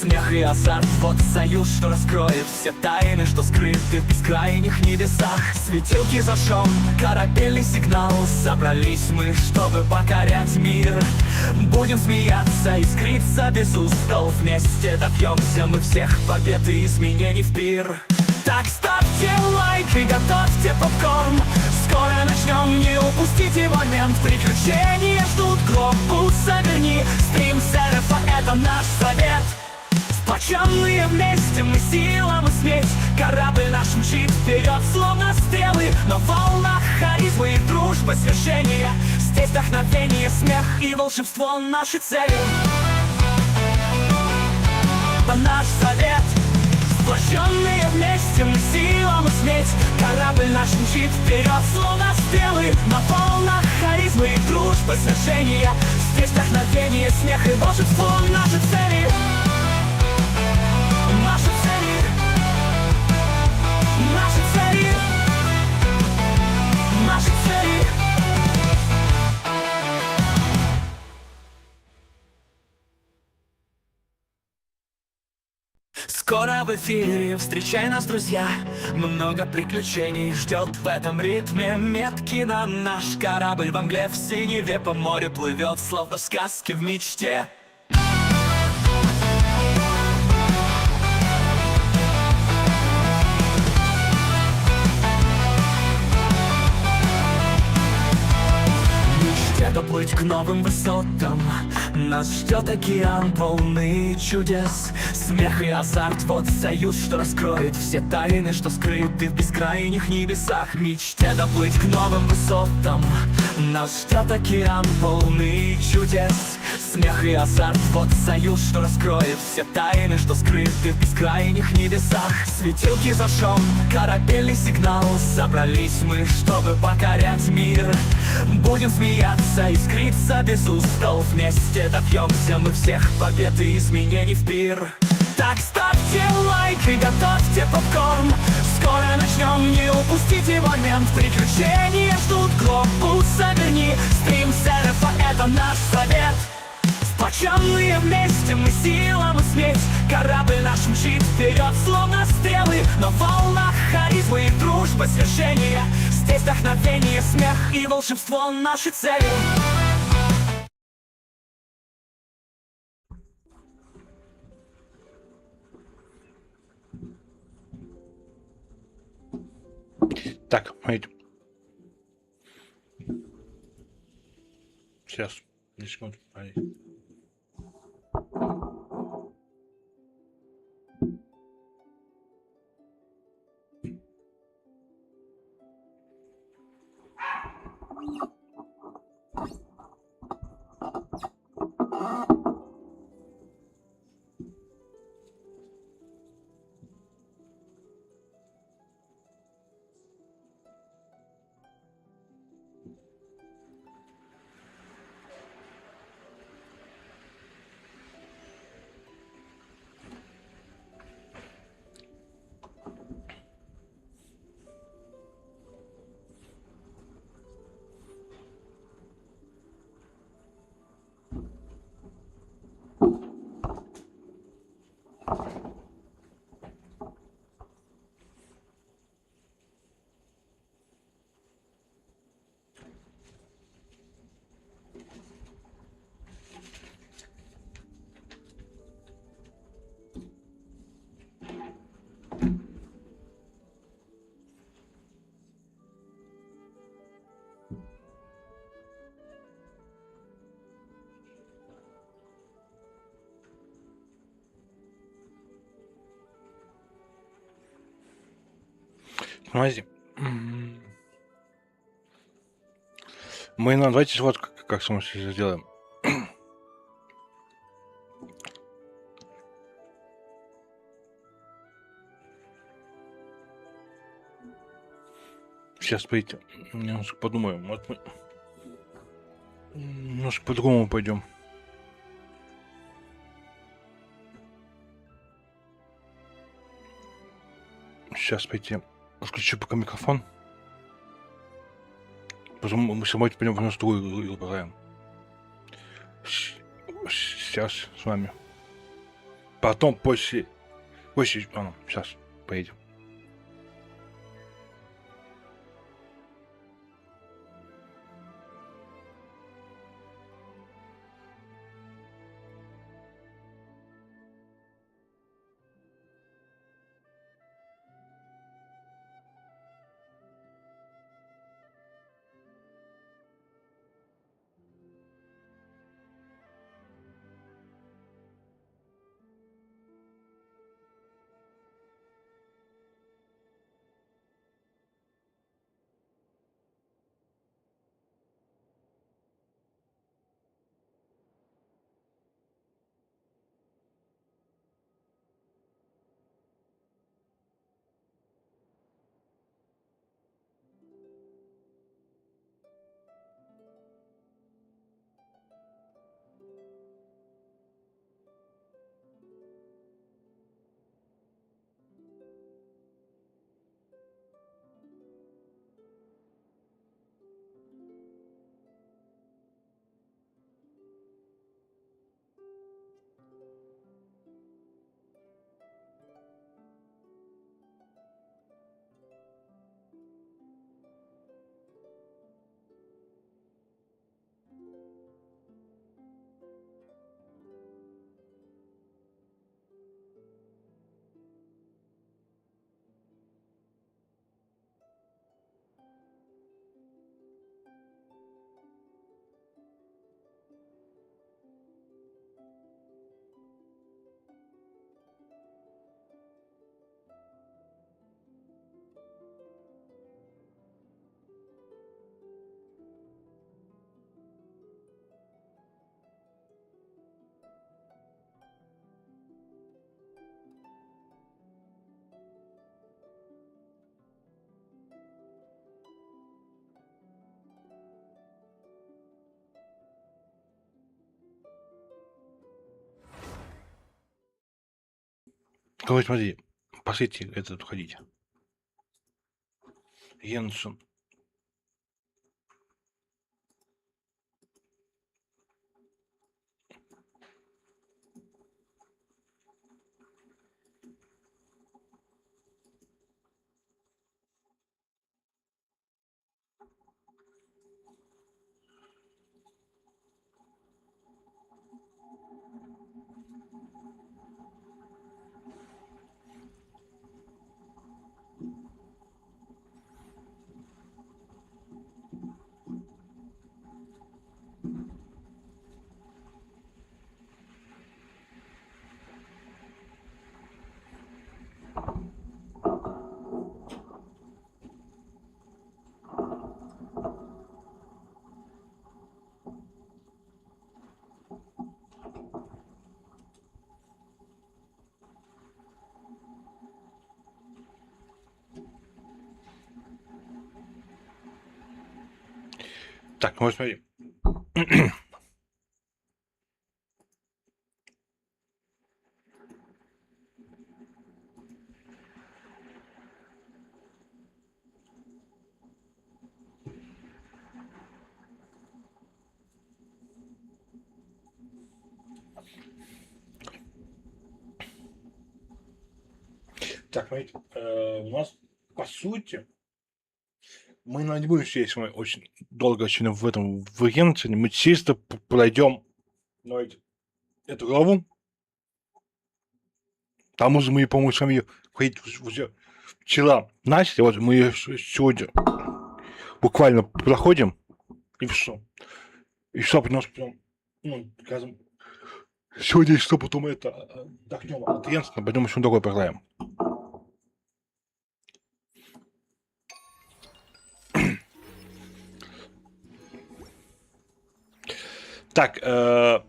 Смех и азарт, вот союз, что раскроет все тайны, что скрыты в бескрайних небесах. Светилки зажжем, корабельный сигнал. Собрались мы, чтобы покорять мир. Будем смеяться, искриться без устал. Вместе добьемся мы всех побед и изменений в пир. Так ставьте лайк и готовьте попкорн. Скоро начнем, не упустите момент. Приключения ждут, глобус заверни. Стрим серфа — это наш совет. Сплоченные вместе мы сила, мы смесь. Корабль наш мчит вперед, словно стрелы. На волнах харизмы и дружба, свершения. Здесь вдохновение, смех и волшебство — наши цели. Это наш совет. Сплощенные вместе мы сила, мы смесь. Корабль наш мчит вперед, словно стрелы. На волнах харизмы и дружба, свершения. Здесь вдохновение, смех и волшебство — наши цели. Наши цели. Наши цели. Наши цели. Скоро в эфире, встречай нас, друзья. Много приключений ждет в этом ритме. Метки на наш корабль во мгле, в синеве по морю плывет, словно в сказке, в мечте. Доплыть к новым высотам. Нас ждет океан, полный чудес. Смех и азарт, вот союз, что раскроет все тайны, что скрыты в бескрайних небесах. Мечте доплыть к новым высотам. Нас ждет океан, полный чудес. Смех и азарт, вот союз, что раскроет все тайны, что скрыты в бескрайних небесах. Светилки зажжем, корабельный сигнал. Собрались мы, чтобы покорять мир. Будем смеяться, искриться без устал. Вместе добьемся мы всех побед и изменений в пир. Так ставьте лайк и готовьте попкорн. Скоро начнем, не упустите момент. Приключения ждут, глобус заверни. Стрим серфа — это наш совет. Сплоченные вместе мы сила, мы смесь. Корабль наш мчит вперед, словно стрелы. На волнах харизмы и дружба, свершения. Здесь вдохновение, смех и волшебство — наши цели. Так, смотрите. Сейчас, 10 секунд. Смотрите. Мы, ну, давайте вот как самое сделаем. Сейчас, пойдите, немножко подумаем. Вот мы немножко по-другому пойдем. Сейчас пойти. Включу пока микрофон. Потом мы с собой пойдем в другую игру поиграем. Сейчас с вами. Потом после... сейчас поедем. Короче, смотри, пошлите этот уходить. Геншин. Так, вот смотри. Так, смотрите, у нас, по сути, мы не будем сидеть очень долго очень в этом в Геншине. Мы чисто пройдем эту главу. Там уже мы, по-моему, с вами ходить уже вчера начали. Вот мы ее сегодня буквально проходим. И все. И все, потому что прям, ну, скажем, сегодня что потом это отдохнем от Геншина, пойдем еще другой программ. Так, что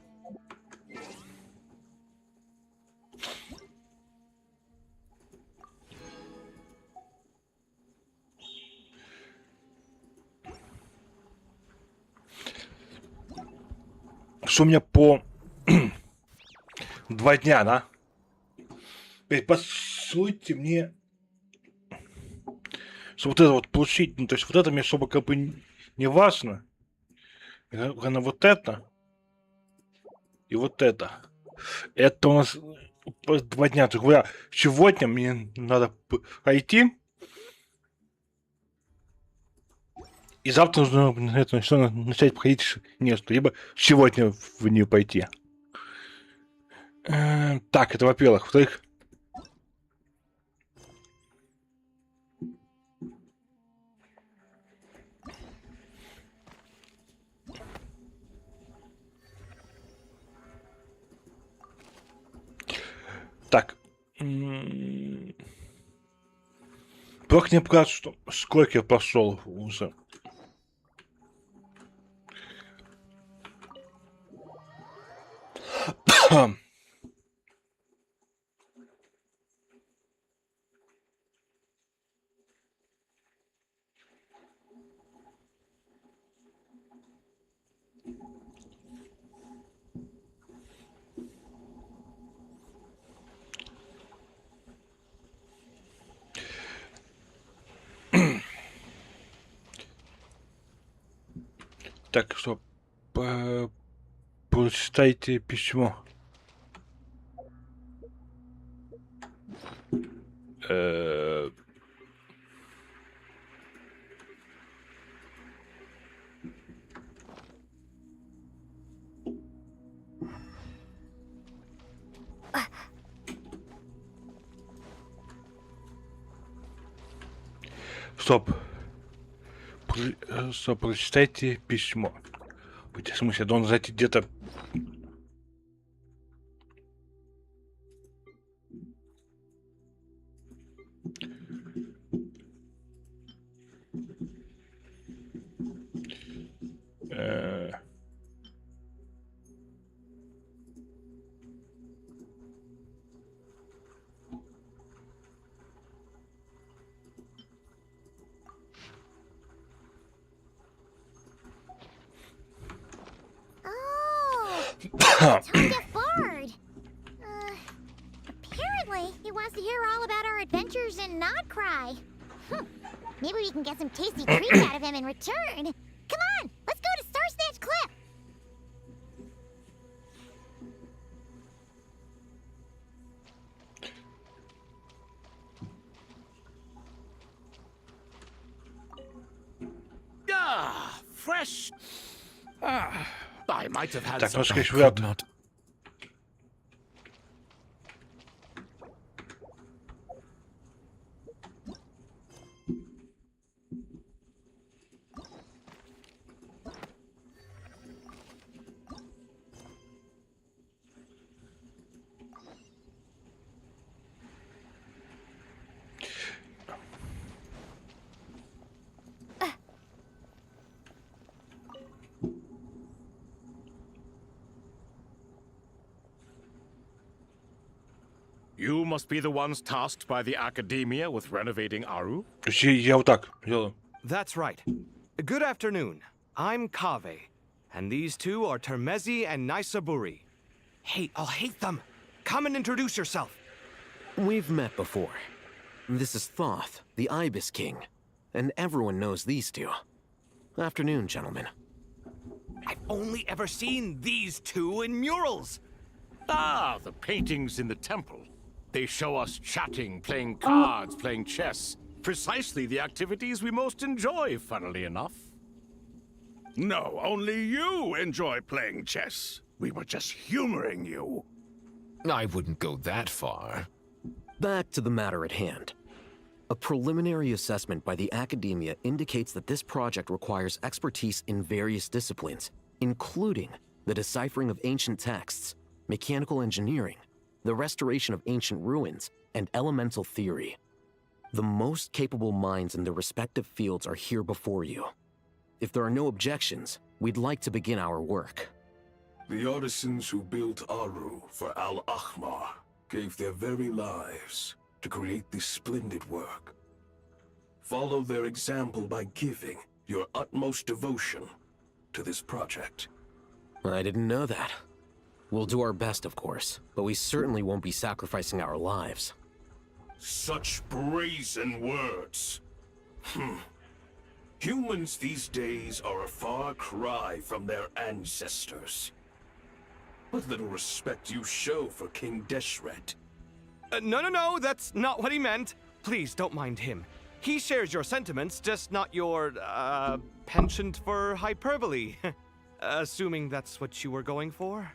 у меня по 2 дня, да? Ведь по сути мне, чтобы вот это вот получить, ну то есть вот это мне особо как бы не важно. Наверное, вот это и вот это. Это у нас 2 дня. Так говоря, сегодня мне надо пойти. И завтра нужно это, что, начать проходить место. Либо сегодня в нее пойти. Так, это во-первых. Во-вторых, так. Только не покажет, что сколько я прошел уже. Так, что, прочитайте письмо. Стоп. Стоп, прочитайте письмо. В смысле, я должен зайти где-то... Time to forward. Apparently, he wants to hear all about our adventures and not cry. Maybe we can get some tasty treats out of him in return. Come on, let's go to Star Snatch Cliff. Ah, fresh. I might have had Так, some. ну скажи, вряд. You must be the ones tasked by the Academia with renovating Aru? Я вот так делаю. That's right. Good afternoon. I'm Kave, and these two are Termezi and Naisaburi. Hey, I'll hate them. Come and introduce yourself. We've met before. This is Thoth, the Ibis King, and everyone knows these two. Afternoon, gentlemen. I've only ever seen these two in murals. Ah, the paintings in the temple. They show us chatting, playing cards, playing chess. Precisely the activities we most enjoy, funnily enough. No, only you enjoy playing chess. We were just humoring you. I wouldn't go that far. Back to the matter at hand. A preliminary assessment by the Academia indicates that this project requires expertise in various disciplines, including the deciphering of ancient texts, mechanical engineering, the restoration of ancient ruins, and elemental theory. The most capable minds in their respective fields are here before you. If there are no objections, we'd like to begin our work. The artisans who built Aru for Al-Ahmar gave their very lives to create this splendid work. Follow their example by giving your utmost devotion to this project. I didn't know that. We'll do our best, of course, but we certainly won't be sacrificing our lives. Such brazen words. Humans these days are a far cry from their ancestors. What little respect you show for King Deshret. No, that's not what he meant. Please, don't mind him. He shares your sentiments, just not your, penchant for hyperbole. Assuming that's what you were going for?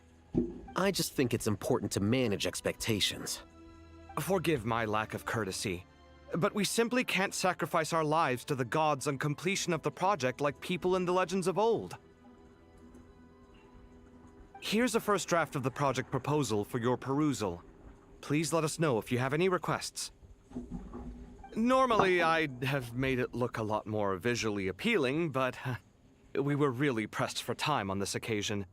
I just think it's important to manage expectations. Forgive my lack of courtesy, but we simply can't sacrifice our lives to the gods on completion of the project like people in the legends of old. Here's a first draft of the project proposal for your perusal. Please let us know if you have any requests. Normally, I'd have made it look a lot more visually appealing, but we were really pressed for time on this occasion.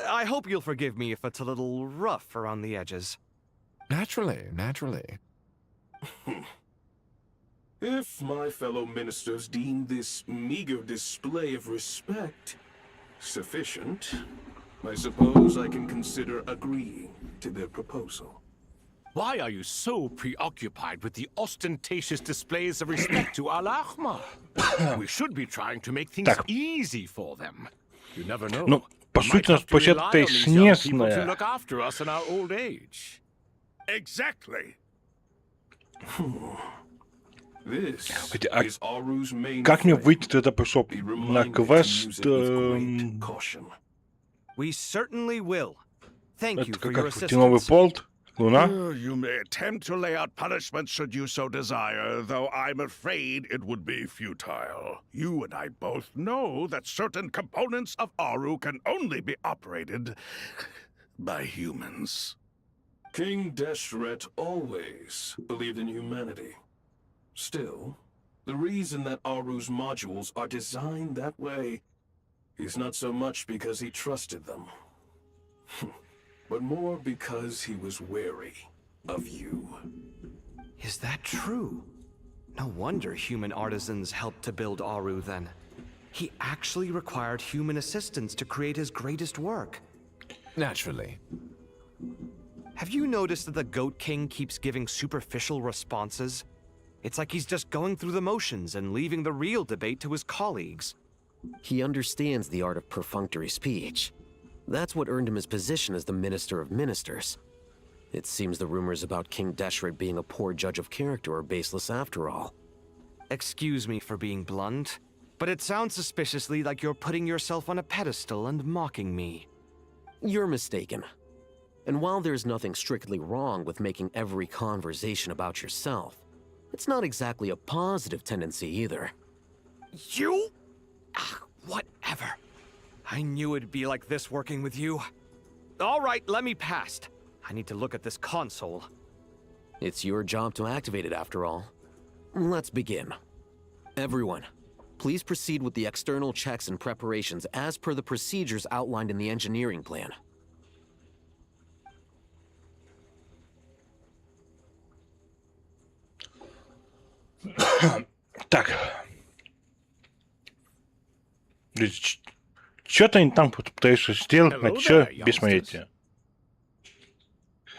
I hope you'll forgive me if it's a little rough around the edges. Naturally. If my fellow ministers deem this meager display of respect sufficient, I suppose I can consider agreeing to their proposal. Why are you so preoccupied with the ostentatious displays of respect to Al-Ahmar? We should be trying to make things easy for them. You never know. Ну, по We сути, might у нас have to площадка rely on these young people to снесная. look after us in our old age. Exactly. This Хотя, а is Aru's main как мне threat. выйти тогда пошел Be на reminded to квест? use it with great caution. We certainly will. Thank you Это for your как птиновый assistance. полт? Луна? You may attempt to lay out punishment should you so desire, though I'm afraid it would be futile. You and I both know that certain components of Aru can only be operated by humans. King Deshret always believed in humanity. Still, the reason that Aru's modules are designed that way is not so much because he trusted them, but more because he was wary of you. Is that true? No wonder human artisans helped to build Aru then. He actually required human assistance to create his greatest work. Naturally. Have you noticed that the Goat King keeps giving superficial responses? It's like he's just going through the motions and leaving the real debate to his colleagues. He understands the art of perfunctory speech. That's what earned him his position as the Minister of Ministers. It seems the rumors about King Deshret being a poor judge of character are baseless after all. Excuse me for being blunt, but it sounds suspiciously like you're putting yourself on a pedestal and mocking me. You're mistaken. And while there's nothing strictly wrong with making every conversation about yourself, it's not exactly a positive tendency either. You? Whatever. I knew it'd be like this working with you. All right, let me past. I need to look at this console. It's your job to activate it after all. Let's begin. Everyone, please proceed with the external checks and preparations as per the procedures outlined in the engineering plan. Так. Что-то они там пытаются сделать, Hello а что there, без youngsters. понятия.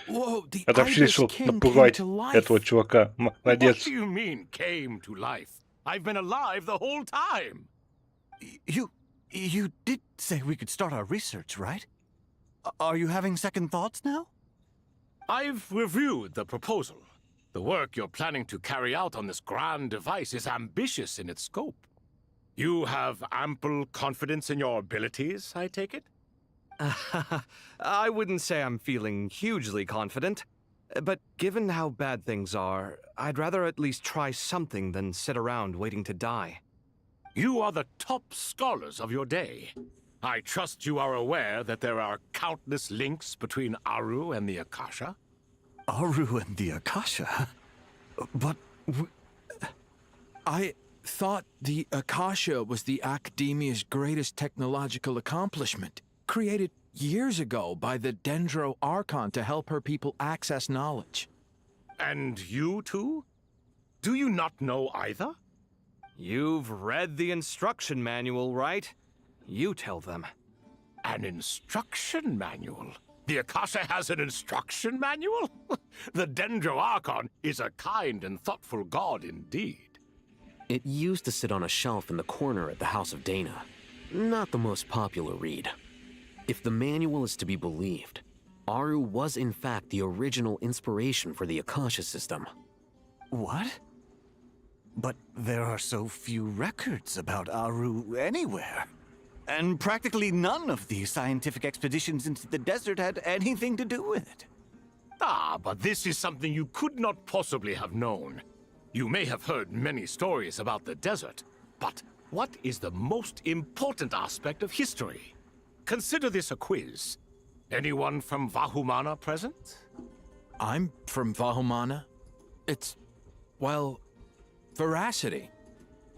Whoa, the Я вообще Ibis решил King came напугать to life. этого чувака. What Молодец. do you mean, came to life? I've been alive the whole time. You did say we could start our research, right? Are you having second thoughts now? I've reviewed the proposal. The work you're planning to carry out on this grand device is ambitious in its scope. You have ample confidence in your abilities, I take it? I wouldn't say I'm feeling hugely confident, but given how bad things are, I'd rather at least try something than sit around waiting to die. You are the top scholars of your day. I trust you are aware that there are countless links between Aru and the Akasha. Aru and the Akasha? But I thought the Akasha was the Academia's greatest technological accomplishment, created years ago by the Dendro Archon to help her people access knowledge. And you too? Do you not know either? You've read the instruction manual, right? You tell them. An instruction manual? The Akasha has an instruction manual? The Dendro Archon is a kind and thoughtful god indeed. It used to sit on a shelf in the corner at the House of Dana. Not the most popular read. If the manual is to be believed, Aru was in fact the original inspiration for the Akasha system. What? But there are so few records about Aru anywhere. And practically none of the scientific expeditions into the desert had anything to do with it. Ah, but this is something you could not possibly have known. You may have heard many stories about the desert, but what is the most important aspect of history? Consider this a quiz. Anyone from Vahumana present? I'm from Vahumana. It's, well, veracity.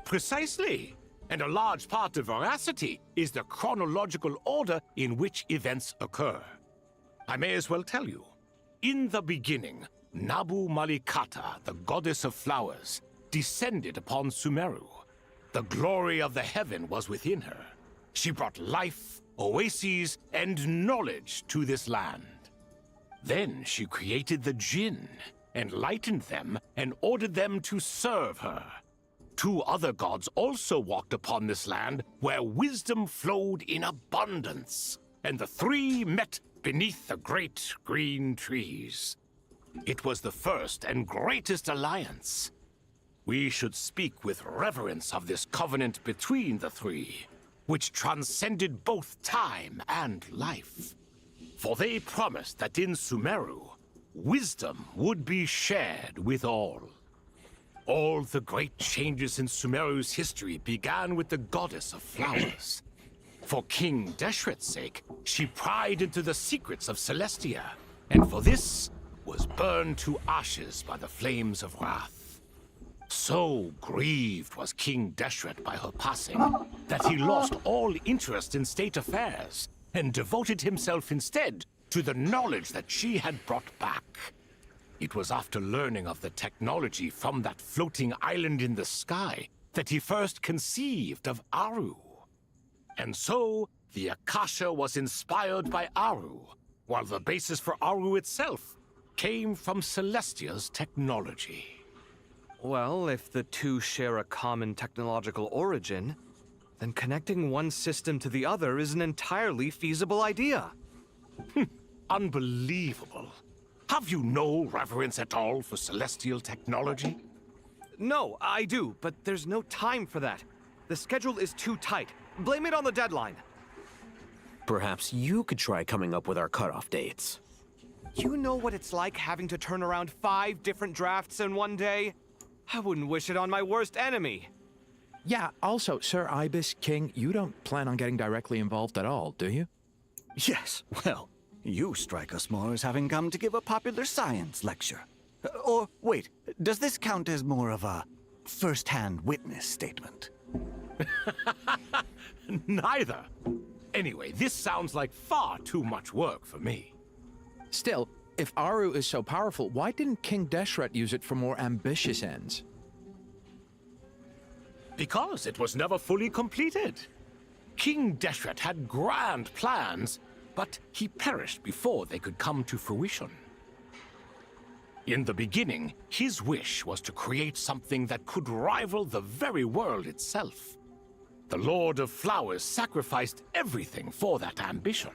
Precisely. And a large part of veracity is the chronological order in which events occur. I may as well tell you. In the beginning, Nabu Malikata, the goddess of flowers, descended upon Sumeru. The glory of the heaven was within her. She brought life, oases, and knowledge to this land. Then she created the Jinn, enlightened them, and ordered them to serve her. Two other gods also walked upon this land where wisdom flowed in abundance, and the three met beneath the great green trees. It was the first and greatest alliance. We should speak with reverence of this covenant between the three, which transcended both time and life. For they promised that in Sumeru, wisdom would be shared with all. All the great changes in Sumeru's history began with the goddess of flowers. For King Deshret's sake, she pried into the secrets of Celestia, and for this was burned to ashes by the flames of wrath. So grieved was King Deshret by her passing that he lost all interest in state affairs and devoted himself instead to the knowledge that she had brought back. It was after learning of the technology from that floating island in the sky that he first conceived of Aru. And so, the Akasha was inspired by Aru, while the basis for Aru itself came from Celestia's technology. Well, if the two share a common technological origin, then connecting one system to the other is an entirely feasible idea. Unbelievable. Have you no reverence at all for celestial technology? No, I do, but there's no time for that. The schedule is too tight. Blame it on the deadline. Perhaps you could try coming up with our cutoff dates. You know what it's like having to turn around 5 different drafts in one day? I wouldn't wish it on my worst enemy. Yeah, also, Sir Ibis King, you don't plan on getting directly involved at all, do you? Yes, well, you strike us more as having come to give a popular science lecture. Or, wait, does this count as more of a first-hand witness statement? Neither. Anyway, this sounds like far too much work for me. Still, if Aru is so powerful, why didn't King Deshret use it for more ambitious ends? Because it was never fully completed. King Deshret had grand plans, but he perished before they could come to fruition. In the beginning, his wish was to create something that could rival the very world itself. The Lord of Flowers sacrificed everything for that ambition.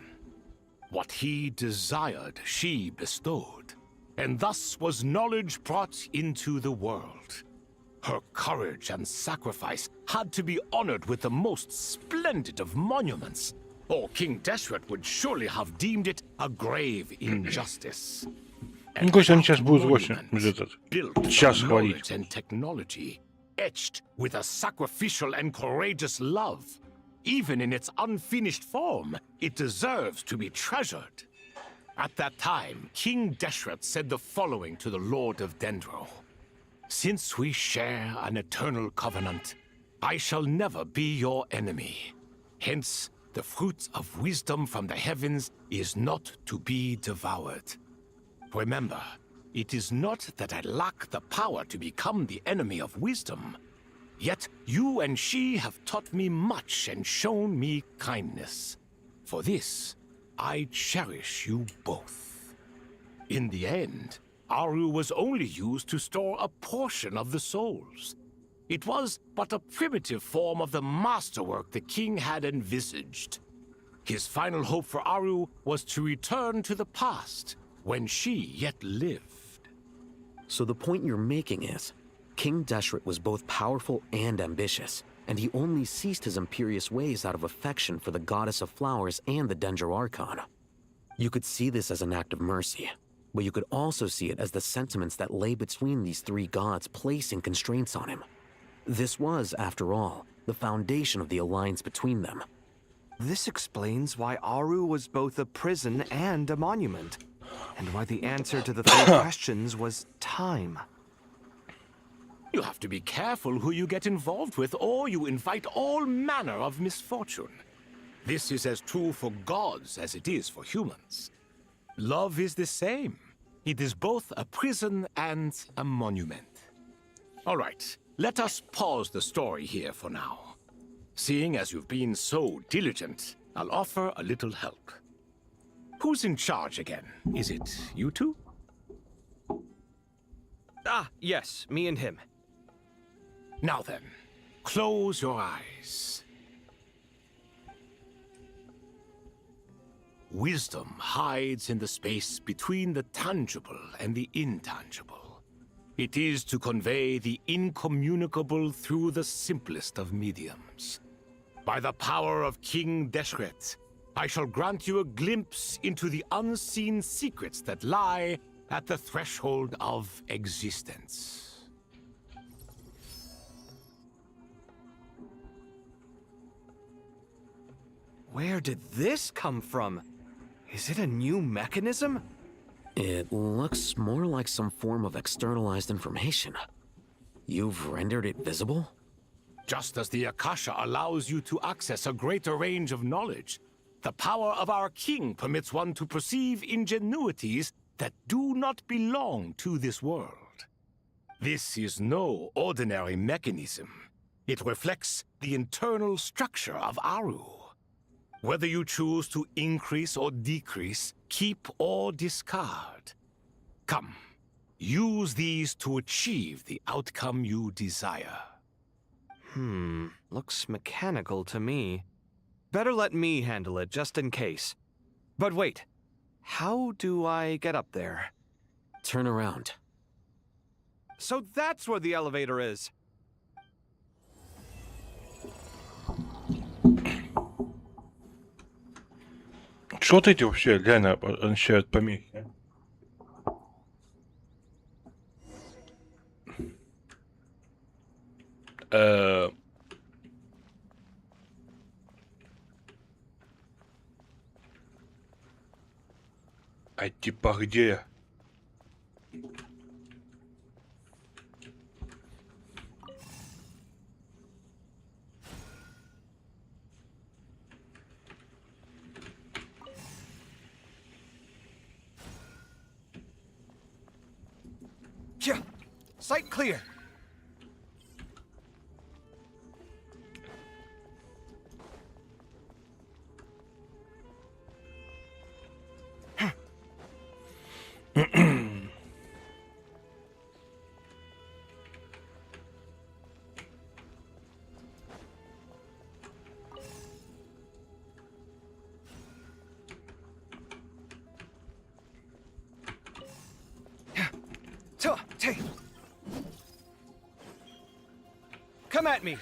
What he desired, she bestowed, and thus was knowledge brought into the world. Her courage and sacrifice had to be honored with the most splendid of monuments, or King Deshret would surely have deemed it a grave injustice. Ну, конечно, они сейчас будут очень Built час on говорить. knowledge and technology, etched with a sacrificial and courageous love. Even in its unfinished form, it deserves to be treasured. At that time, King Deshret said the following to the Lord of Dendro. Since we share an eternal covenant, I shall never be your enemy. Hence, the fruit of wisdom from the heavens is not to be devoured. Remember, it is not that I lack the power to become the enemy of wisdom. Yet you and she have taught me much and shown me kindness. For this, I cherish you both. In the end, Aru was only used to store a portion of the souls. It was but a primitive form of the masterwork the king had envisaged. His final hope for Aru was to return to the past, when she yet lived. So the point you're making is, King Deshret was both powerful and ambitious, and he only ceased his imperious ways out of affection for the goddess of flowers and the Dendro Archon. You could see this as an act of mercy, but you could also see it as the sentiments that lay between these three gods placing constraints on him. This was, after all, the foundation of the alliance between them. This explains why Aru was both a prison and a monument, and why the answer to the three questions was time. You have to be careful who you get involved with, or you invite all manner of misfortune. This is as true for gods as it is for humans. Love is the same. It is both a prison and a monument. All right, let us pause the story here for now. Seeing as you've been so diligent, I'll offer a little help. Who's in charge again? Is it you two? Ah, yes, me and him. Now then, close your eyes. Wisdom hides in the space between the tangible and the intangible. It is to convey the incommunicable through the simplest of mediums. By the power of King Deshret, I shall grant you a glimpse into the unseen secrets that lie at the threshold of existence. Where did this come from? Is it a new mechanism? It looks more like some form of externalized information. You've rendered it visible? Just as the Akasha allows you to access a greater range of knowledge, the power of our king permits one to perceive ingenuities that do not belong to this world. This is no ordinary mechanism. It reflects the internal structure of Aru. Whether you choose to increase or decrease, keep or discard. Come, use these to achieve the outcome you desire. Looks mechanical to me. Better let me handle it, just in case. But wait, how do I get up there? Turn around. So that's where the elevator is. Что вот эти вообще реально означают помехи? А типа где? Yeah, sight clear. Come at me.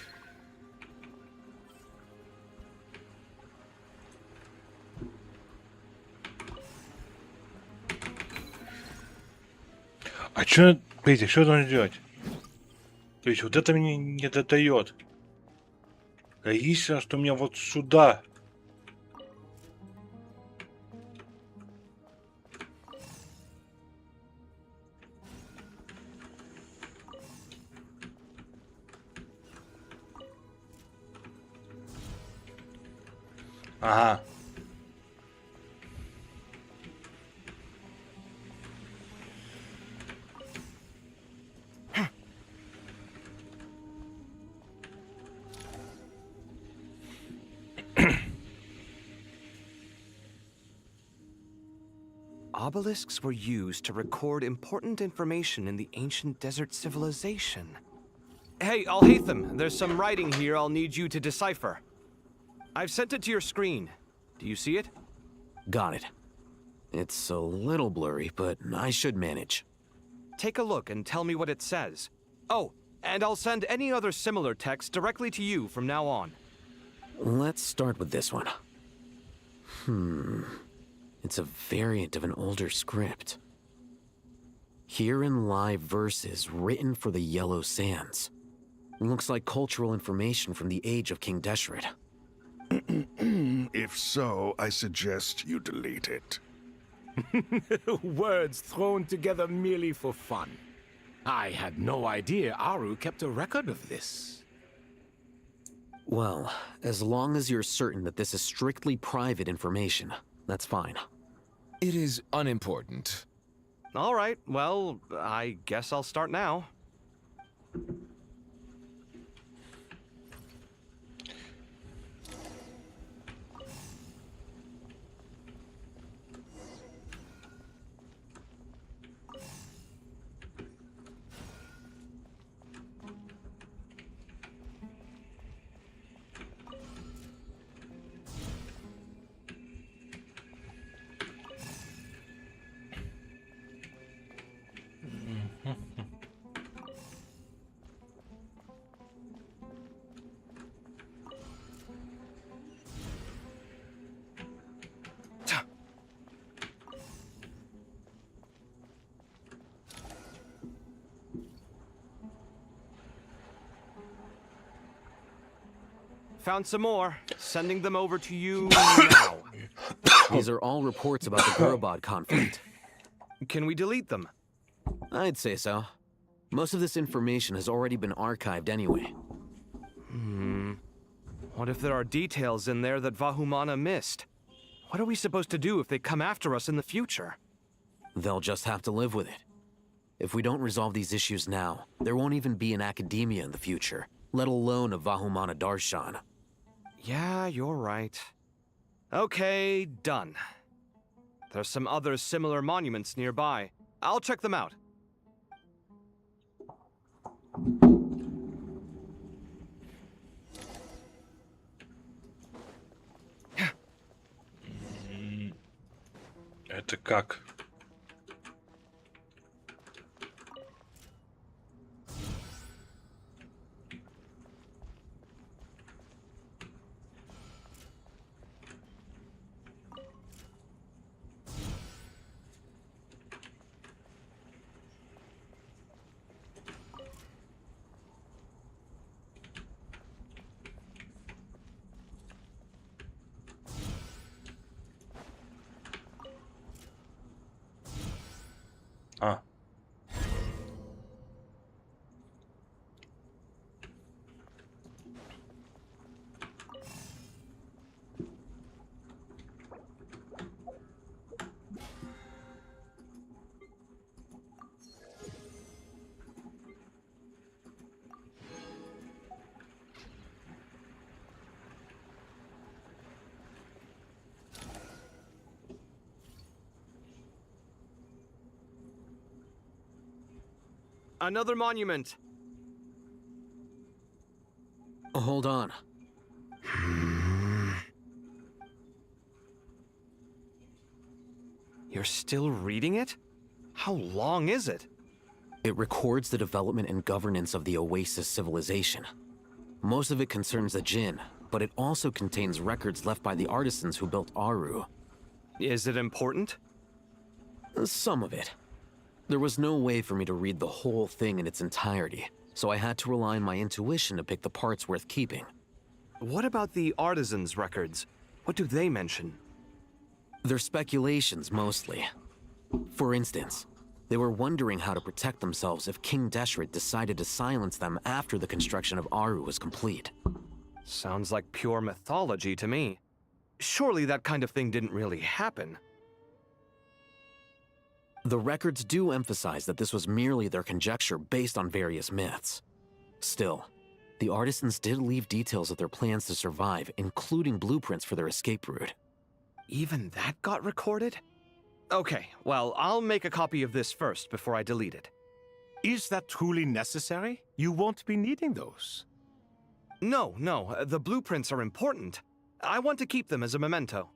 А что, смотрите, что нужно делать? То есть вот это мне не додает. Единственное, что мне вот сюда. Ага. Obelisks were used to record important information in the ancient desert civilization. Hey, Alhaitham, there's some writing here I'll need you to decipher. I've sent it to your screen. Do you see it? Got it. It's a little blurry, but I should manage. Take a look and tell me what it says. Oh, and I'll send any other similar text directly to you from now on. Let's start with this one. It's a variant of an older script. Herein lie verses written for the Yellow Sands. Looks like cultural information from the age of King Deshret. If so, I suggest you delete it. Words thrown together merely for fun. I had no idea Aru kept a record of this. Well, as long as you're certain that this is strictly private information, that's fine. It is unimportant. All right, well, I guess I'll start now. Found some more. Sending them over to you now. These are all reports about the Gurubad conflict. Can we delete them? I'd say so. Most of this information has already been archived anyway. What if there are details in there that Vahumana missed? What are we supposed to do if they come after us in the future? They'll just have to live with it. If we don't resolve these issues now, there won't even be an academia in the future, let alone a Vahumana Darshan. Yeah, you're right. Okay, done. There's some other similar monuments nearby. I'll check them out. Это как? А. Another monument. Hold on. You're still reading it? How long is it? It records the development and governance of the Oasis civilization. Most of it concerns the Jinn, but it also contains records left by the artisans who built Aru. Is it important? Some of it. There was no way for me to read the whole thing in its entirety, so I had to rely on my intuition to pick the parts worth keeping. What about the artisans' records? What do they mention? They're speculations, mostly. For instance, they were wondering how to protect themselves if King Deshret decided to silence them after the construction of Aru was complete. Sounds like pure mythology to me. Surely that kind of thing didn't really happen. The records do emphasize that this was merely their conjecture based on various myths. Still, the artisans did leave details of their plans to survive, including blueprints for their escape route. Even that got recorded? Okay, well, I'll make a copy of this first before I delete it. Is that truly necessary? You won't be needing those. No, the blueprints are important. I want to keep them as a memento.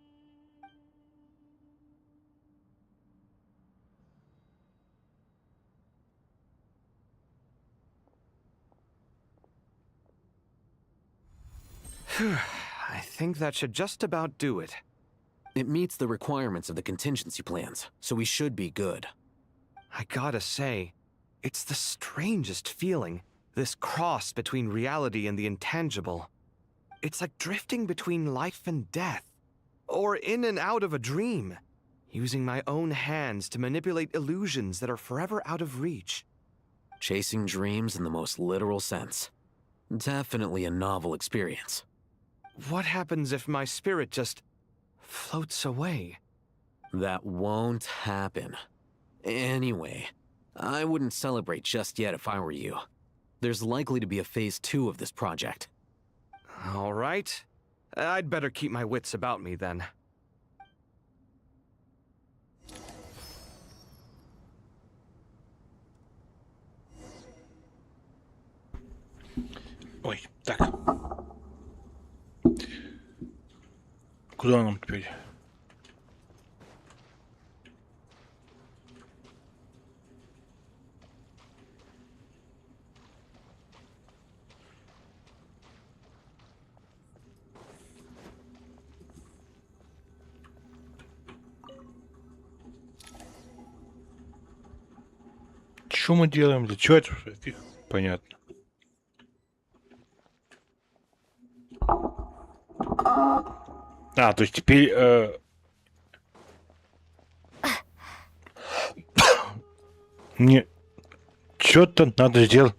I think that should just about do it. It meets the requirements of the contingency plans, so we should be good. I gotta say, it's the strangest feeling, this cross between reality and the intangible. It's like drifting between life and death, or in and out of a dream, using my own hands to manipulate illusions that are forever out of reach. Chasing dreams in the most literal sense. Definitely a novel experience. What happens if my spirit just floats away? That won't happen. Anyway, I wouldn't celebrate just yet if I were you. There's likely to be a phase 2 of this project. All right. I'd better keep my wits about me then. Ой, так. Куда нам теперь? Что мы делаем? Для чего это? Фиг, понятно. А, то есть теперь... Мне что-то надо сделать.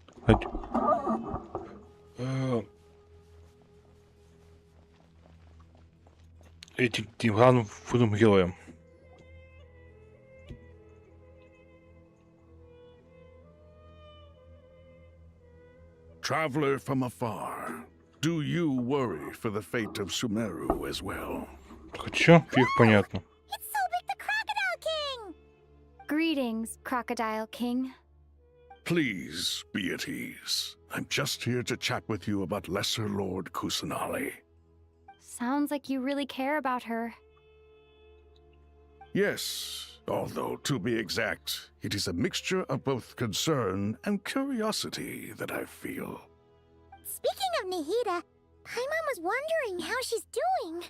Этим главным футбольным героем. Traveler from afar, do you worry for the fate of Sumeru as well? Чё? Фиг понятно. It's Sobek the Crocodile King! Greetings, Crocodile King. Please be at ease. I'm just here to chat with you about Lesser Lord Kusanali. Sounds like you really care about her. Yes, although to be exact, it is a mixture of both concern and curiosity that I feel. Speaking of Nahida, Paimon was wondering how she's doing.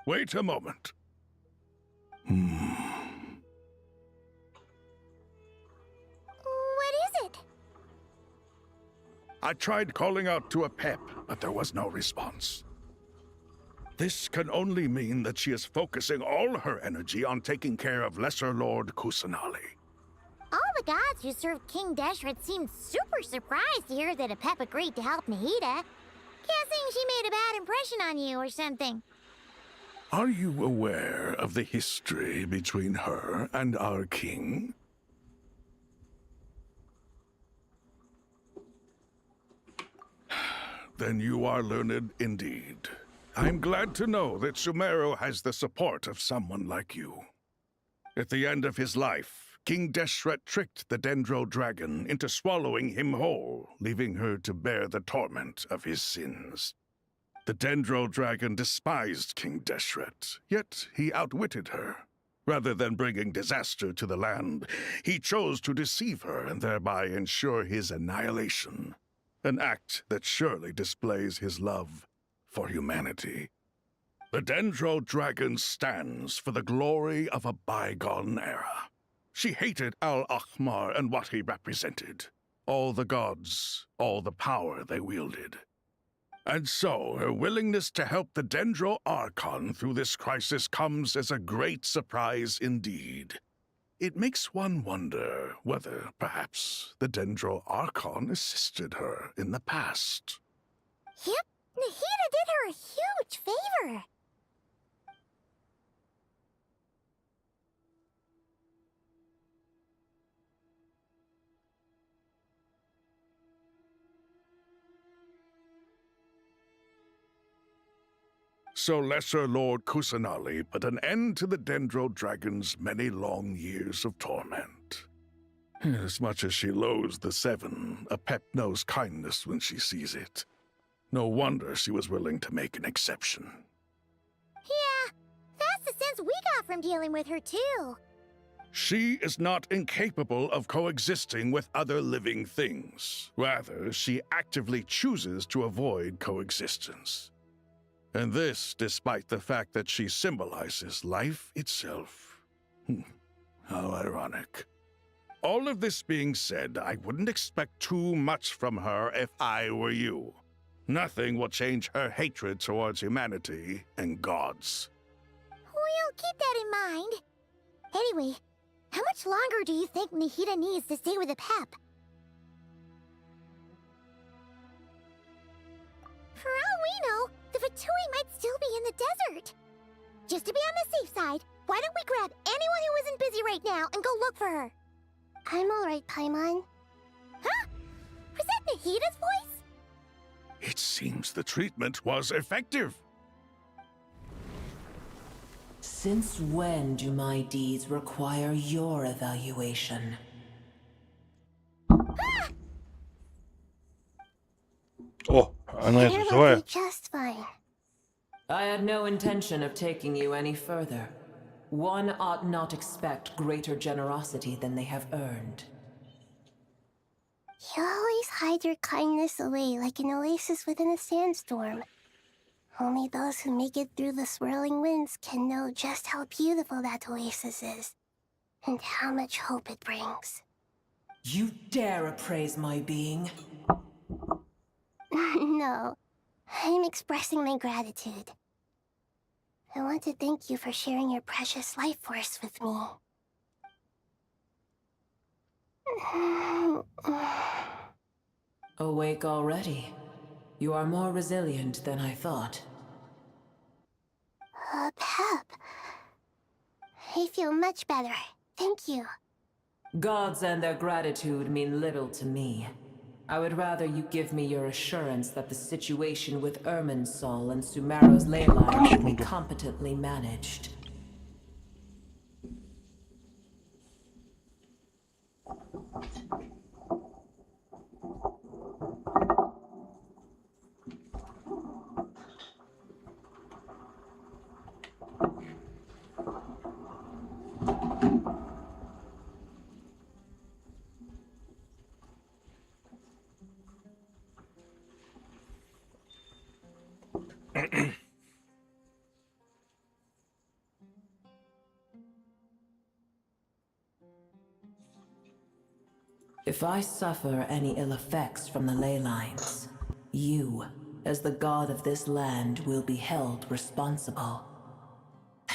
Wait a moment. What is it? I tried calling out to a pep, but there was no response. This can only mean that she is focusing all her energy on taking care of Lesser Lord Kusanali. All the gods who served King Deshret seemed super surprised to hear that Apep agreed to help Nahida. Guessing she made a bad impression on you or something. Are you aware of the history between her and our king? Then you are learned indeed. I'm glad to know that Sumeru has the support of someone like you. At the end of his life, King Deshret tricked the Dendro Dragon into swallowing him whole, leaving her to bear the torment of his sins. The Dendro Dragon despised King Deshret, yet he outwitted her. Rather than bringing disaster to the land, he chose to deceive her and thereby ensure his annihilation. An act that surely displays his love for humanity. The Dendro Dragon stands for the glory of a bygone era. She hated Al-Ahmar and what he represented. All the gods, all the power they wielded. And so, her willingness to help the Dendro Archon through this crisis comes as a great surprise indeed. It makes one wonder whether, perhaps, the Dendro Archon assisted her in the past. Yep, Nahida did her a huge favor. So Lesser Lord Kusanali put an end to the Dendro Dragon's many long years of torment. As much as she loathes the Seven, Apep knows kindness when she sees it. No wonder she was willing to make an exception. Yeah, that's the sense we got from dealing with her, too. She is not incapable of coexisting with other living things. Rather, she actively chooses to avoid coexistence. And this despite the fact that she symbolizes life itself. How ironic. All of this being said, I wouldn't expect too much from her if I were you. Nothing will change her hatred towards humanity and gods. We'll keep that in mind. Anyway, how much longer do you think Nahida needs to stay with the Pep? For all we know, the Fatui might still be in the desert. Just to be on the safe side, why don't we grab anyone who isn't busy right now and go look for her? I'm alright, Paimon. Huh? Was that Nahida's voice? It seems the treatment was effective. Since when do my deeds require your evaluation? О, она это It will живая. be just fine. I had no intention of taking you any further. One ought not expect greater generosity than they have earned. You always hide your kindness away like an oasis within a sandstorm. Only those who make it through the swirling winds can know just how beautiful that oasis is, and how much hope it brings. You dare appraise my being? No, I'm expressing my gratitude. I want to thank you for sharing your precious life force with me. Awake already. You are more resilient than I thought. Pep. I feel much better. Thank you. Gods and their gratitude mean little to me. I would rather you give me your assurance that the situation with Irminsul and Sumeru's ley line will be competently managed. If I suffer any ill effects from the ley lines, you, as the god of this land, will be held responsible.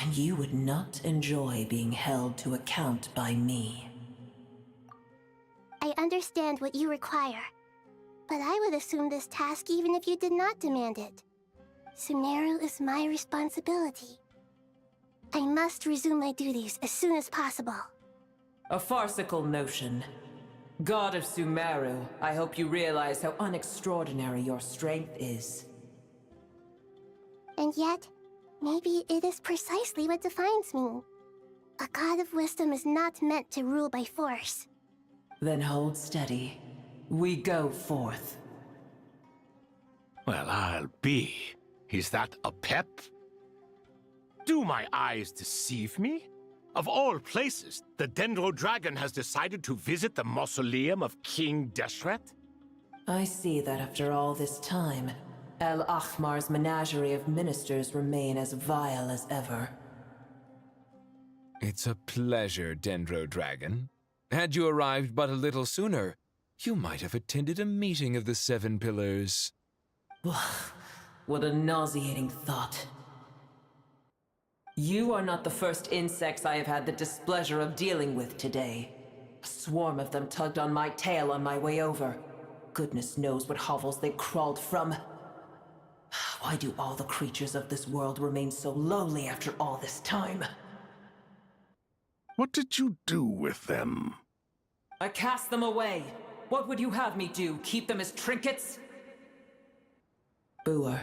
And you would not enjoy being held to account by me. I understand what you require, but I would assume this task even if you did not demand it. Sumeru is my responsibility. I must resume my duties as soon as possible. A farcical notion. God of Sumeru, I hope you realize how unextraordinary your strength is. And yet, maybe it is precisely what defines me. A god of wisdom is not meant to rule by force. Then hold steady. We go forth. Well, I'll be. Is that a pep? Do my eyes deceive me? Of all places, the Dendro Dragon has decided to visit the mausoleum of King Deshret? I see that after all this time, El Ahmar's menagerie of ministers remain as vile as ever. It's a pleasure, Dendro Dragon. Had you arrived but a little sooner, you might have attended a meeting of the Seven Pillars. What a nauseating thought. You are not the first insects I have had the displeasure of dealing with today. A swarm of them tugged on my tail on my way over. Goodness knows what hovels they crawled from. Why do all the creatures of this world remain so lowly after all this time? What did you do with them? I cast them away. What would you have me do? Keep them as trinkets? Boer,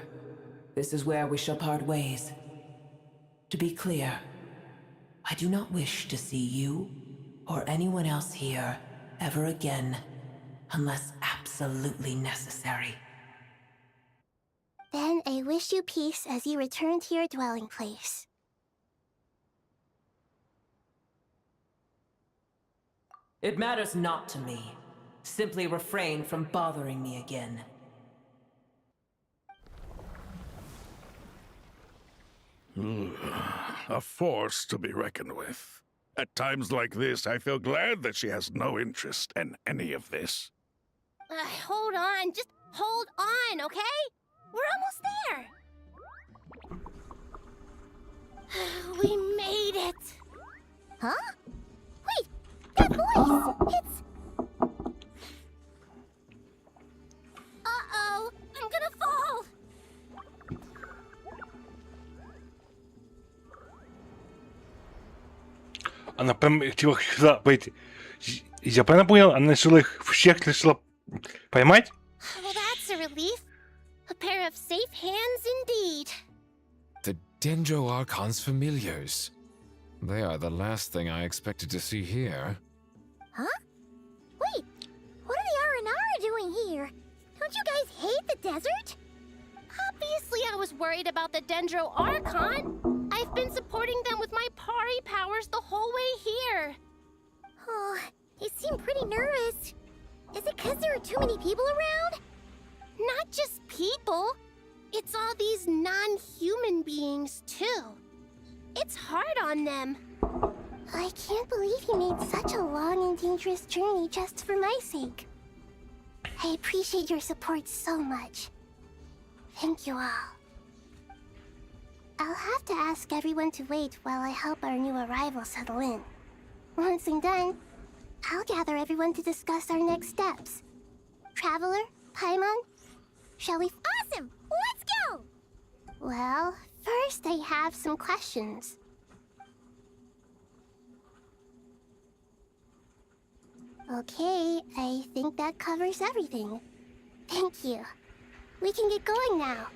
this is where we shall part ways. To be clear, I do not wish to see you or anyone else here ever again, unless absolutely necessary. Then I wish you peace as you return to your dwelling place. It matters not to me. Simply refrain from bothering me again. A force to be reckoned with. At times like this, I feel glad that she has no interest in any of this. Hold on, just hold on, okay? We're almost there. We made it. Huh? Wait, that voice! It's... Uh-oh, I'm gonna fall. Она прям хотела пойти. Я правильно понял? Она решила их всех решила поймать? Well, that's a relief. A pair of safe hands indeed. The Dendro Archon's familiars. They are the last thing I expected to see here. Huh? Wait, what are the Aranara doing here? Don't you guys hate the desert? Obviously I was worried about the Dendro Archon. I've been supporting them with my Pari powers the whole way here. Oh, they seem pretty nervous. Is it because there are too many people around? Not just people. It's all these non-human beings, too. It's hard on them. I can't believe you made such a long and dangerous journey just for my sake. I appreciate your support so much. Thank you all. I'll have to ask everyone to wait while I help our new arrival settle in. Once I'm done, I'll gather everyone to discuss our next steps. Traveler, Paimon, shall we... Awesome! Let's go! Well, first I have some questions. Okay, I think that covers everything. Thank you. We can get going now.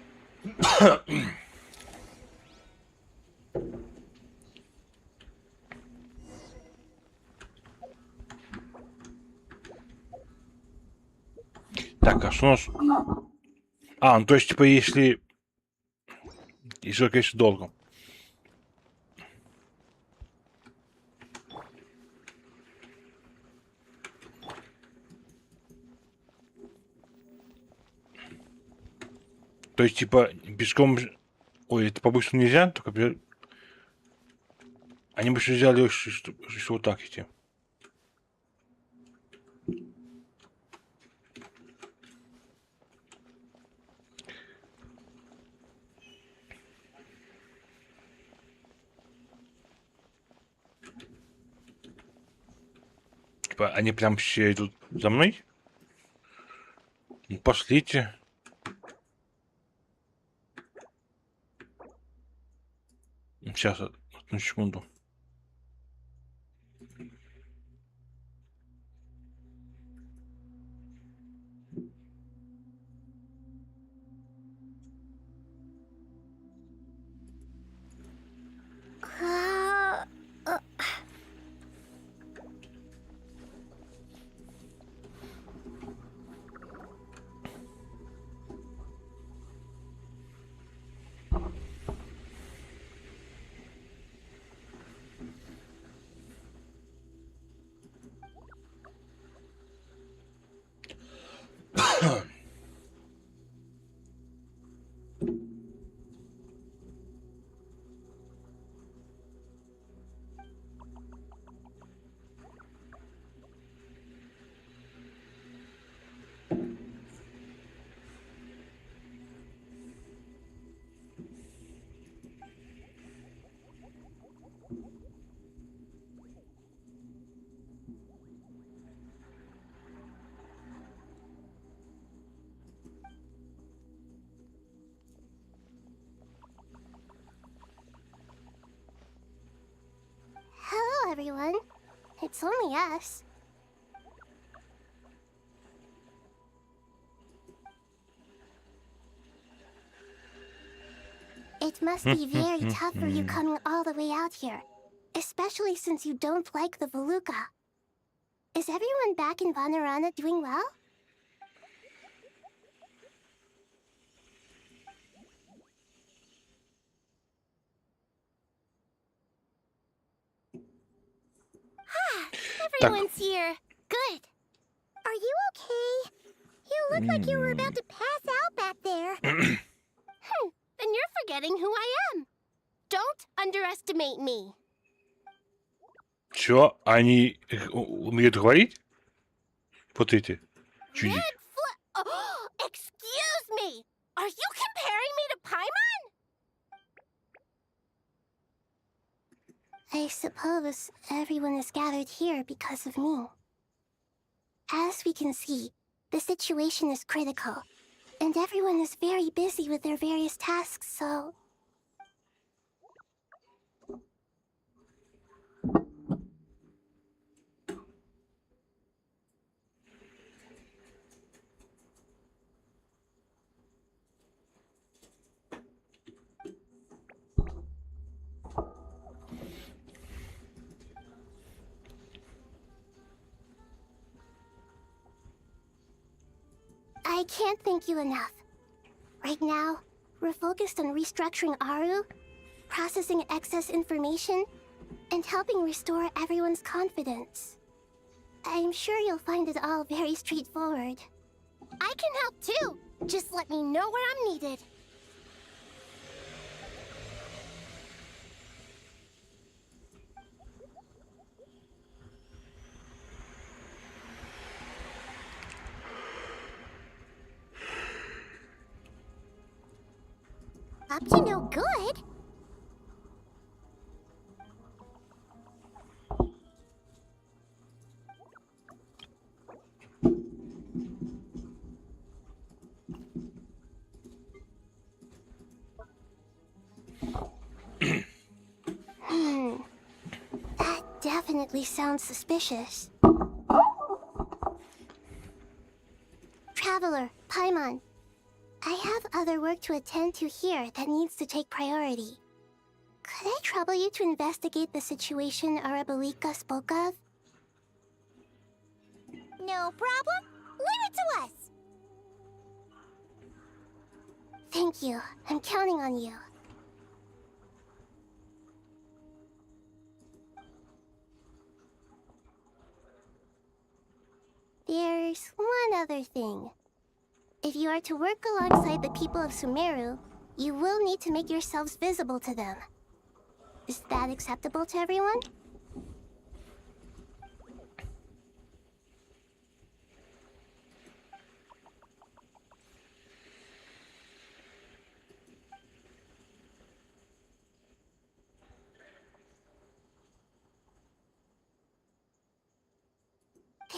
Так, а что у нас? А, ну то есть, типа, если... Еще, конечно, долго. То есть, типа, пешком... Ой, это по-быстрому нельзя, только... Они бы еще взяли, что вот так идти. Типа, они прям все идут за мной? Ну, пошлите. Сейчас, одну секунду. Hello, everyone. It's only us. It must be very tough for you coming all the way out here, especially since you don't like the Voluka. Is everyone back in Vanarana doing well? Everyone's here. Good. Are you okay? You look like you were about to pass out back there. Then you're forgetting who I am. Don't underestimate me. Чё? Они умеют говорить? Вот эти чудики. Oh, excuse me! Are you comparing me to Paimon? I suppose everyone is gathered here because of me. As we can see, the situation is critical, and everyone is very busy with their various tasks, so... I can't thank you enough. Right now, we're focused on restructuring Aru, processing excess information, and helping restore everyone's confidence. I'm sure you'll find it all very straightforward. I can help too! Just let me know where I'm needed. Up to no good? That definitely sounds suspicious. Traveler, Paimon. I have other work to attend to here that needs to take priority. Could I trouble you to investigate the situation Arabalika spoke of? No problem. Leave it to us. Thank you. I'm counting on you. There's one other thing. If you are to work alongside the people of Sumeru, you will need to make yourselves visible to them. Is that acceptable to everyone?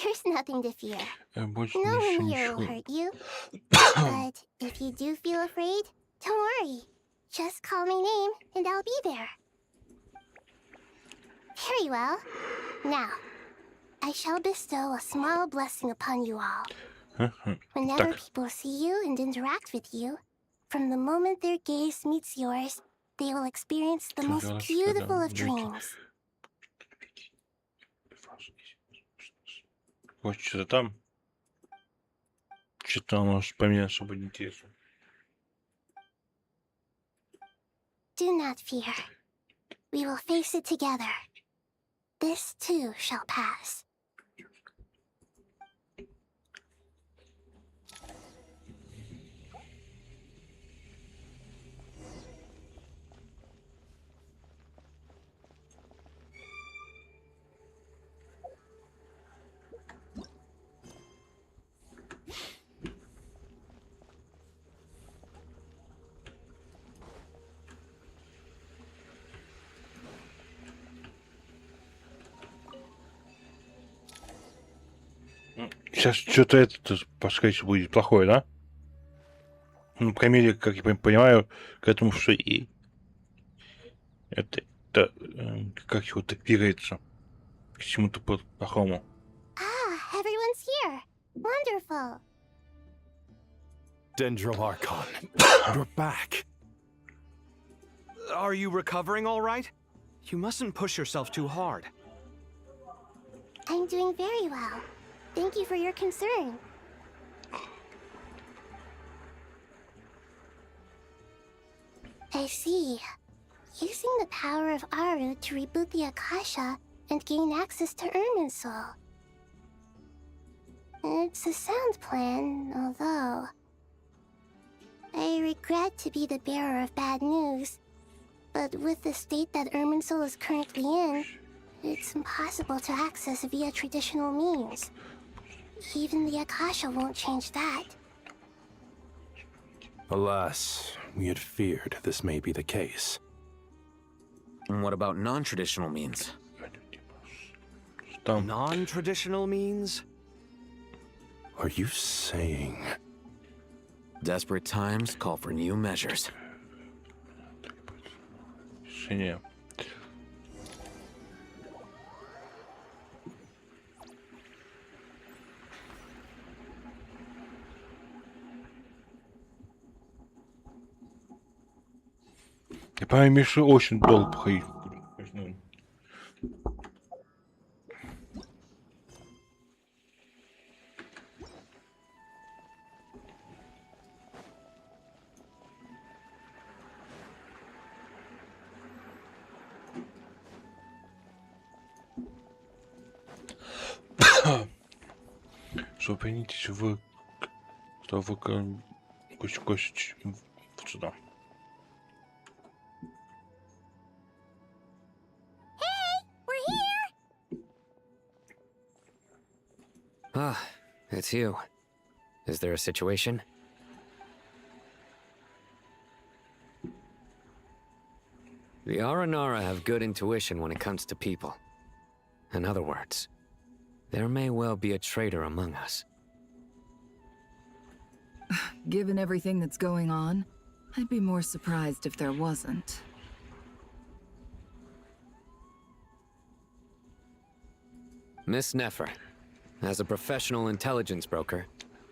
There's nothing to fear. No one here will hurt you. But if you do feel afraid, don't worry. Just call my name and I'll be there. Very well. Now, I shall bestow a small blessing upon you all. Whenever people see you and interact with you, from the moment their gaze meets yours, they will experience the most beautiful of dreams. Вот что-то там. Что-то оно поменять, чтобы не интересно. Do not fear. We will face it together. This too shall pass. Сейчас что-то это, скорее всего, будет плохое, да? Ну, по крайней мере, как я понимаю, к этому что и... Это как его-то двигается к чему-то плохому. Ah, everyone's here. Wonderful. Dendro Archon, you're back. Are you recovering all right? You mustn't push yourself too hard. I'm doing very well. Thank you for your concern. I see. Using the power of Aru to reboot the Akasha and gain access to Ermin's soul. It's a sound plan, although... I regret to be the bearer of bad news, But with the state that Irminsul is currently in, it's impossible to access via traditional means. Even the Akasha won't change that. Alas, we had feared this may be the case. And what about non-traditional means? Non-traditional means? Are you saying... Desperate times call for new measures. Решение. Я по-моему, еще очень долго походить. Что принитесь вы, что вы кость вот сюда. Ah, it's you. Is there a situation? The Aranara have good intuition when it comes to people. In other words, there may well be a traitor among us. Given everything that's going on, I'd be more surprised if there wasn't. Miss Nefer, as a professional intelligence broker,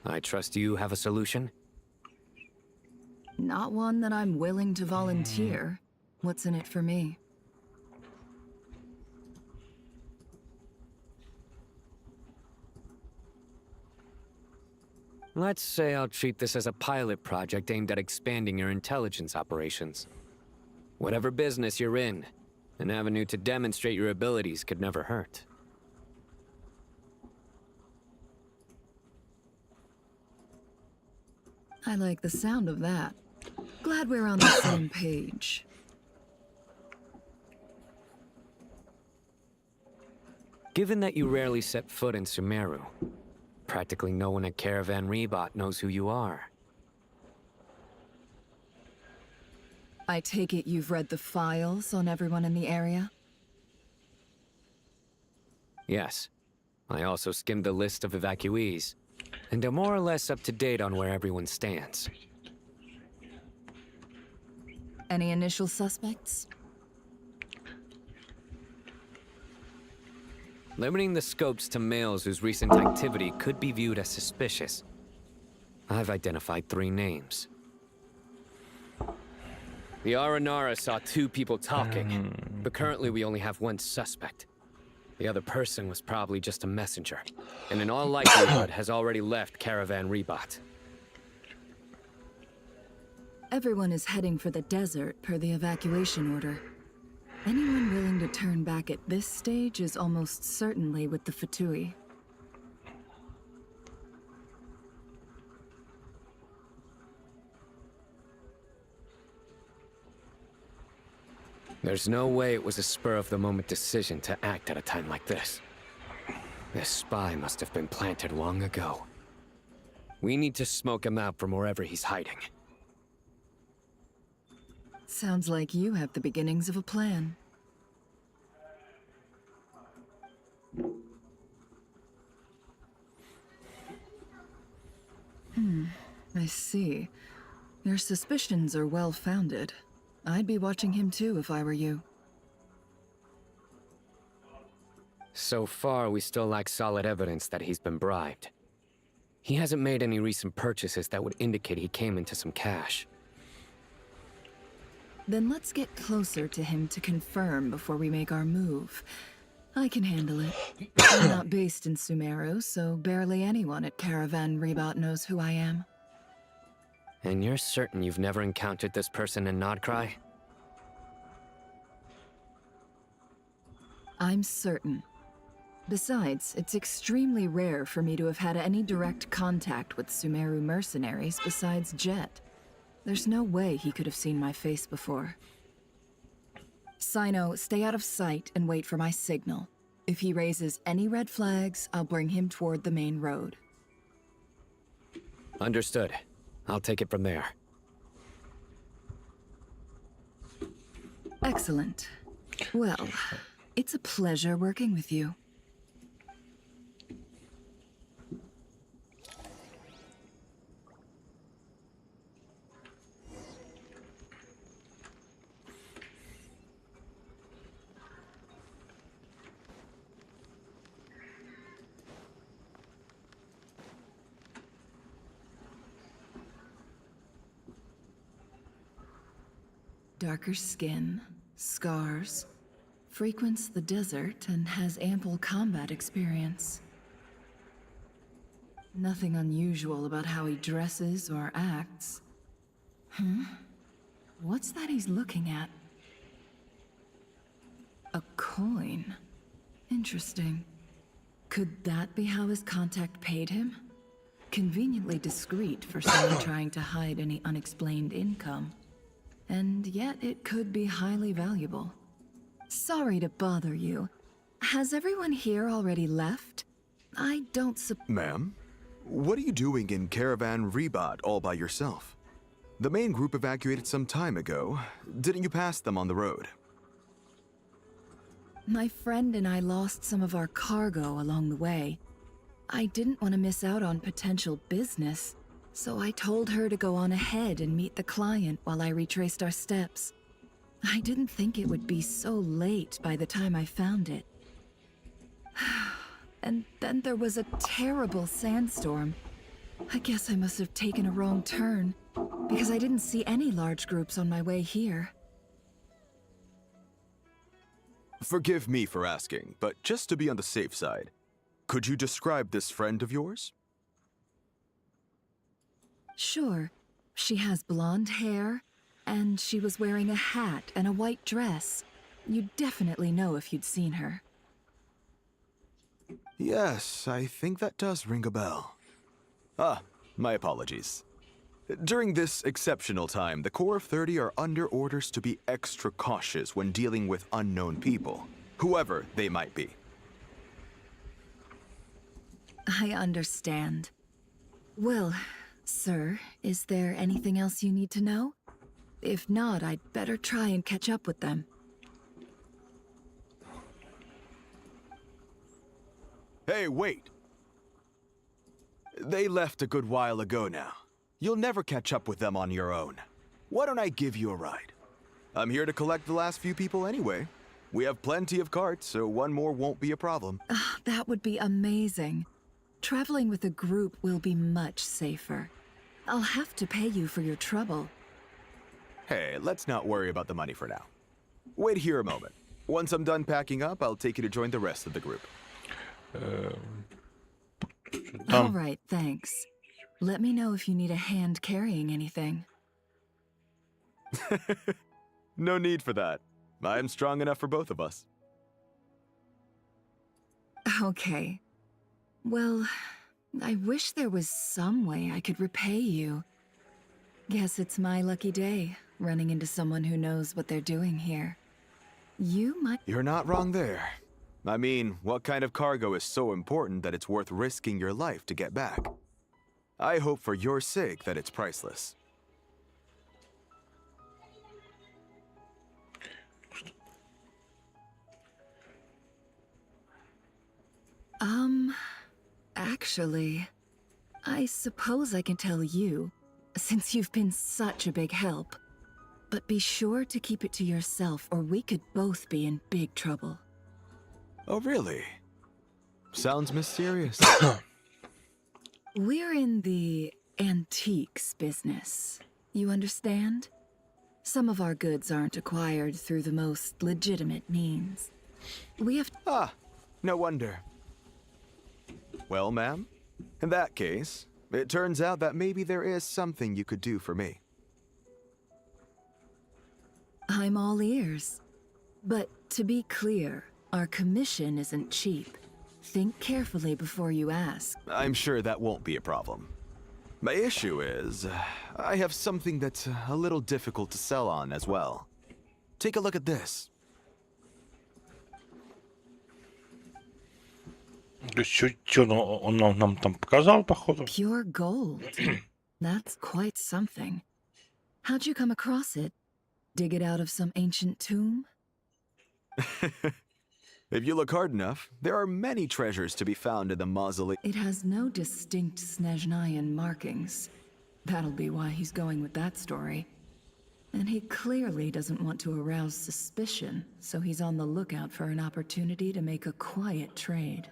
I trust you have a solution? Not one that I'm willing to volunteer. What's in it for me? Let's say I'll treat this as a pilot project aimed at expanding your intelligence operations. Whatever business you're in, an avenue to demonstrate your abilities could never hurt. I like the sound of that. Glad we're on the same page. Given that you rarely set foot in Sumeru, practically no one at Caravan Rebot knows who you are. I take it you've read the files on everyone in the area? Yes. I also skimmed the list of evacuees, and am more or less up to date on where everyone stands. Any initial suspects? Limiting the scopes to males whose recent activity could be viewed as suspicious. I've identified 3 names. The Aranara saw 2 people talking, but currently we only have 1 suspect. The other person was probably just a messenger, and in all likelihood has already left Caravan Rebot. Everyone is heading for the desert per the evacuation order. Anyone willing to turn back at this stage is almost certainly with the Fatui. There's no way it was a spur-of-the-moment decision to act at a time like this. This spy must have been planted long ago. We need to smoke him out from wherever he's hiding. Sounds like you have the beginnings of a plan. I see. Your suspicions are well-founded. I'd be watching him too if I were you. So far, we still lack solid evidence that he's been bribed. He hasn't made any recent purchases that would indicate he came into some cash. Then let's get closer to him to confirm before we make our move. I can handle it. I'm not based in Sumeru, so barely anyone at Caravan Rebot knows who I am. And you're certain you've never encountered this person in Nodcry? I'm certain. Besides, it's extremely rare for me to have had any direct contact with Sumeru mercenaries besides Jet. There's no way he could have seen my face before. Sino, stay out of sight and wait for my signal. If he raises any red flags, I'll bring him toward the main road. Understood. I'll take it from there. Excellent. Well, it's a pleasure working with you. Darker skin, scars, frequents the desert and has ample combat experience. Nothing unusual about how he dresses or acts. What's that he's looking at? A coin. Interesting. Could that be how his contact paid him? Conveniently discreet for someone trying to hide any unexplained income. And yet it could be highly valuable. Sorry to bother you. Has everyone here already left? I don't Ma'am? What are you doing in Caravan Rebat all by yourself? The main group evacuated some time ago. Didn't you pass them on the road? My friend and I lost some of our cargo along the way. I didn't want to miss out on potential business, so I told her to go on ahead and meet the client while I retraced our steps. I didn't think it would be so late by the time I found it. And then there was a terrible sandstorm. I guess I must have taken a wrong turn, because I didn't see any large groups on my way here. Forgive me for asking, but just to be on the safe side, could you describe this friend of yours? Sure. She has blonde hair, and she was wearing a hat and a white dress. You'd definitely know if you'd seen her. Yes, I think that does ring a bell. Ah, my apologies. During this exceptional time, the Corps of 30 are under orders to be extra cautious when dealing with unknown people, whoever they might be. I understand. Well, sir, is there anything else you need to know? If not, I'd better try and catch up with them. Hey, wait! They left a good while ago now. You'll never catch up with them on your own. Why don't I give you a ride? I'm here to collect the last few people anyway. We have plenty of carts, so one more won't be a problem. That would be amazing. Traveling with a group will be much safer. I'll have to pay you for your trouble. Hey, let's not worry about the money for now. Wait here a moment. Once I'm done packing up, I'll take you to join the rest of the group. All right, thanks. Let me know if you need a hand carrying anything. No need for that. I'm strong enough for both of us. Okay. Well, I wish there was some way I could repay you. Guess it's my lucky day, running into someone who knows what they're doing here. You might— You're not wrong there. I mean, what kind of cargo is so important that it's worth risking your life to get back? I hope for your sake that it's priceless. Actually, I suppose I can tell you, since you've been such a big help. But be sure to keep it to yourself, or we could both be in big trouble. Oh, really? Sounds mysterious. We're in the antiques business. You understand? Some of our goods aren't acquired through the most legitimate means. We have— no wonder. Well, ma'am, in that case, it turns out that maybe there is something you could do for me. I'm all ears. But to be clear, our commission isn't cheap. Think carefully before you ask. I'm sure that won't be a problem. My issue is, I have something that's a little difficult to sell on as well. Take a look at this. То есть, что он нам там показал, походу? Pure gold. That's quite something. How'd you come across it? Dig it out of some ancient tomb? If you look hard enough, there are many treasures to be found in the mausoleum. It has no distinct Snezhnayan markings. That'll be why he's going with that story. And he clearly doesn't want to arouse suspicion, so he's on the lookout for an opportunity to make a quiet trade.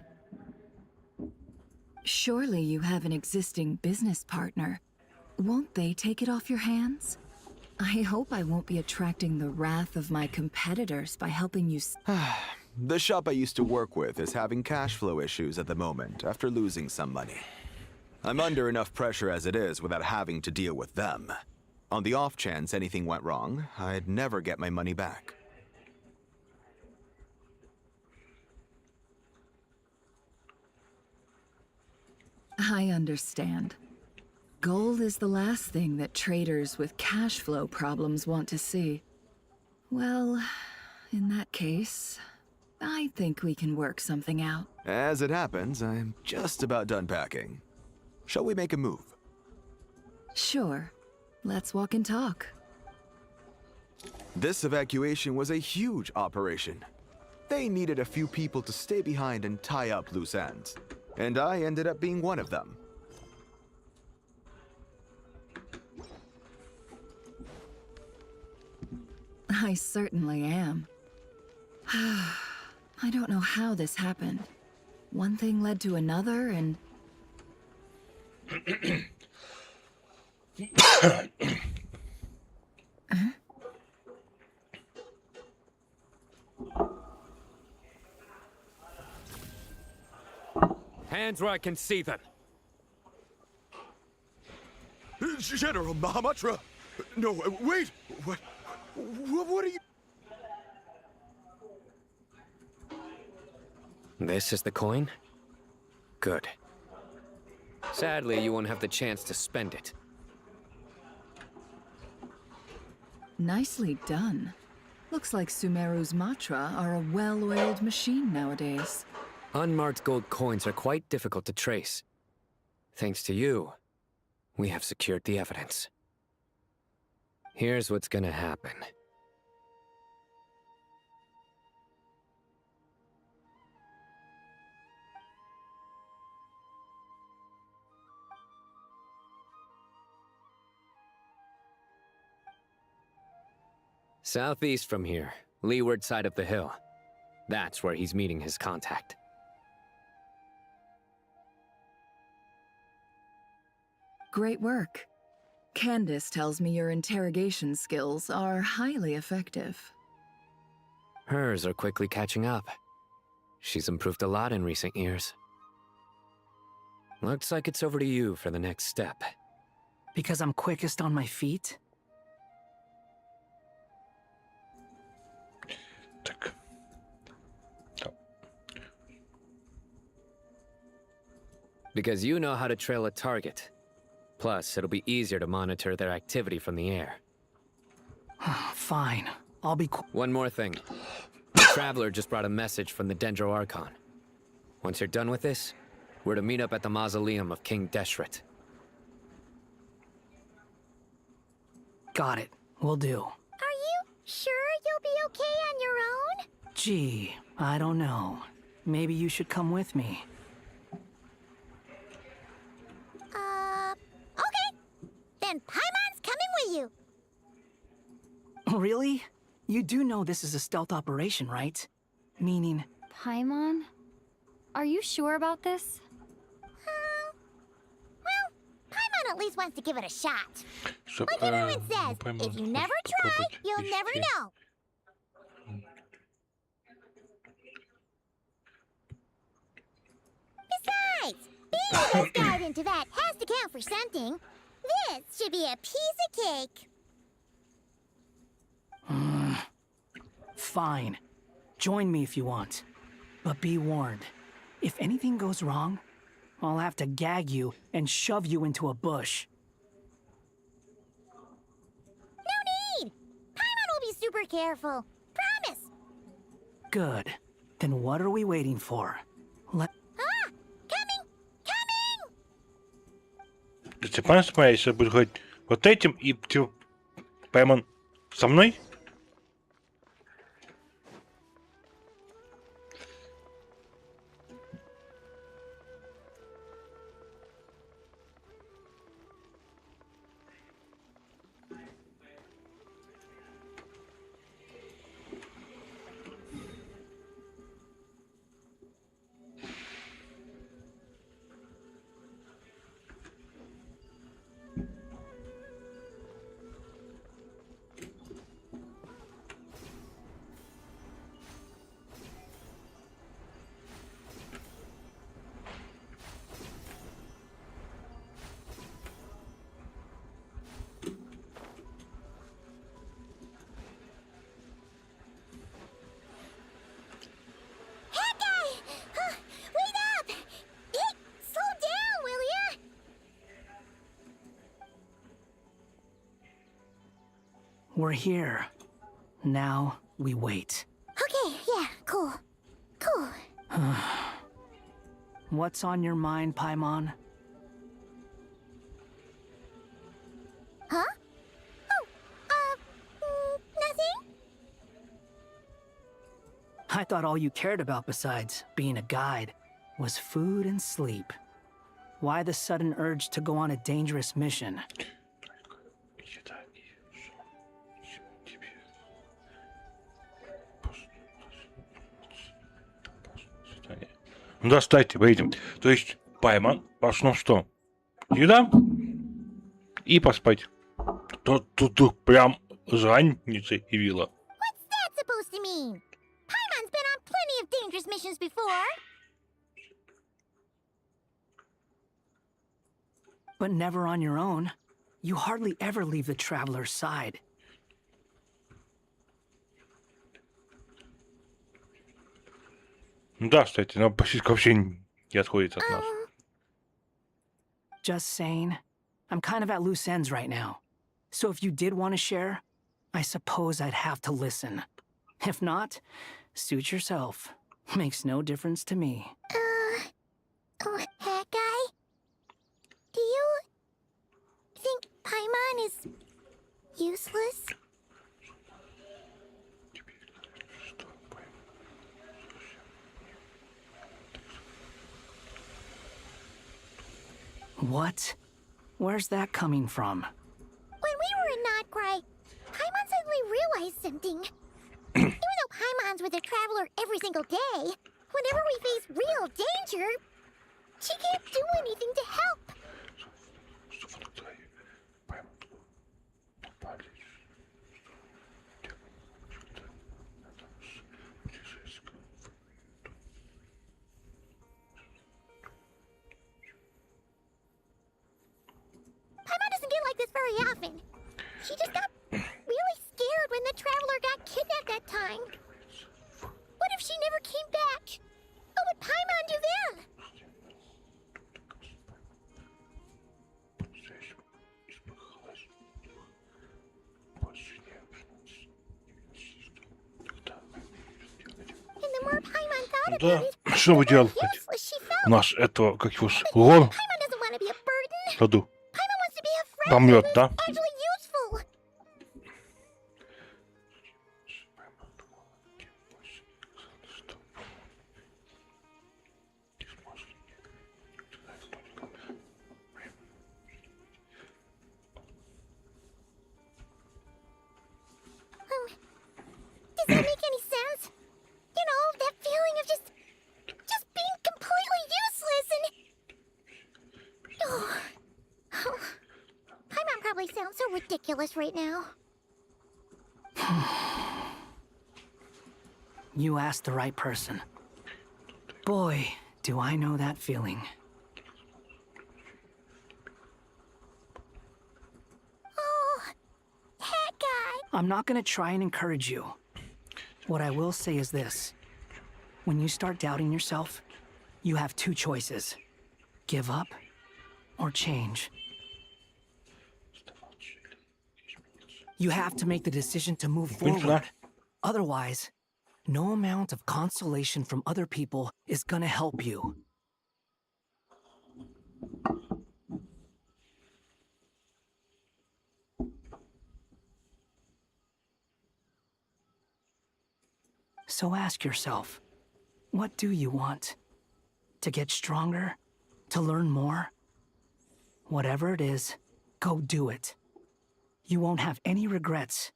Surely you have an existing business partner. Won't they take it off your hands? I hope I won't be attracting the wrath of my competitors by helping you. The shop I used to work with is having cash flow issues at the moment after losing some money. I'm under enough pressure as it is without having to deal with them. On the off chance anything went wrong, I'd never get my money back. I understand. Gold is the last thing that traders with cash flow problems want to see. Well, in that case, I think we can work something out. As it happens, I'm just about done packing. Shall we make a move? Sure. Let's walk and talk. This evacuation was a huge operation. They needed a few people to stay behind and tie up loose ends. And I ended up being one of them. I certainly am. I don't know how this happened. One thing led to another, and... Hands where I can see them. General Mahamatra! No, wait! What are you... This is the coin? Good. Sadly, you won't have the chance to spend it. Nicely done. Looks like Sumeru's Matra are a well-oiled machine nowadays. Unmarked gold coins are quite difficult to trace. Thanks to you, we have secured the evidence. Here's what's gonna happen. Southeast from here, leeward side of the hill. That's where he's meeting his contact. Great work. Candace tells me your interrogation skills are highly effective. Hers are quickly catching up. She's improved a lot in recent years. Looks like it's over to you for the next step. Because I'm quickest on my feet? Because you know how to trail a target. Plus, it'll be easier to monitor their activity from the air. Fine. I'll be One more thing. The Traveler just brought a message from the Dendro Archon. Once you're done with this, we're to meet up at the mausoleum of King Deshret. Got it. Will do. Are you sure you'll be okay on your own? Gee, I don't know. Maybe you should come with me. Okay. Then Paimon's coming with you. Really? You do know this is a stealth operation, right? Meaning... Paimon? Are you sure about this? Well, Paimon at least wants to give it a shot. So, Like everyone says, if you never try, you'll never know. Besides, being a Coast Guard into that has to count for something. This should be a piece of cake. Fine. Join me if you want. But be warned. If anything goes wrong, I'll have to gag you and shove you into a bush. No need! Paimon will be super careful. Promise! Good. Then what are we waiting for? Ah! Ты правильно смотри, сейчас будет говорить вот этим, и ты, Пайман, со мной? Wait up! Hey, slow down, will ya? We're here. Now we wait. Okay, yeah, cool. Cool. What's on your mind, Paimon? Huh? Nothing? I thought all you cared about besides being a guide was food and sleep. Why the sudden urge to go on a dangerous mission? Ну да, кстати, выйдем. То есть, Пайман, пошло что? Еда и поспать. Тут прям жранница явила. What's that supposed to mean? Paimon's been on plenty of dangerous missions before. But never on your own. You hardly ever leave the traveler's side. Ну да, кстати, но почти вообще не отходит от нас. Just saying. I'm kind of at loose ends right now. So if you did want to share, I suppose I'd have to listen. If not, suit yourself. Makes no difference to me. That guy? Do you think Paimon is useless? What? Where's that coming from? When we were in Notcry, Paimon suddenly realized something. Even though Paimon's with a traveler every single day, whenever we face real danger, she can't do anything to help. Paimon doesn't get like this very often. She just got really scared when the traveler got kidnapped that time. What if she never came back? What would Paimon do then? And the more Paimon thought Да, about it, что вы делаете? useless she felt. Наш этого, как его, Лон, Paimon doesn't want to be a burden. саду. Paimon wants to be a friend Помрет, who's да? actually useful. Does that make any sense? You know, that feeling of just being completely useless and... Oh. Paimon probably sounds so ridiculous right now. You asked the right person. Boy, do I know that feeling. Oh, that guy. I'm not gonna try and encourage you. What I will say is this. When you start doubting yourself, you have two choices. Give up or change. You have to make the decision to move forward. Otherwise, no amount of consolation from other people is gonna help you. So ask yourself, what do you want? To get stronger? To learn more? Whatever it is, go do it. You won't have any regrets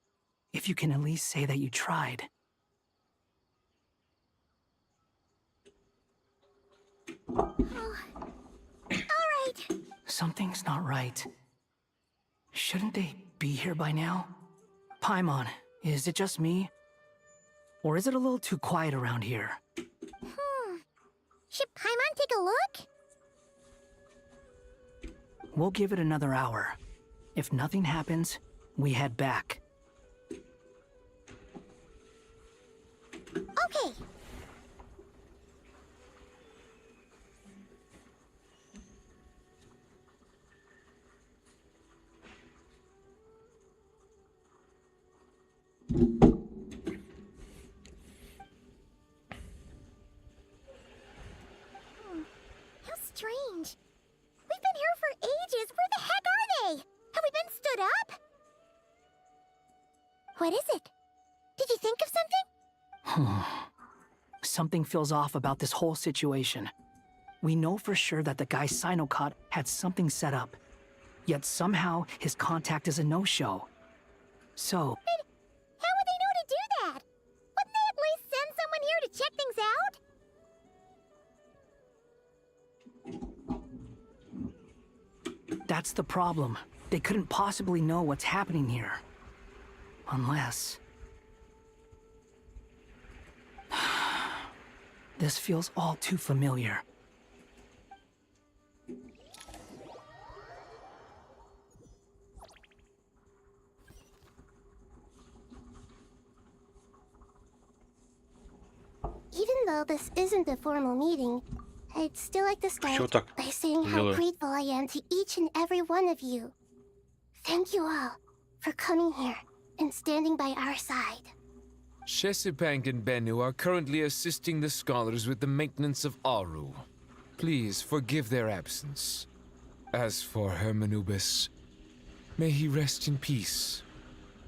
if you can at least say that you tried. Alright. Something's not right. Shouldn't they be here by now? Paimon, is it just me? Or is it a little too quiet around here? Should Paimon take a look? We'll give it another hour. If nothing happens, we head back. Okay. How strange. We've been here for ages. Where the heck are they? Have we been stood up? What is it? Did you think of something? Something feels off about this whole situation. We know for sure that the guy Sinocot had something set up. Yet somehow his contact is a no-show. So... How would they know to do that? Wouldn't they at least send someone here to check things out? that's the problem. They couldn't possibly know what's happening here. Unless... This feels all too familiar. Even though this isn't a formal meeting, I'd still like to start by saying how grateful I am to each and every one of you. Thank you all for coming here and standing by our side. Chesipank and Bennu are currently assisting the scholars with the maintenance of Aru. Please forgive their absence. As for Hermanubis, may he rest in peace.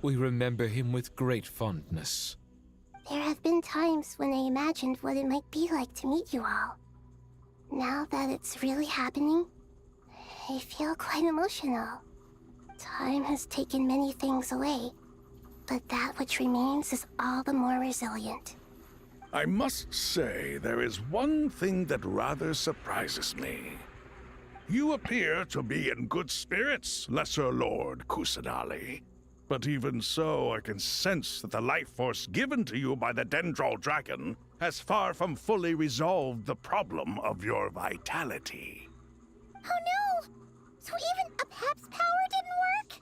We remember him with great fondness. There have been times when I imagined what it might be like to meet you all. Now that it's really happening, I feel quite emotional. Time has taken many things away, but that which remains is all the more resilient. I must say, there is one thing that rather surprises me. You appear to be in good spirits, Lesser Lord Kusanali. But even so, I can sense that the life force given to you by the Dendral Dragon has far from fully resolved the problem of your vitality. Oh no! So even a Pep's power didn't work?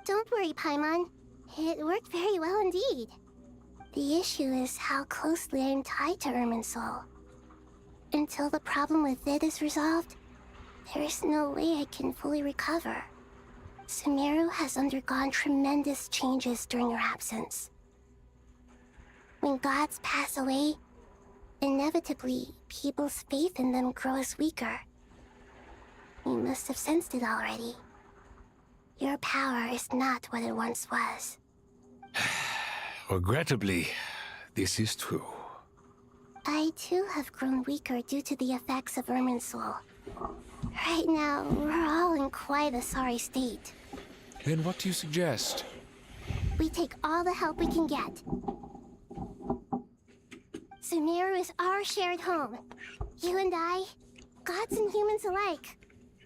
Don't worry, Paimon. It worked very well indeed. The issue is how closely I'm tied to Irminsul. Until the problem with it is resolved, there is no way I can fully recover. Sumeru has undergone tremendous changes during your absence. When gods pass away, inevitably, people's faith in them grows weaker. You must have sensed it already. Your power is not what it once was. Regrettably, this is true. I too have grown weaker due to the effects of Irminsul. Right now, we're all in quite a sorry state. Then what do you suggest? We take all the help we can get. Sumeru is our shared home. You and I, gods and humans alike.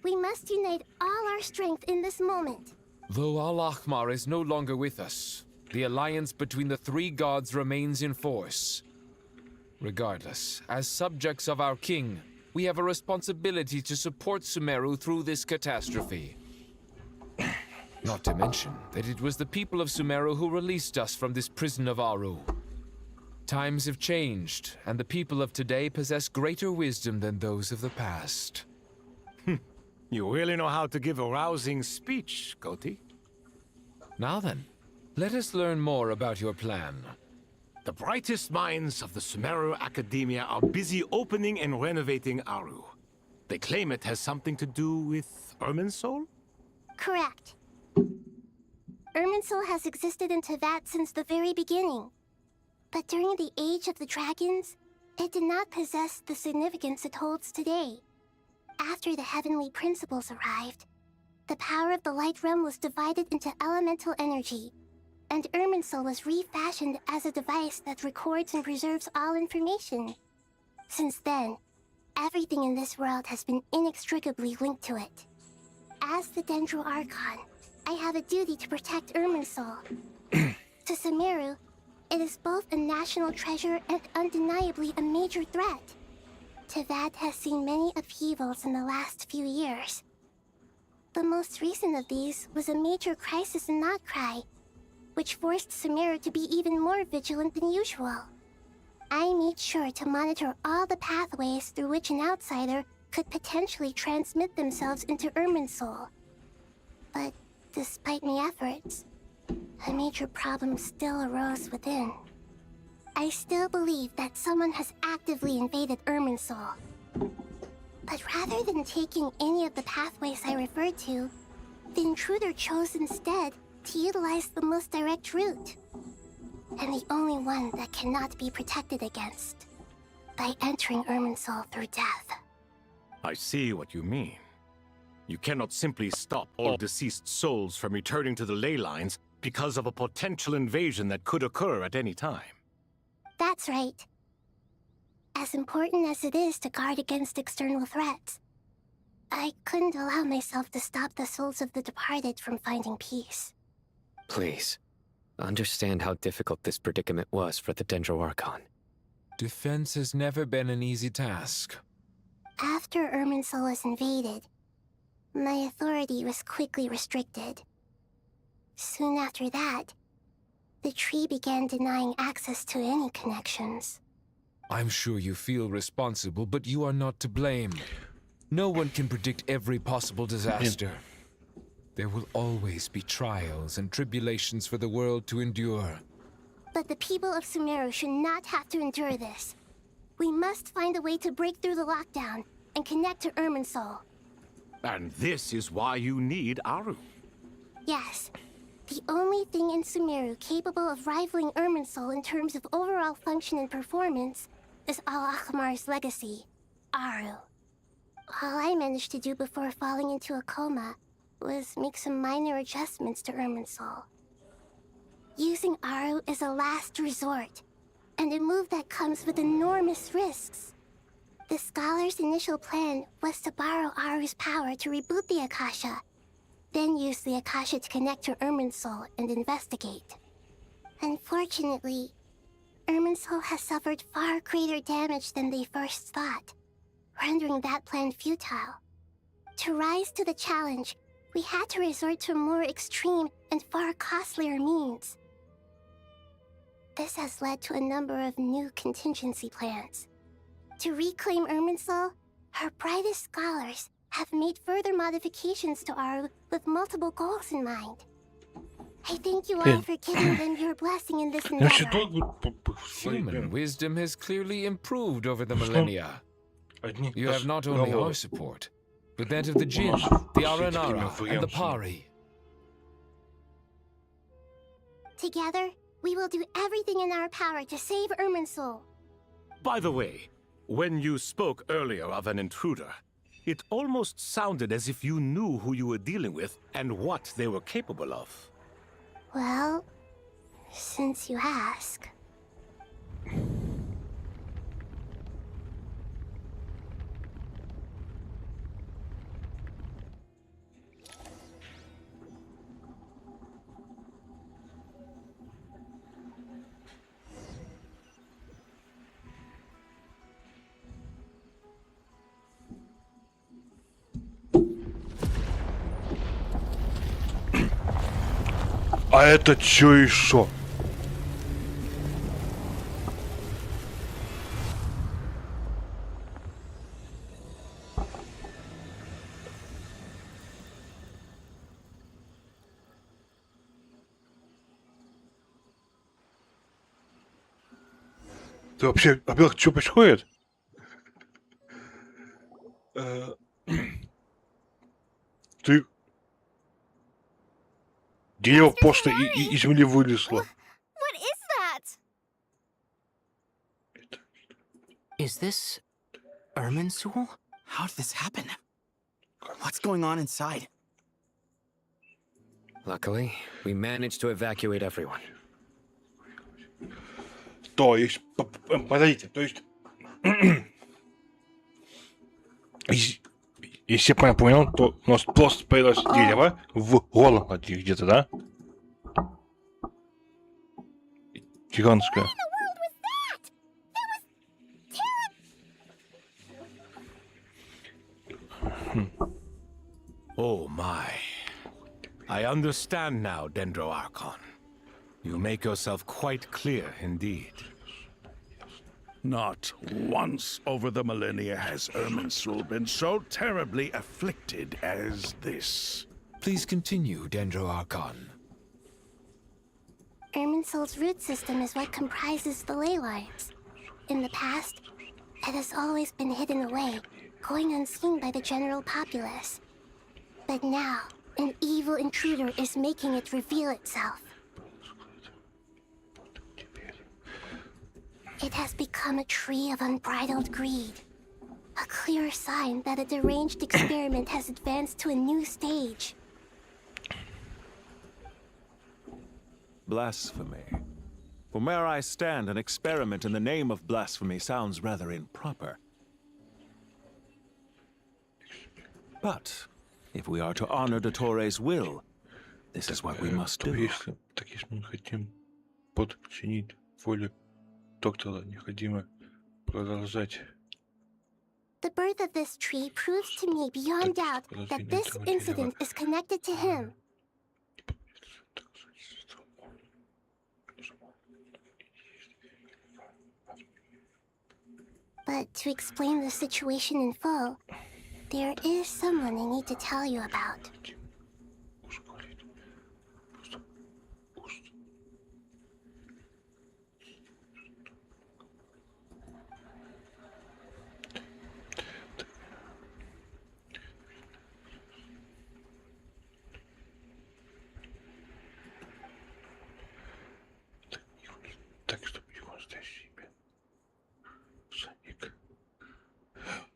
We must unite all our strength in this moment. Though Al-Ahmar is no longer with us, the alliance between the three gods remains in force. Regardless, as subjects of our king, we have a responsibility to support Sumeru through this catastrophe. Not to mention that it was the people of Sumeru who released us from this prison of Aru. Times have changed, and the people of today possess greater wisdom than those of the past. You really know how to give a rousing speech, Koti. Now then, let us learn more about your plan. The brightest minds of the Sumeru Academia are busy opening and renovating Aru. They claim it has something to do with Irminsul? Correct. Irminsul has existed in Teyvat since the very beginning. But during the Age of the Dragons, it did not possess the significance it holds today. After the heavenly principles arrived, the power of the Light Realm was divided into elemental energy, and Irminsul was refashioned as a device that records and preserves all information. Since then, everything in this world has been inextricably linked to it. As the Dendro Archon, I have a duty to protect Irminsul. To Sumeru, it is both a national treasure and undeniably a major threat. Tevad has seen many upheavals in the last few years. The most recent of these was a major crisis in Notcry, which forced Sumeru to be even more vigilant than usual. I made sure to monitor all the pathways through which an outsider could potentially transmit themselves into Irminsul. But despite my efforts, a major problem still arose within. I still believe that someone has actively invaded Irminsul. But rather than taking any of the pathways I referred to, the intruder chose instead to utilize the most direct route, and the only one that cannot be protected against, by entering Irminsul through death. I see what you mean. You cannot simply stop all deceased souls from returning to the ley lines because of a potential invasion that could occur at any time. That's right. As important as it is to guard against external threats, I couldn't allow myself to stop the souls of the departed from finding peace. Please, understand how difficult this predicament was for the Dendro Archon. Defense has never been an easy task. After Irminsul was invaded, my authority was quickly restricted. Soon after that, the tree began denying access to any connections. I'm sure you feel responsible, but you are not to blame. No one can predict every possible disaster. There will always be trials and tribulations for the world to endure. But the people of Sumeru should not have to endure this. We must find a way to break through the lockdown and connect to Irminsul. And this is why you need Aru. Yes. The only thing in Sumeru capable of rivaling Irminsul in terms of overall function and performance is Al-Akhmar's legacy, Aru. All I managed to do before falling into a coma was make some minor adjustments to Irminsul. Using Aru is a last resort, and a move that comes with enormous risks. The Scholar's initial plan was to borrow Aru's power to reboot the Akasha, then use the Akasha to connect to Irminsul and investigate. Unfortunately, Irminsul has suffered far greater damage than they first thought, rendering that plan futile. To rise to the challenge, we had to resort to more extreme and far costlier means. This has led to a number of new contingency plans. To reclaim Irminsul, our brightest scholars have made further modifications to Aru with multiple goals in mind. I thank you all for giving them your blessing in this endeavor. Human wisdom has clearly improved over the millennia. You have not only our support, but that of the Jinn, the Aranara, and the Pari. Together, we will do everything in our power to save Irminsul. By the way, when you spoke earlier of an intruder, it almost sounded as if you knew who you were dealing with and what they were capable of. Well, since you ask. А это чё еще? Ты вообще, во-первых, что происходит? Ты... Дерево просто из земли вылезло. What is that? Is this Irminsul? How did this happen? What's going on inside? Luckily, we managed to evacuate everyone. То есть, подождите, то есть, если я правильно понял, то у нас просто появилось дерево в Голланде где-то, да? Гигантское. Oh my. I understand now, Dendro Archon. You make yourself quite clear indeed. Not once over the millennia has Irminsul been so terribly afflicted as this. Please continue, Dendro Archon. Irminsul's root system is what comprises the ley lines. In the past, it has always been hidden away, going unseen by the general populace. But now, an evil intruder is making it reveal itself. It has become a tree of unbridled greed. A clear sign that a deranged experiment has advanced to a new stage. Blasphemy. From where I stand, an experiment in the name of blasphemy sounds rather improper. But if we are to honor Dottores' will, this is what we must do. Если мы хотим подчинить волю доктора, необходимо продолжать. The birth of this tree proves to me beyond doubt that this incident is connected to him. But to explain the situation in full, there is someone I need to tell you about.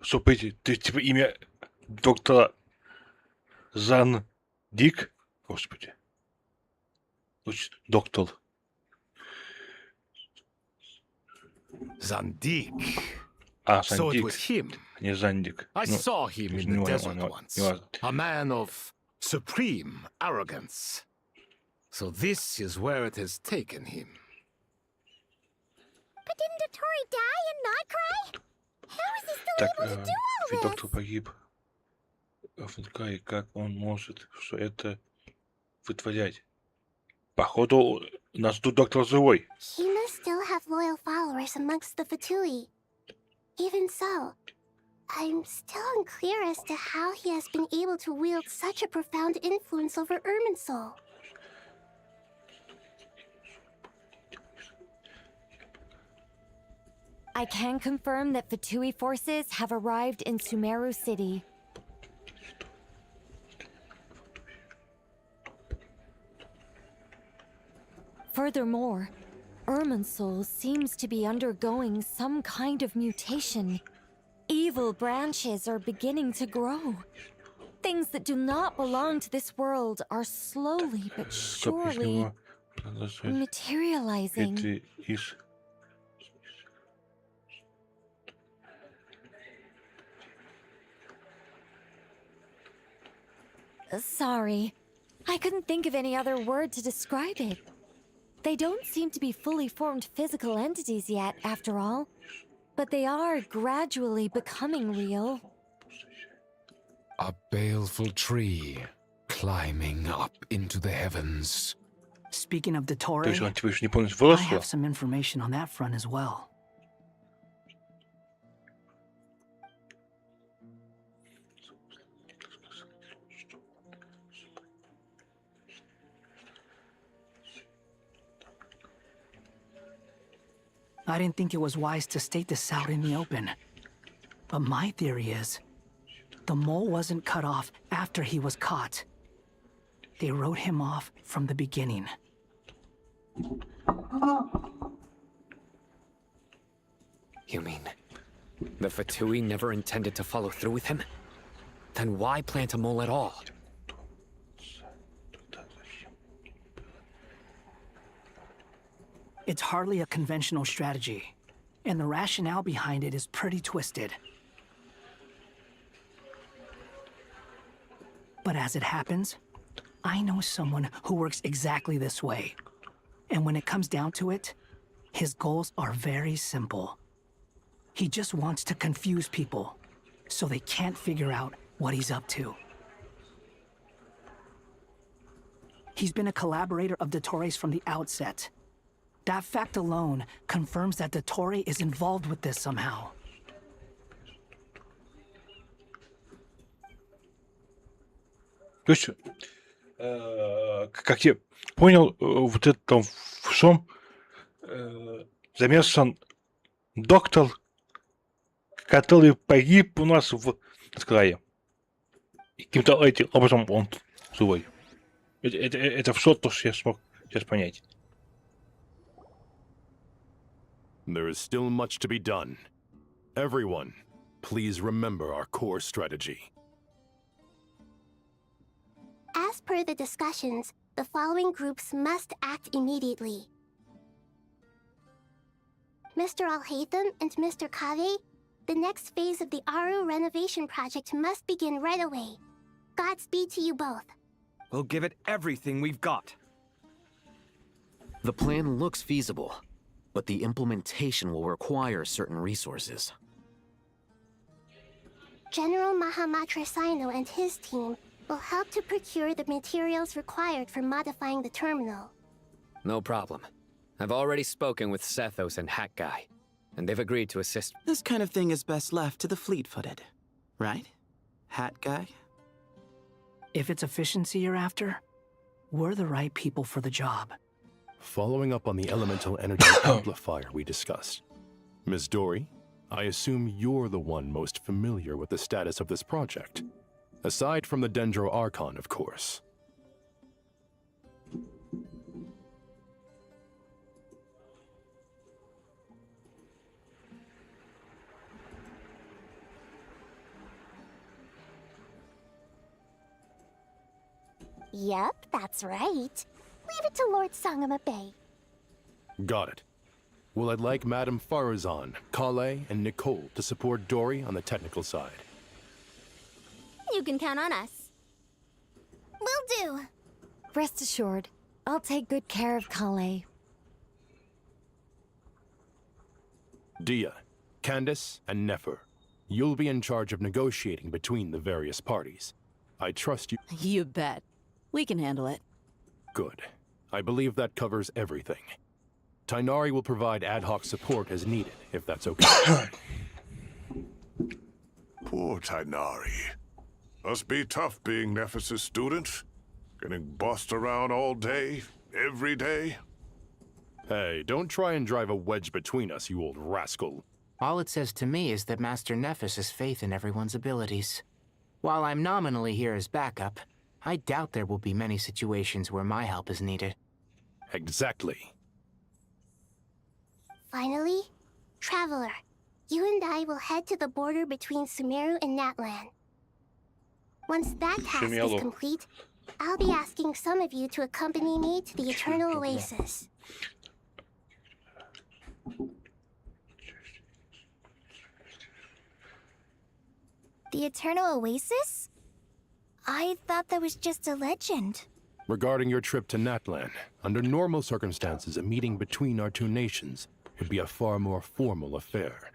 Стоп, ты типа имя доктора Зан Дик? Господи. Доктор. Zandik. Сандик. So it was him. Не Зандик. I saw him in the desert once. A man of supreme arrogance. So this is where it has taken him. But didn't Dottore die and not cry? How is he still Так, able to do all ведь this? доктор погиб. И как он может все это вытворять? Походу, нас тут доктор живой. He must still have loyal followers amongst the Fatui. Even so, I'm still unclear as to how he has been able to wield such a profound influence over Irminsul. I can confirm that Fatui forces have arrived in Sumeru City. Furthermore, Irminsul seems to be undergoing some kind of mutation. Evil branches are beginning to grow. Things that do not belong to this world are slowly but surely materializing. Sorry, I couldn't think of any other word to describe it. They don't seem to be fully formed physical entities yet, after all. But they are gradually becoming real. A baleful tree climbing up into the heavens. Speaking of Dottore, I I have some information on that front as well. I didn't think it was wise to state this out in the open. But my theory is, the mole wasn't cut off after he was caught. They wrote him off from the beginning. You mean The Fatui never intended to follow through with him? Then why plant a mole at all? It's hardly a conventional strategy, and the rationale behind it is pretty twisted. But as it happens, I know someone who works exactly this way. And when it comes down to it, his goals are very simple. He just wants to confuse people, so they can't figure out what he's up to. He's been a collaborator of Dottores from the outset. That fact alone confirms that Dottore is involved with this somehow. То есть, как я понял, вот это всем замешан доктор, который погиб у нас в крае. И каким-то этим образом он живой. Это все то, что я смог сейчас понять. There is still much to be done. Everyone, please remember our core strategy. As per the discussions, the following groups must act immediately. Mr. Al-Haytham and Mr. Kave, the next phase of the Aru renovation project must begin right away. Godspeed to you both. We'll give it everything we've got. The plan looks feasible, but the implementation will require certain resources. General Mahamatra Sino and his team will help to procure the materials required for modifying the terminal. No problem. I've already spoken with Sethos and Hat Guy, and they've agreed to assist. This kind of thing is best left to the fleet-footed, right? Hat Guy? If it's efficiency you're after, we're the right people for the job. Following up on the elemental energy amplifier we discussed. Ms. Dory, I assume you're the one most familiar with the status of this project. Aside from the Dendro Archon, of course. Yep, that's right. Leave it to Lord Sangama Bay. Got it. Well, I'd like Madame Farazan, Kale, and Nicole to support Dory on the technical side. You can count on us. Will do. Rest assured, I'll take good care of Kale. Dia, Candace, and Nefer, you'll be in charge of negotiating between the various parties. I trust you. You bet. We can handle it. Good. I believe that covers everything. Tainari will provide ad hoc support as needed, if that's okay. Poor Tainari. Must be tough being Nephis' student. Getting bossed around all day, every day. Hey, don't try and drive a wedge between us, you old rascal. All it says to me is that Master Nephis has faith in everyone's abilities. While I'm nominally here as backup, I doubt there will be many situations where my help is needed. Exactly. Finally, Traveler, you and I will head to the border between Sumeru and Natlan. Once that task is complete, I'll be asking some of you to accompany me to the Eternal Oasis. The Eternal Oasis? I thought that was just a legend. Regarding your trip to Natlan, under normal circumstances, a meeting between our two nations would be a far more formal affair.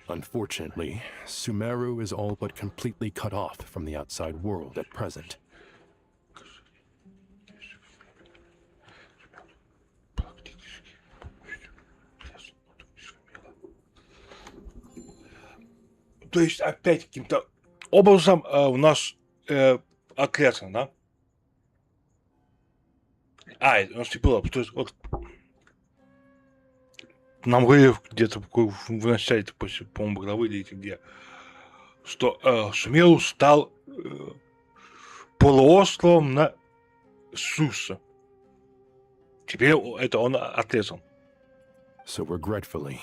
Unfortunately, Sumeru is all but completely cut off from the outside world at present. То есть опять каким-то образом у нас отрезано, да? У нас не было, то есть вот нам говорили где-то в начале, по-моему, главы или где, что Сумеру стал полуостровом на суше. Теперь это он отрезан. So regretfully,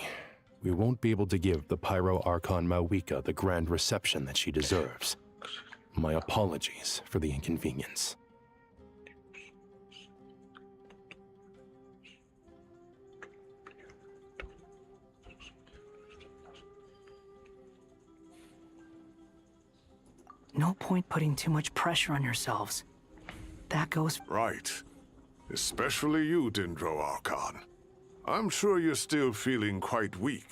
we won't be able to give the Pyro Archon Mawika the grand reception that she deserves. My apologies for the inconvenience. No point putting too much pressure on yourselves. That goes... Right. Especially you, Dendro Archon. I'm sure you're still feeling quite weak.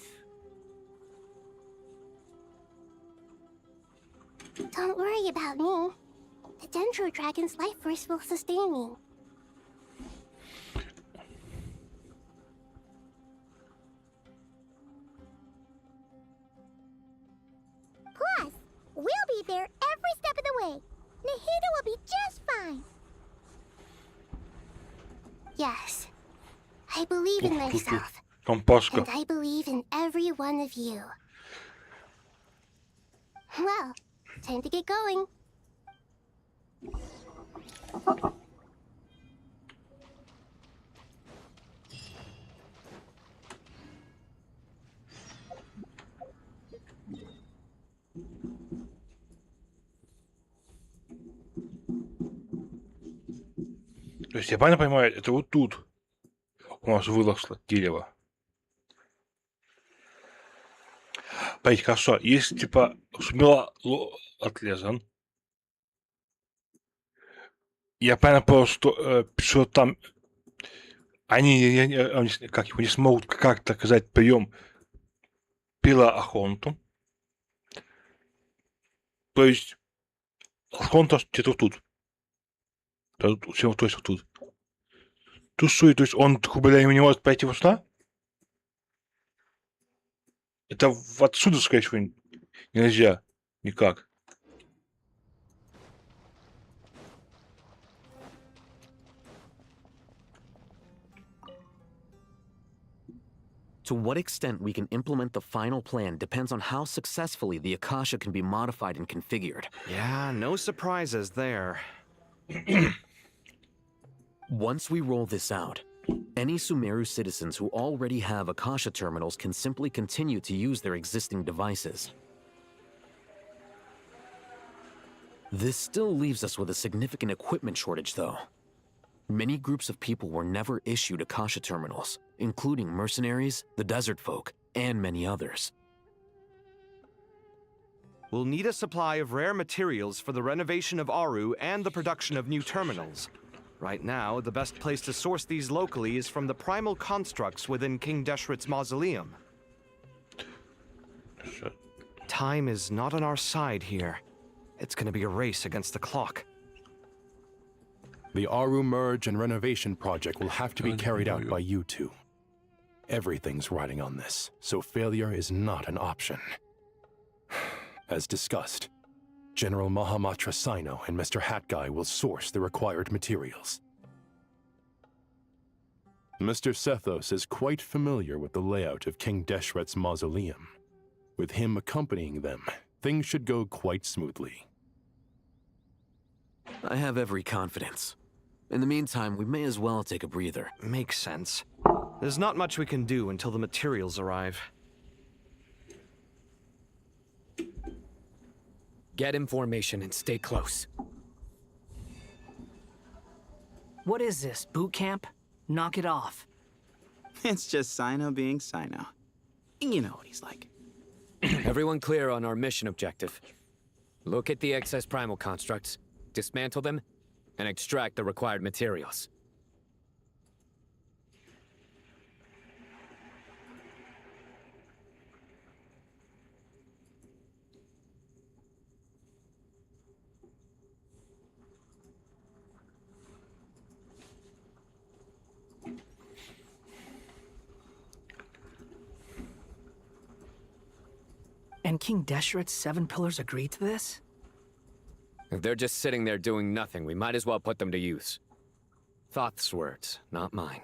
Don't worry about me. The Dendro Dragon's life force will sustain me. Plus, we'll be there every step of the way. Nahida will be just fine. Yes, I believe in myself. Компашка. And I believe in every one of you. Well, time to get going. То есть я правильно понимаю, это вот тут у нас выросло дерево. Пойдите, хорошо. Если типа шумела отрезан, я правильно понял, что там они как его не смогут как-то оказать прием пилоахонту. То есть Ахонта где-то тут. То есть вот тут. Тусует, то есть он Хубиля не может пойти в сюда? Это отсюда, скорее всего, нельзя. Никак. To what extent we can implement the final plan depends on how successfully the Akasha can be modified and configured. Yeah, no surprises there. Once we roll this out, any Sumeru citizens who already have Akasha terminals can simply continue to use their existing devices. This still leaves us with a significant equipment shortage, though. Many groups of people were never issued Akasha terminals, including mercenaries, the desert folk, and many others. We'll need a supply of rare materials for the renovation of Aru and the production of new terminals. Right now, the best place to source these locally is from the primal constructs within King Deshret's mausoleum. Time is not on our side here. It's gonna be a race against the clock. The Aru merge and renovation project will have to be carried out by you two. Everything's riding on this, so failure is not an option. As discussed, General Mahamatra Sino and Mr. Hat Guy will source the required materials. Mr. Sethos is quite familiar with the layout of King Deshret's mausoleum. With him accompanying them, things should go quite smoothly. I have every confidence. In the meantime, we may as well take a breather. Makes sense. There's not much we can do until the materials arrive. Get information and stay close. What is this, boot camp? Knock it off. It's just Sino being Sino. You know what he's like. Everyone clear on our mission objective. Look at the excess primal constructs, dismantle them, and extract the required materials. And King Deshret's 7 pillars agreed to this? If they're just sitting there doing nothing, we might as well put them to use. Thoth's words, not mine.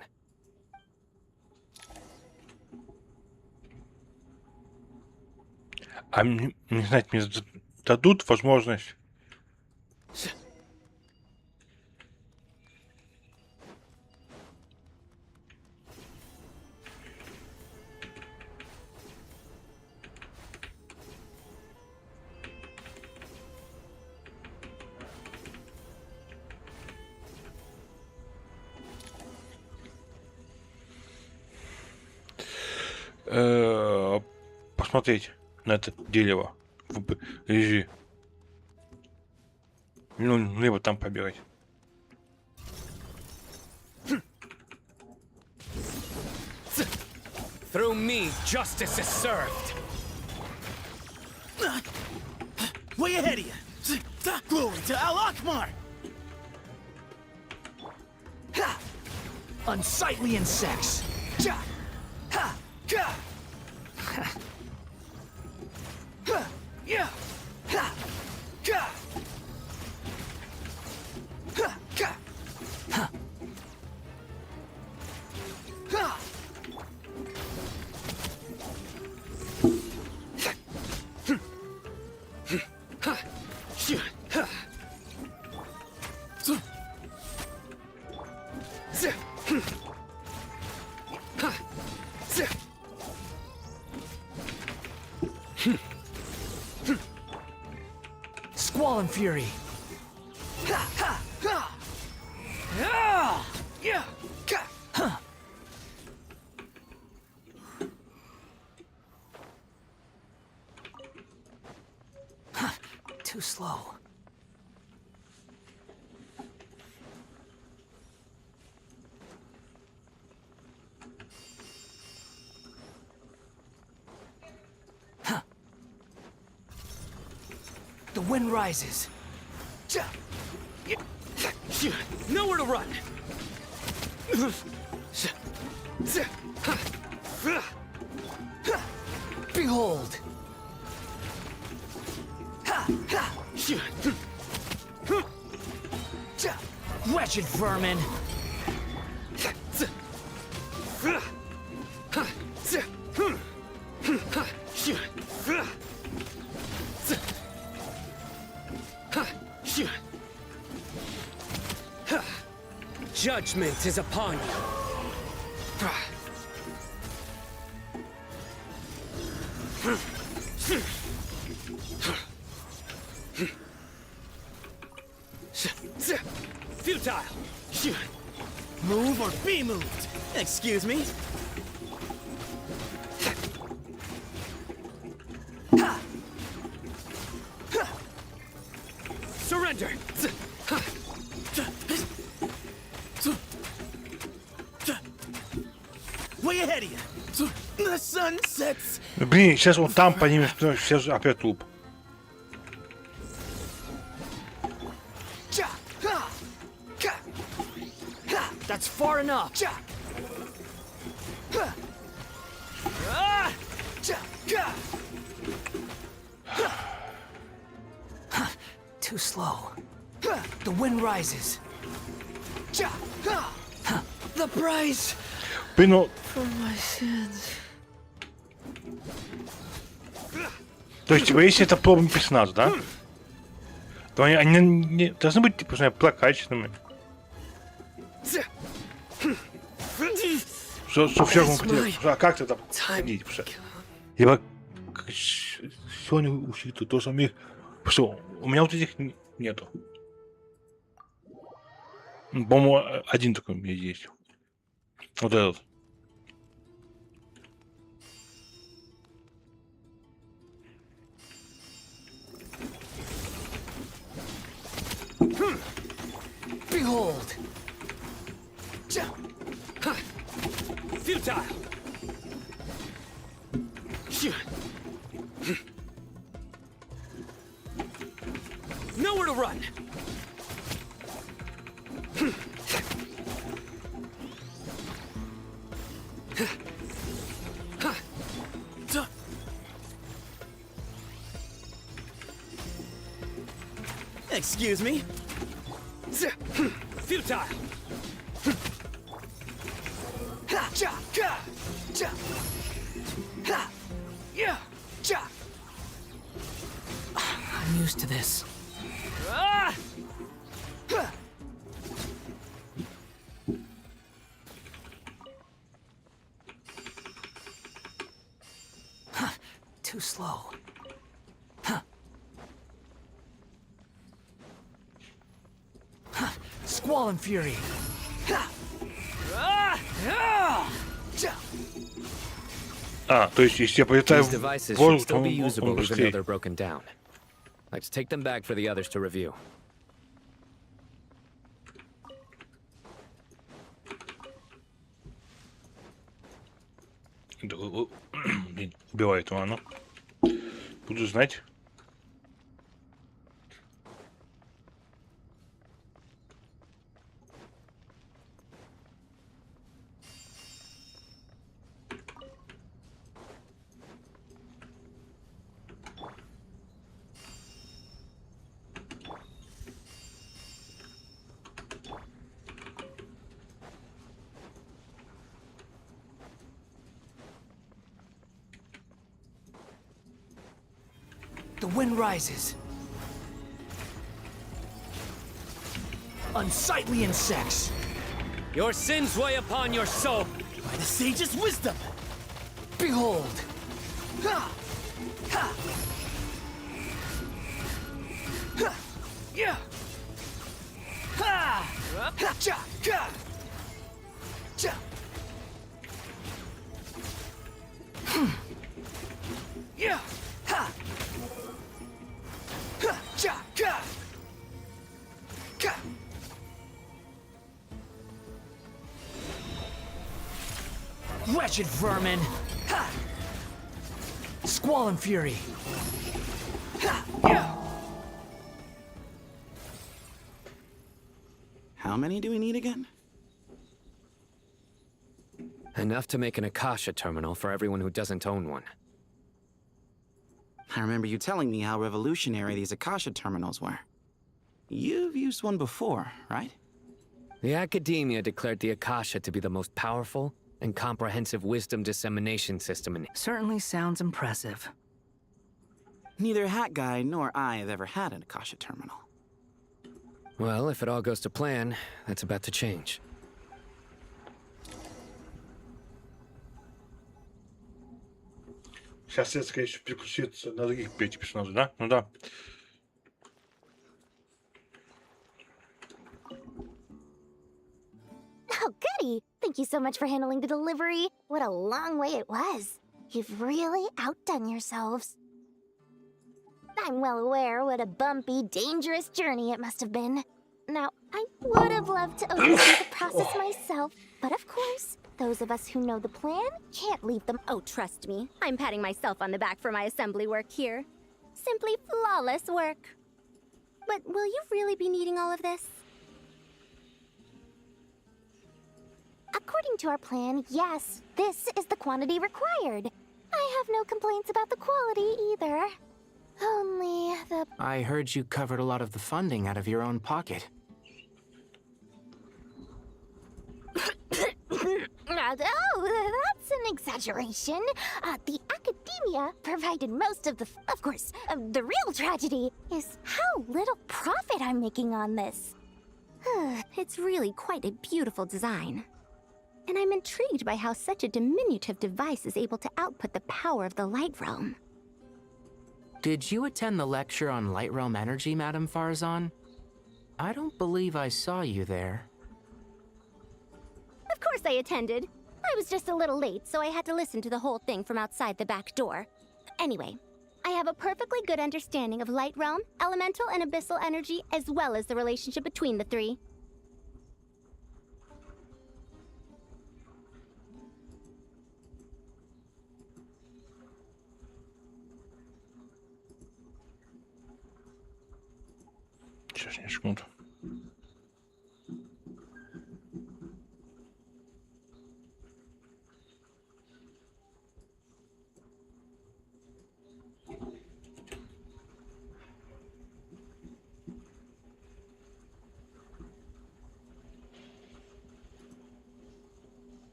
А мне, не знаю, мне дадут возможность. посмотреть на это дерево вблизи. Ну, либо там побегать. Through me, justice is served. Way ahead of you! Glory to Al Akmar! Unsightly insects! Squall and Fury! Too slow. The wind rises. Nowhere to run. Behold. Wretched vermin. Judgment is upon you. Futile. Move or be moved. Excuse me. Surrender. Way ahead of you. The sun sets. Блин, сейчас он там поднимет, сейчас опять луп. That's far enough. Too slow. The wind rises. The price Блин, ну, for my sins. то есть, типа, если это пробный персонаж, да? То они не должны быть, типа, не знаю, прокачанными. Что все ходить? А как ты там ходить? Либо сегодня учиться то самих. Что? У меня вот этих нету. По-моему, один такой у меня есть. Вот этот. Behold. Futile. Nowhere to run. Excuse me. Futile. I'm used to this. Too slow. Squall and Fury. То есть, если я полетаю These в devices should воздух, то still be он usable even though быстрее. they're broken down. Let's take them back for the others to review. Убивает его, оно. Буду знать. The wind rises. Unsightly insects. Your sins weigh upon your soul. By the sage's wisdom. Behold. Ha! Ha! Ha! Yeah! Ha! Ha! Cha! Cha! Cha! Yeah! Ha! Ha! Cha! Cha! Cha! Wretched vermin! Ha! Squall and fury! Ha! Yeah! How many do we need again? Enough to make an Akasha terminal for everyone who doesn't own one. I remember you telling me how revolutionary these Akasha terminals were. You've used one before, right? The Academia declared the Akasha to be the most powerful and comprehensive wisdom dissemination system in... Certainly sounds impressive. Neither Hat Guy nor I have ever had an Akasha terminal. Well, if it all goes to plan, that's about to change. Сейчас я, скорее всего, переключиться на других пяти персонажей, да? Ну да. Oh, goody! Thank you so much for handling the delivery. What a long way it was. You've really outdone yourselves. I'm well aware what a bumpy, dangerous journey it must have been. Now, I would have loved to oversee the process myself, but of course, those of us who know the plan can't leave them. Oh, trust me. I'm patting myself on the back for my assembly work here. Simply flawless work. But will you really be needing all of this? According to our plan, yes, this is the quantity required. I have no complaints about the quality either. Only the... I heard you covered a lot of the funding out of your own pocket. Oh, that's an exaggeration. The Academia provided most of the... Of course, the real tragedy is how little profit I'm making on this. It's really quite a beautiful design. And I'm intrigued by how such a diminutive device is able to output the power of the Light Realm. Did you attend the lecture on Light Realm energy, Madame Farzan? I don't believe I saw you there. Of course I attended. I was just a little late, so I had to listen to the whole thing from outside the back door. Anyway, I have a perfectly good understanding of Light Realm, elemental and abyssal energy, as well as the relationship between the three. Сейчас, не секунду.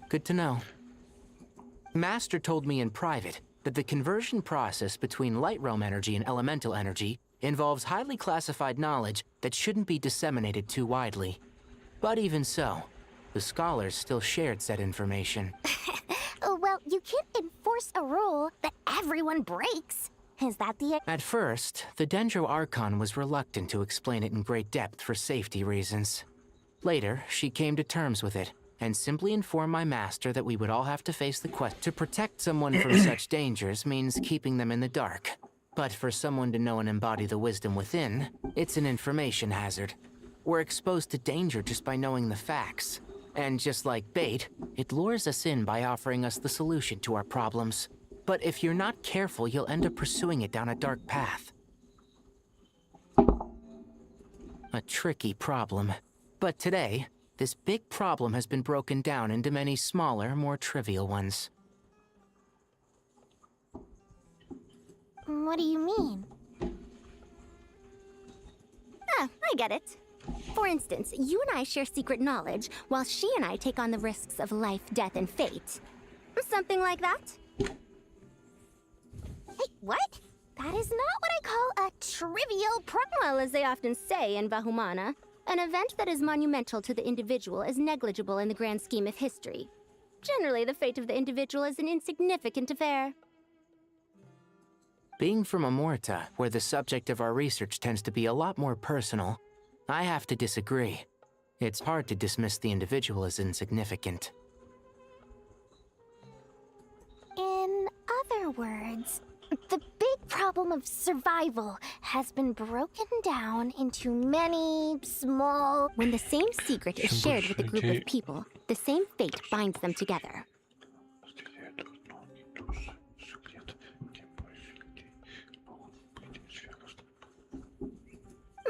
Good to know. Master told me in private that the conversion process between Light Realm energy and elemental energy involves highly classified knowledge that shouldn't be disseminated too widely. But even so, the scholars still shared said information. Well, you can't enforce a rule that everyone breaks. Is that the... At first, the Dendro Archon was reluctant to explain it in great depth for safety reasons. Later, she came to terms with it, and simply inform my master that we would all have to face the quest. To protect someone from such dangers means keeping them in the dark. But for someone to know and embody the wisdom within, it's an information hazard. We're exposed to danger just by knowing the facts. And just like bait, it lures us in by offering us the solution to our problems. But if you're not careful, you'll end up pursuing it down a dark path. A tricky problem. But today, this big problem has been broken down into many smaller, more trivial ones. What do you mean? Ah, I get it. For instance, you and I share secret knowledge, while she and I take on the risks of life, death, and fate. Something like that? Hey, what? That is not what I call a trivial well, as they often say in Vahumana. An event that is monumental to the individual is negligible in the grand scheme of history. Generally, the fate of the individual is an insignificant affair. Being from Amorta, where the subject of our research tends to be a lot more personal, I have to disagree. It's hard to dismiss the individual as insignificant. In other words, the big problem of survival has been broken down into many small... When the same secret is shared with a group of people, the same fate binds them together.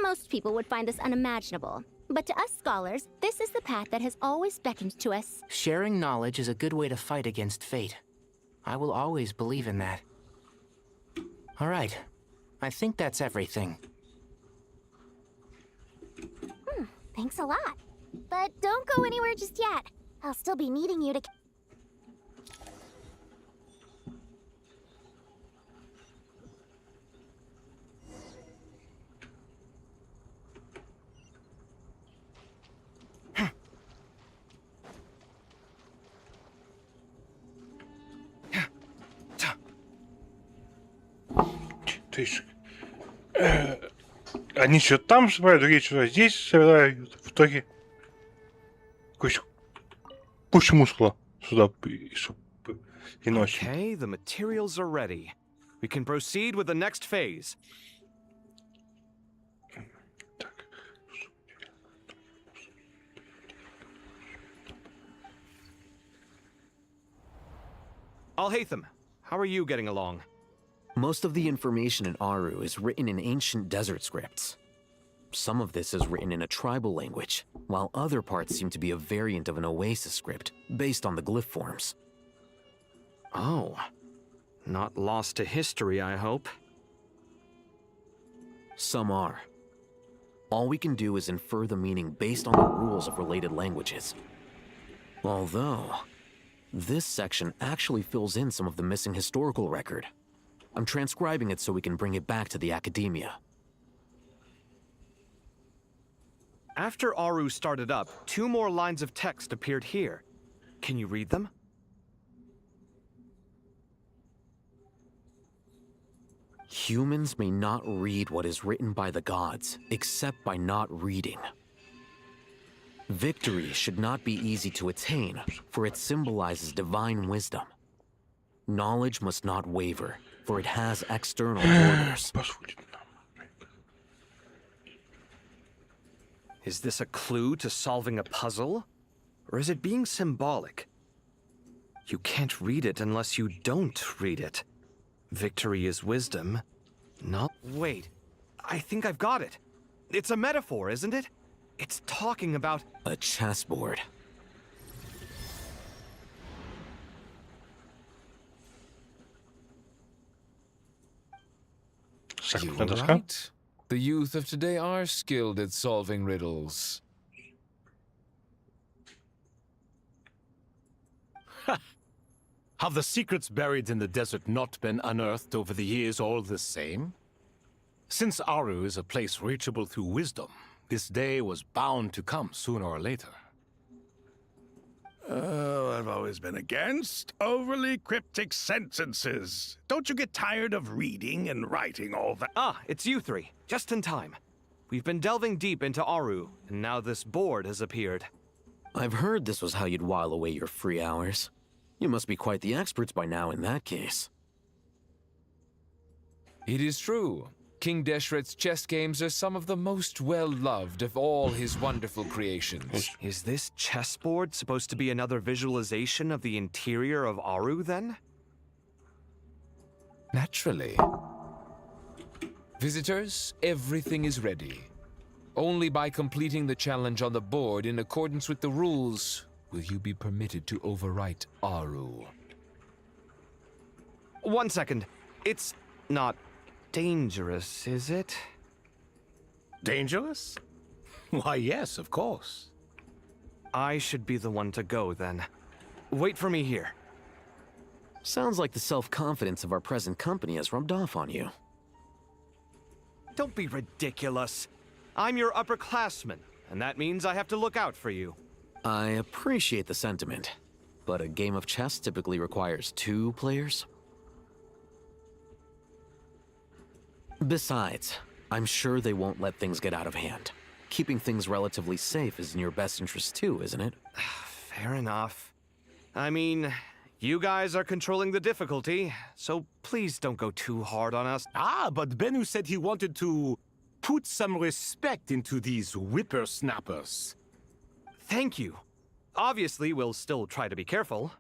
Most people would find this unimaginable. But to us scholars, this is the path that has always beckoned to us. Sharing knowledge is a good way to fight against fate. I will always believe in that. All right. I think that's everything. Thanks a lot. But don't go anywhere just yet. I'll still be needing you to... То есть, они что-то там собирают, другие что-то здесь собирают. В итоге кучу мускула сюда и носим. Okay, the materials are ready. We can proceed with the next phase. Al-Haytham, how are you getting along? Most of the information in Aru is written in ancient desert scripts. Some of this is written in a tribal language, while other parts seem to be a variant of an Oasis script, based on the glyph forms. Oh. Not lost to history, I hope. Some are. All we can do is infer the meaning based on the rules of related languages. Although, this section actually fills in some of the missing historical record. I'm transcribing it so we can bring it back to the academia. After Aru started up, 2 more lines of text appeared here. Can you read them? Humans may not read what is written by the gods, except by not reading. Victory should not be easy to attain, for it symbolizes divine wisdom. Knowledge must not waver, for it has external borders. Is this a clue to solving a puzzle? Or is it being symbolic? You can't read it unless you don't read it. Victory is wisdom. Not... Wait. I think I've got it. It's a metaphor, isn't it? It's talking about... A chessboard. You were right. The youth of today are skilled at solving riddles. Have the secrets buried in the desert not been unearthed over the years all the same? Since Aru is a place reachable through wisdom, this day was bound to come sooner or later. Oh, I've always been against overly cryptic sentences. Don't you get tired of reading and writing all that? Ah, it's you 3. Just in time. We've been delving deep into Aru, and now this board has appeared. I've heard this was how you'd while away your free hours. You must be quite the experts by now in that case. It is true. King Deshret's chess games are some of the most well-loved of all his wonderful creations. Is this chessboard supposed to be another visualization of the interior of Aru, then? Naturally. Visitors, everything is ready. Only by completing the challenge on the board in accordance with the rules will you be permitted to overwrite Aru. 1 second. It's not dangerous, is it? Dangerous? Why, yes, of course. I should be the one to go, then. Wait for me here. Sounds like the self-confidence of our present company has rubbed off on you. Don't be ridiculous. I'm your upperclassman, and that means I have to look out for you. I appreciate the sentiment, but a game of chess typically requires 2 players. Besides, I'm sure they won't let things get out of hand. Keeping things relatively safe is in your best interest too, isn't it? Fair enough. I mean, you guys are controlling the difficulty, so please don't go too hard on us. Ah, but Bennu said he wanted to put some respect into these whippersnappers. Thank you. Obviously, we'll still try to be careful.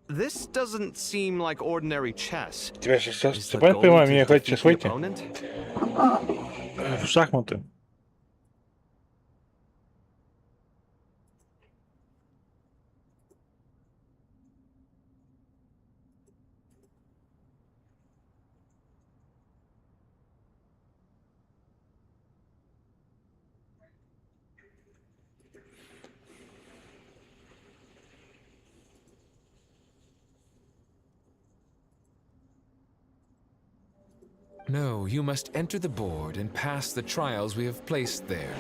This doesn't seem like ordinary chess. Тебя сейчас Is the правильно goal понимаю, to мне хватит defeat сейчас the выйти? opponent? В шахматы. No, you must enter the board and pass the trials we have placed there.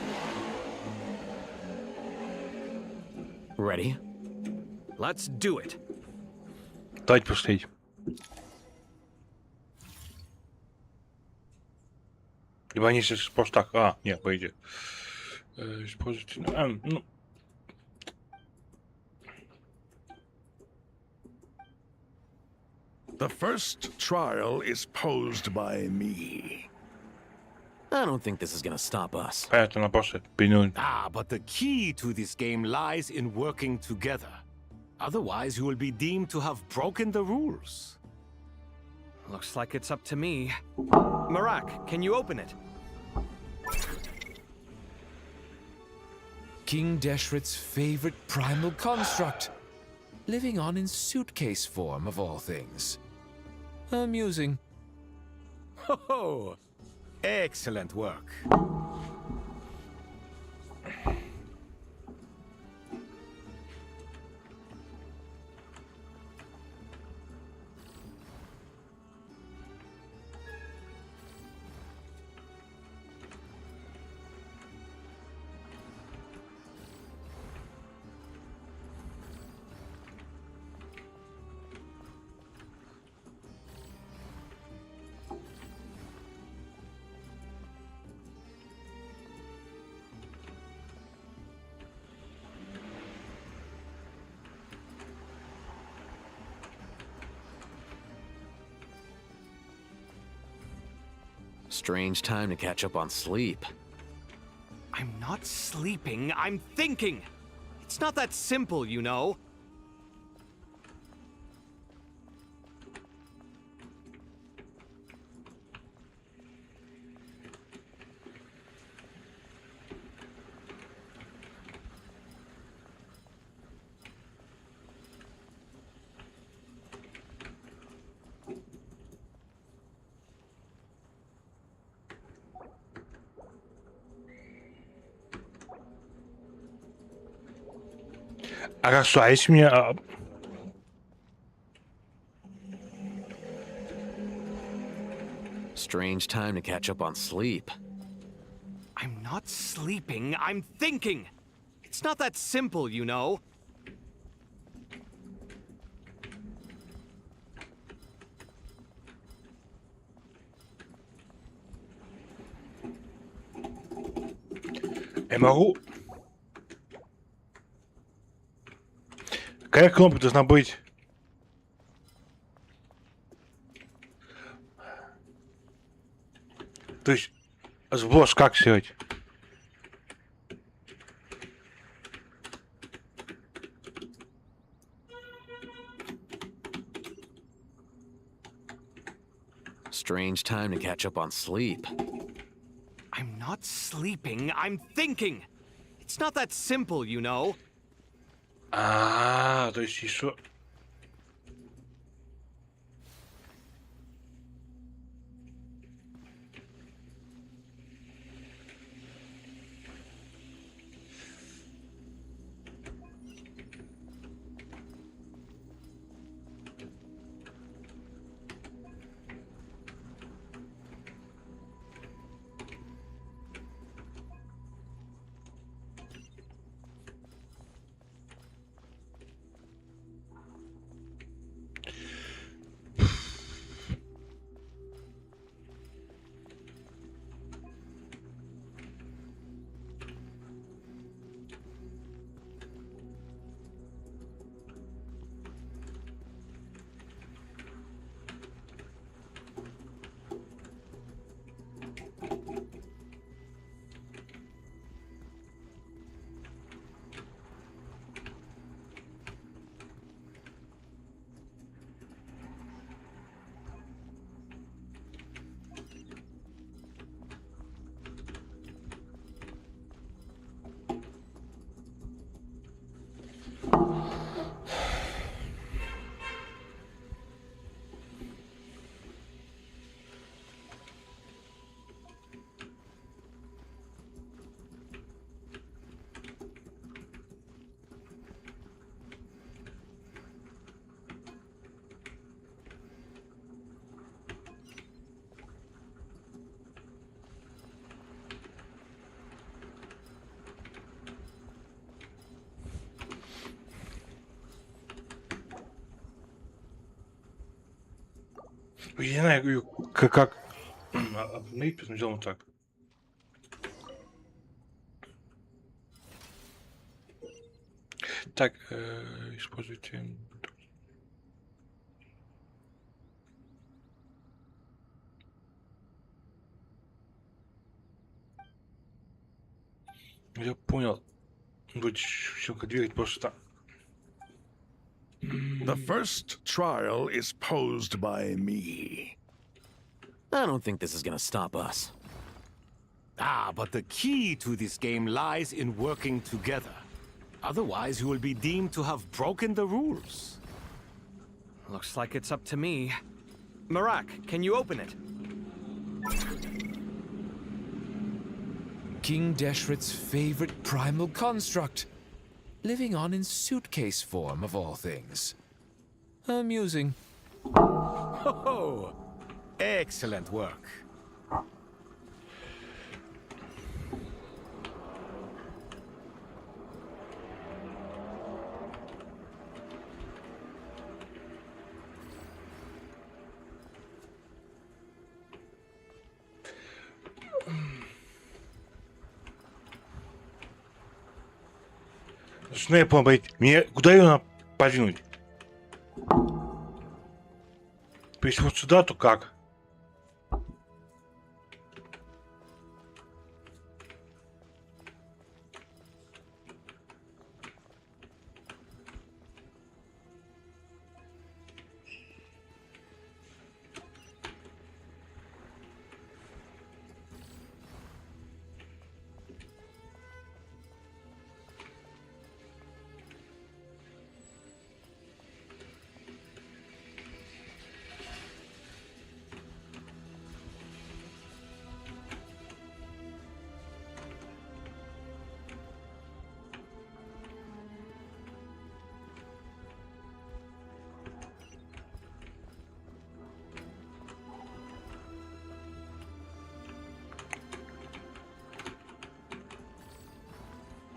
Ready? Let's do it. Дать пустить. Либо они сейчас просто так... А, нет, пойди. Используйте... ну... The first trial is posed by me. I don't think this is gonna stop us. Понятно, просто пинуть. Ah, but the key to this game lies in working together. Otherwise, you will be deemed to have broken the rules. Looks like it's up to me. Marak, can you open it? King Deshret's favorite primal construct. Living on in suitcase form, of all things. Amusing. Oh, excellent work. Strange time to catch up on sleep. I'm not sleeping, I'm thinking. It's not that simple, you know. Хорошо, а если мне... Strange time to catch up on sleep. I'm not sleeping, I'm thinking. It's not that simple, you know. Я могу Какая кнопка должна быть? То есть сброс как сделать? Strange time to catch up on sleep. I'm not sleeping, I'm thinking. It's not that simple, you know. То есть еще... Я не знаю, как обновить, поэтому сделаем так. Так, используйте... Я понял. Будет щелка двигать просто... The first trial is posed by me. I don't think this is gonna stop us. But the key to this game lies in working together. Otherwise, you will be deemed to have broken the rules. Looks like it's up to me. Marak, can you open it? King Deshret's favorite primal construct. Living on in suitcase form, of all things. Amusing. Oh, excellent work. Что я понял, мне куда ее надо подвинуть? Если вот сюда, то как?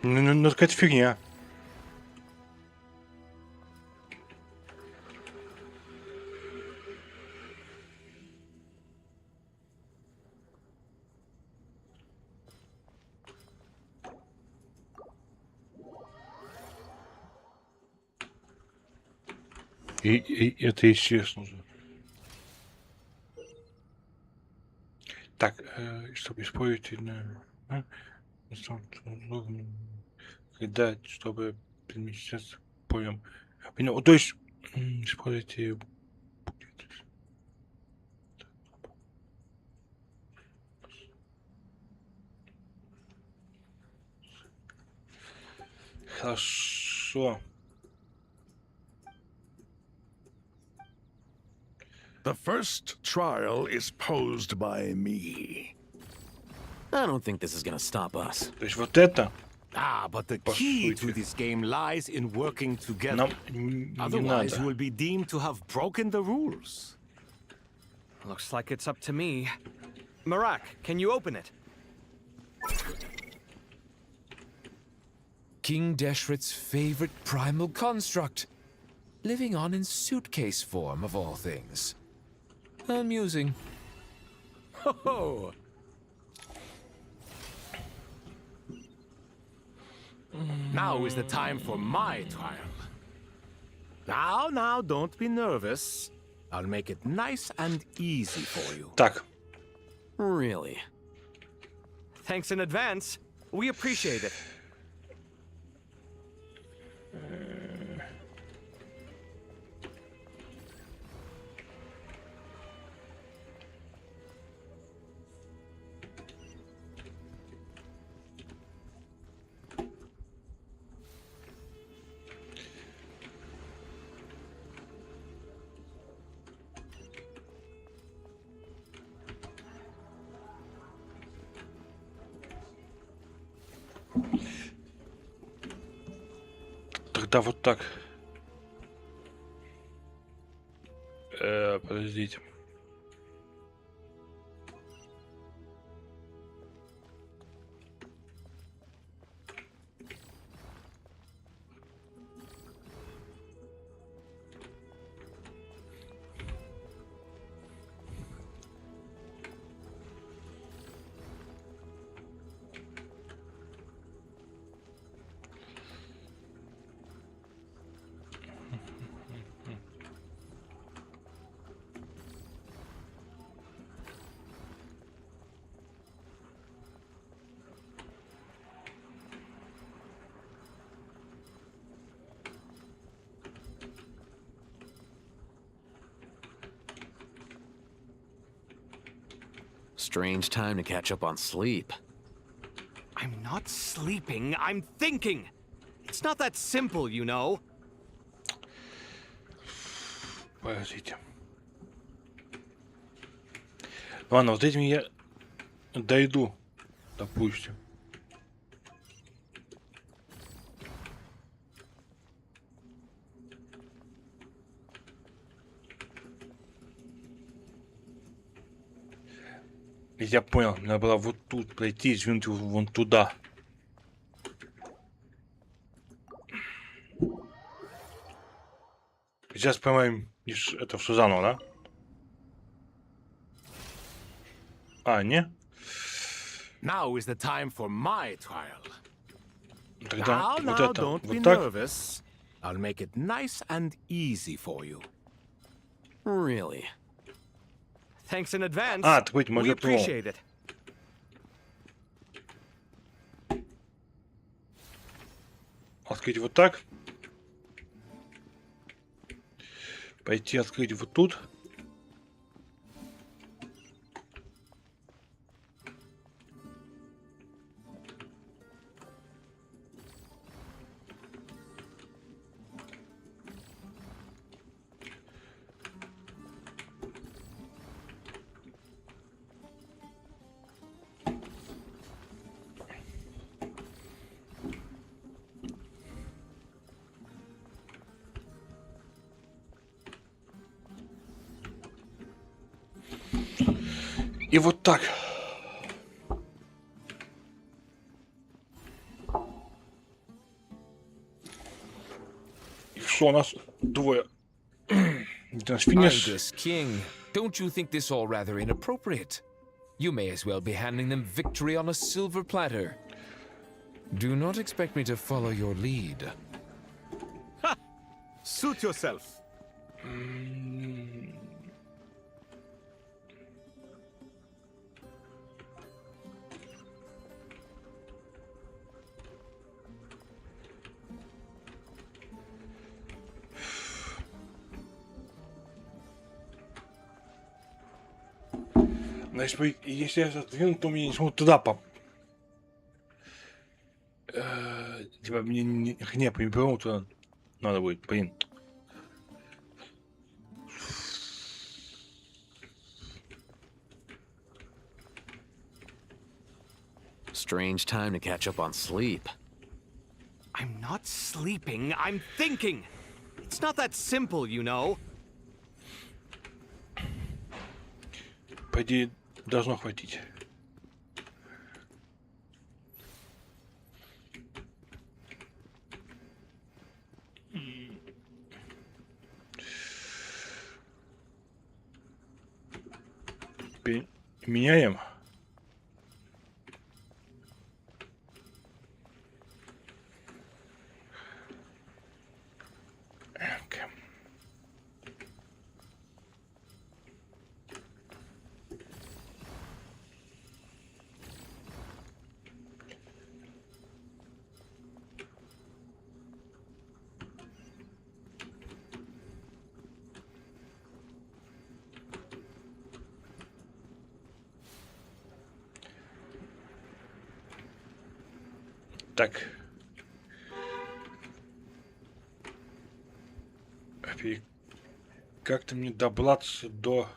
Ну, какая-то фигня. И это естественно же. Так, чтобы использовать... Когда, чтобы перемещаться, понял. Ну, то есть, используйте... Хорошо. The first trial is posed by me. I don't think this is gonna stop us. То есть вот это... Ah, but the key to this game lies in working together. Otherwise, you will be deemed to have broken the rules. Looks like it's up to me. Marak, can you open it? King Deshret's favorite primal construct. Living on in suitcase form, of all things. Amusing. Ho-ho! Now is the time for my trial. Now, don't be nervous. I'll make it nice and easy for you. Так. Really? Thanks in advance. We appreciate it. Тогда вот так. Подождите. Strange time to catch up on sleep. I'm not sleeping, I'm thinking. It's not that simple, you know. Подождите. Ладно, вот этим я дойду, допустим. Я понял, надо было вот тут пройти, извините, вон туда. Сейчас поймаем это все заново, да? А, не? Now is the time for my trial. Тогда вот Now, это, don't be вот так. nervous. I'll make it nice and easy for you. Really? Thanks in advance. А, так быть, We может, appreciate it. открыть вот так. Пойти открыть вот тут. И вот так. И что у нас двое? Ibis King, don't you think this all rather inappropriate? You may as well be handing them victory on a silver platter. Do not expect me to follow your lead. Suit yourself. Значит, если я задвину, то мне не смогут туда типа мне не по-моему туда надо будет, блин. Strange time to catch up on sleep. I'm not sleeping, I'm thinking! It's not that simple, you know. По идее, должно хватить. Меняем. Так. Как-то мне добраться до...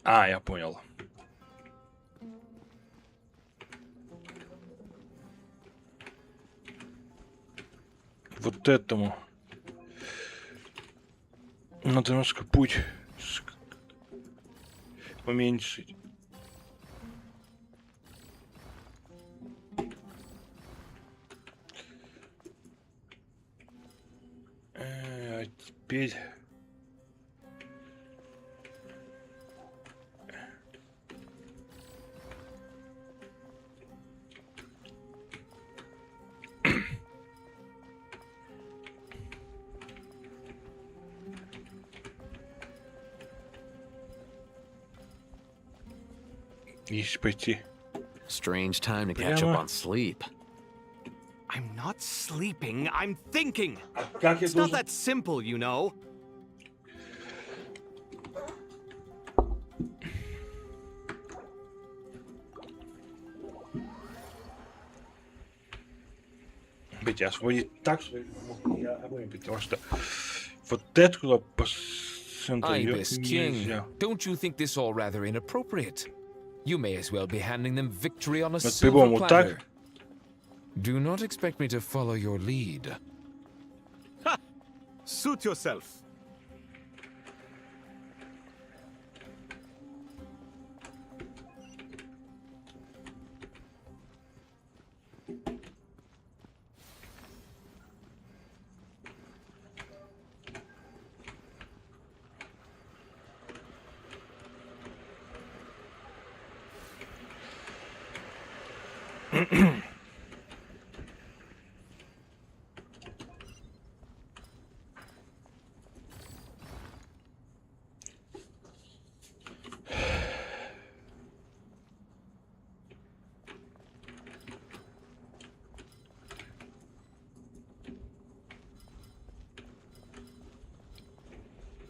А, я понял. Вот этому. Надо немножко путь уменьшить. А теперь... Если пойти. Strange time to catch up on sleep. I'm not sleeping, I'm thinking! Как я It's not должен... that simple, you know. Быть, освободить так, что я обоим, потому что вот это куда по центру Ibis King, нельзя. don't you think this all rather inappropriate? You may as well be handing them victory on a Вот silver по-моему platter. так. Do not expect me to follow your lead. Ha! Suit yourself.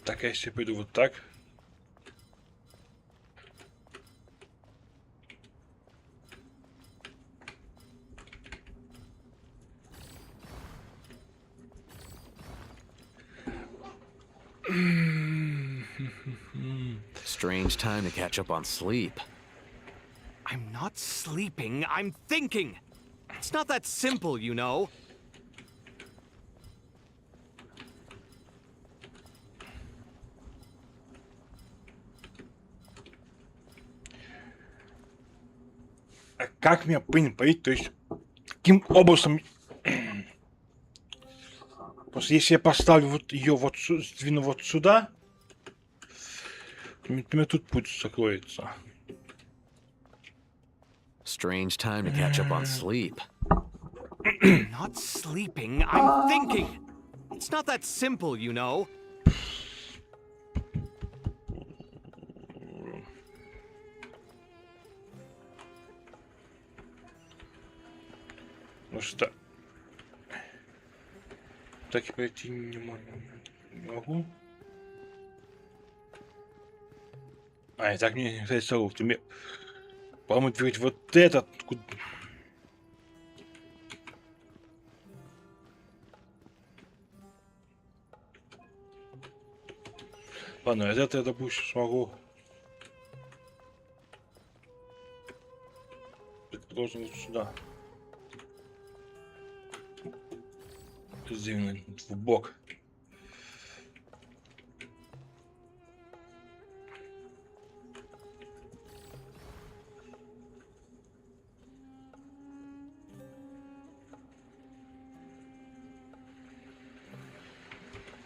Так, а если я пойду вот так? Strange time to catch up on sleep. I'm not sleeping, I'm thinking! It's not that simple, you know. А как меня понять, то есть каким образом? Просто если я поставлю вот ее вот сдвину вот сюда, то у меня тут путь закроется. Strange time to catch up on sleep. I'm not sleeping, I'm thinking. It's not that simple, you know. Ну что? Так и пройти не могу. А, и так мне, кстати, сову. Тебе, по-моему, ведь вот этот... Ладно, это я, допустим, смогу. Предположим, вот сюда. Сдвинуть в бок.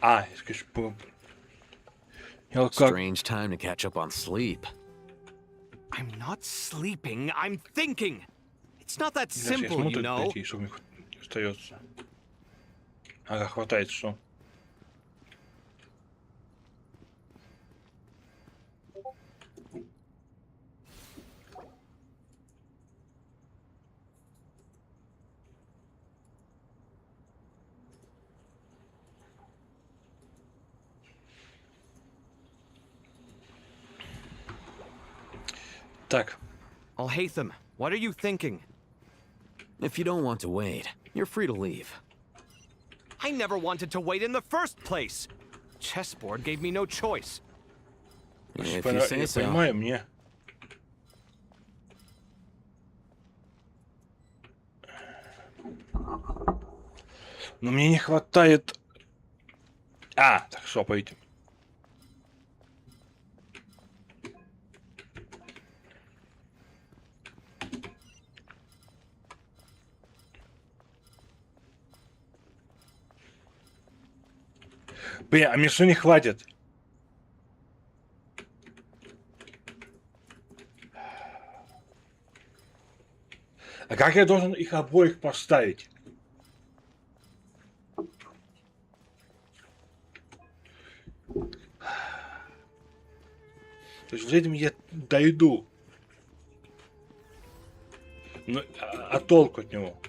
А, я скажу, Strange time to catch up on sleep. I'm not sleeping, I'm thinking. It's not that simple, you know. Остается. Ага, хватает, что? Так. Alhaitham, what are you thinking? If you don't want to wait, you're free to leave. I never wanted to wait in the first place. Chessboard gave me no choice. If you say so. Понимаю, мне. Но мне не хватает... А, так что, пойдем. Блин, а мне что не хватит? А как я должен их обоих поставить? То есть вот этим я дойду. Ну, а толку от него?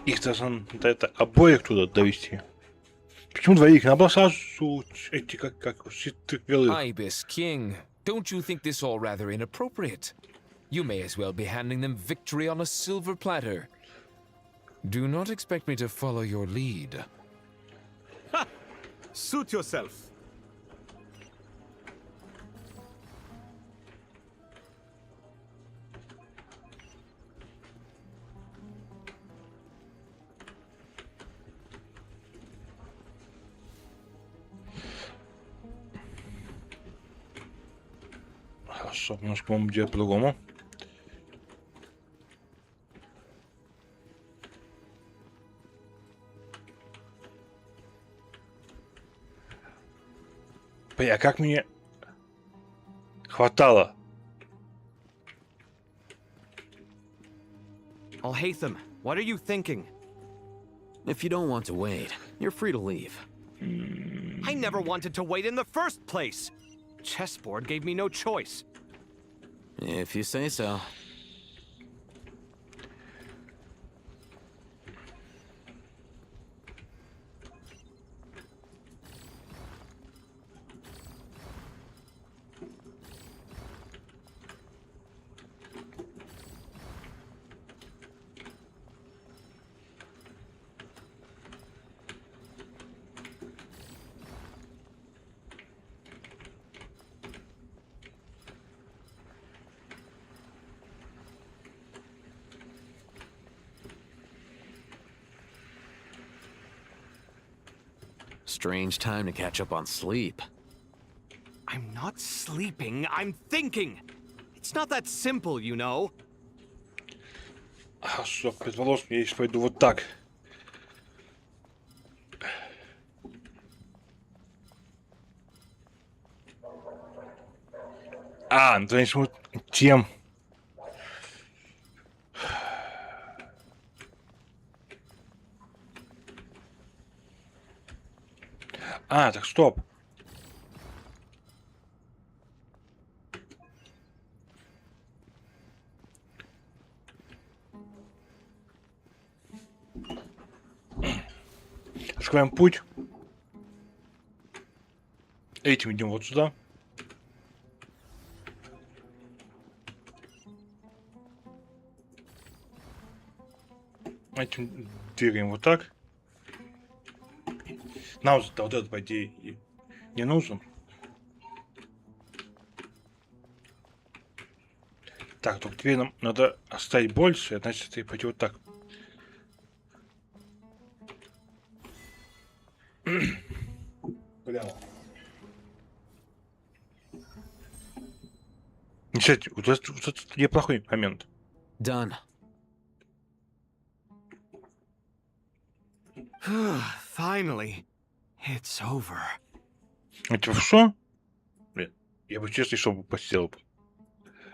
Их должен это обоих туда довести. Почему двоих? Надо было сразу эти как белые. Ibis King, don't you think this all rather inappropriate? You may as well be handing them victory on a silver platter. Do not expect me to follow your lead. Ha! Suit yourself. Хорошо, немножко, по-моему, делать по-другому. А как мне хватало? Alhaitham, what are you thinking? If you don't want to wait, you're free to leave. I never wanted to wait in the first place. Chessboard gave me no choice. If you say so. Strange time to catch up on sleep. I'm not sleeping, I'm thinking. It's not that simple, you know. Хорошо, предположим, я сейчас пойду вот так. А, ну, значит, вот тем... А, так стоп. Открываем путь. Этим идем вот сюда. Этим двигаем вот так. Нам вот этот, по идее, не нужен. Так, только теперь нам надо оставить больше, значит, и пойти вот так. Прямо. Кстати, вот это неплохой момент. Done. Finally, it's over. Это что? Блин, я бы честно, чтобы посидел.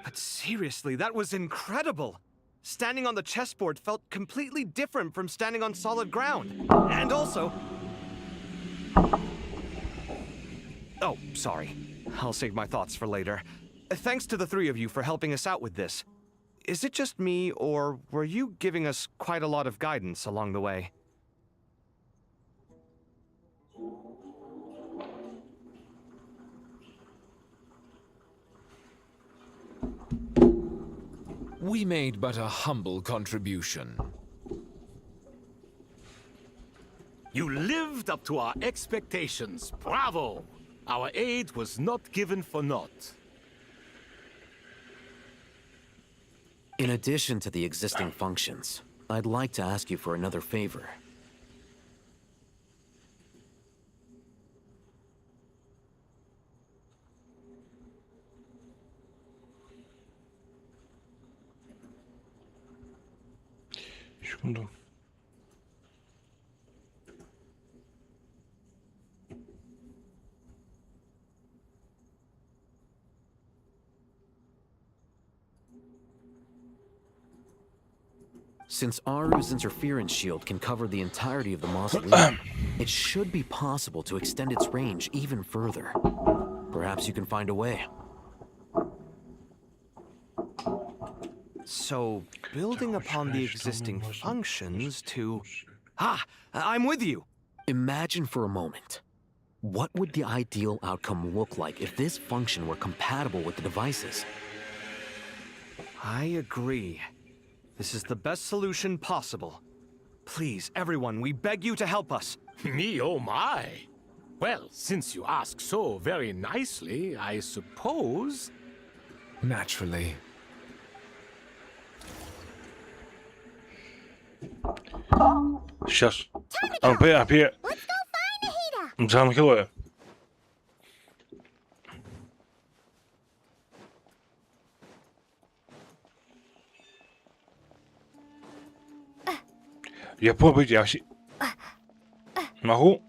But seriously, that was incredible. Standing on the chessboard felt completely different from standing on solid ground. And also... Oh, sorry. I'll save my thoughts for later. Thanks to the three of you for helping us out with this. Is it just me, or were you giving us quite a lot of guidance along the way? We made but a humble contribution. You lived up to our expectations. Bravo! Our aid was not given for naught. In addition to the existing functions, I'd like to ask you for another favor. Секунду. Since Aru's interference shield can cover the entirety of the mausoleum, it should be possible to extend its range even further. Perhaps you can find a way. So, building upon the existing functions to... Ah! I'm with you! Imagine for a moment. What would the ideal outcome look like if this function were compatible with the devices? I agree. This is the best solution possible. Please, everyone, we beg you to help us. Me, oh my! Well, since you ask so very nicely, I suppose... Naturally. Сейчас. Джан героя. Я попробую, я могу.